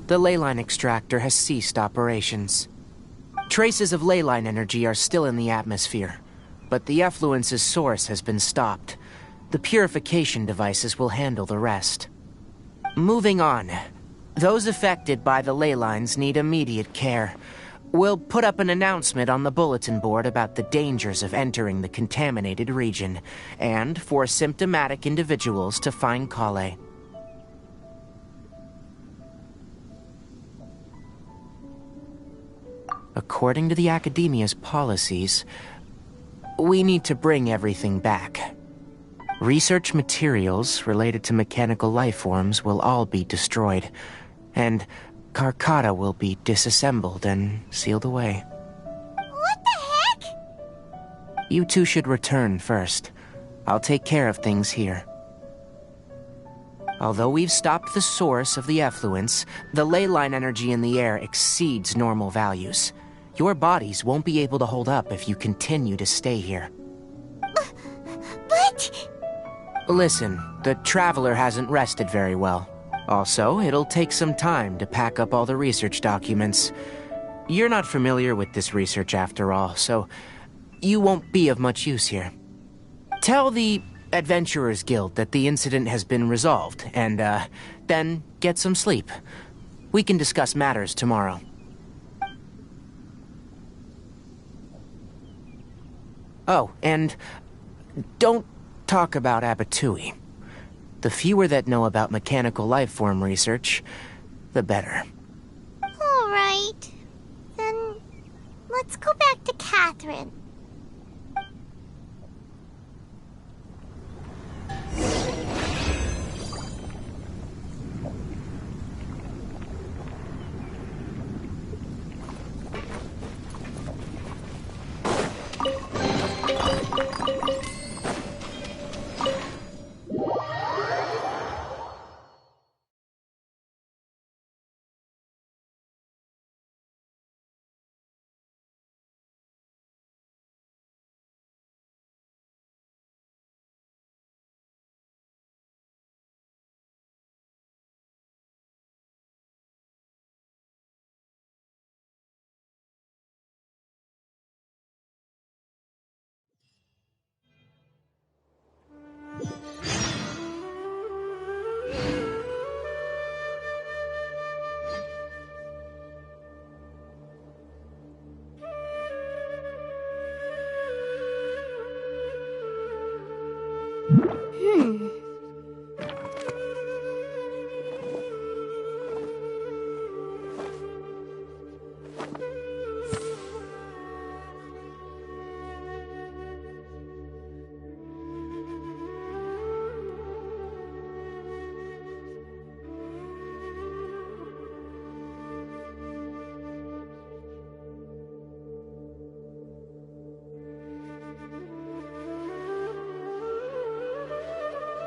the leyline extractor has ceased operations. Traces of leyline energy are still in the atmosphere, but the effluence's source has been stopped. The purification devices will handle the rest. Moving on. Those affected by the ley lines need immediate care. We'll put up an announcement on the bulletin board about the dangers of entering the contaminated region, and for symptomatic individuals to find Kale. According to the Academia's policies, we need to bring everything back. Research materials related to mechanical life forms will all be destroyed, and Karkata will be disassembled and sealed away. What the heck? You two should return first. I'll take care of things here. Although we've stopped the source of the effluence, the ley line energy in the air exceeds normal values. Your bodies won't be able to hold up if you continue to stay here. But... Listen, the Traveler hasn't rested very well. Also, it'll take some time to pack up all the research documents. You're not familiar with this research after all, so you won't be of much use here. Tell the Adventurers Guild that the incident has been resolved, and, then get some sleep. We can discuss matters tomorrow. Oh, and don't talk about Abatui. The fewer that know about mechanical life form research, the better. All right. Then let's go back to Catherine.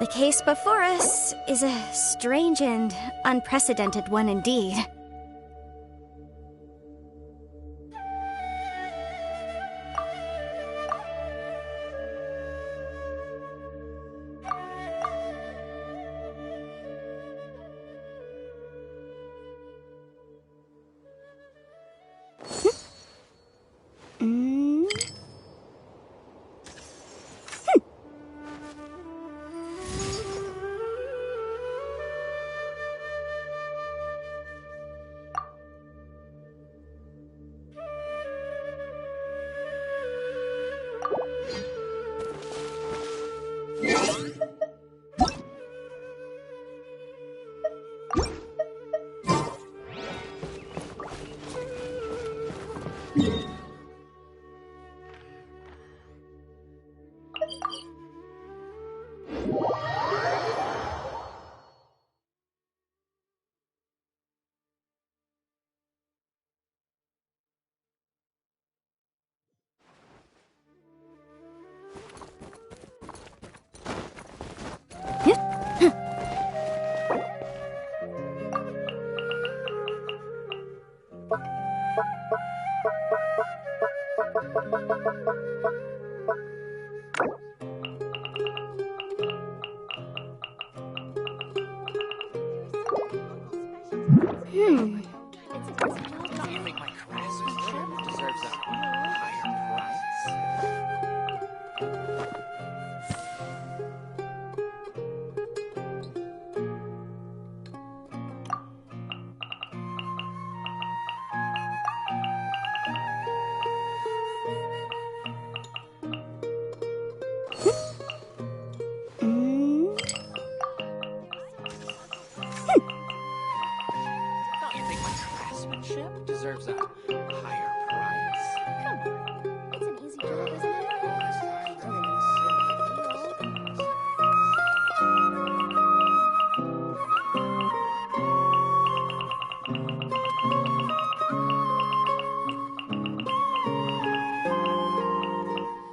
The case before us is a strange and unprecedented one indeed. Don't you think my craftsmanship deserves a higher price? Don't you think my craftsmanship deserves a higher price? Come on. It's an easy job, isn't it?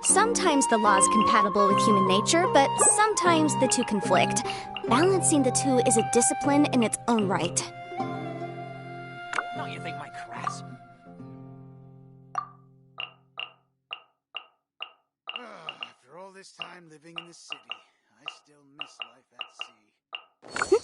Sometimes the law is compatible with human nature, but sometimes the two conflict. Balancing the two is a discipline in its own right. Don't you think my craftsman... After all this time living in the city, I still miss life at sea.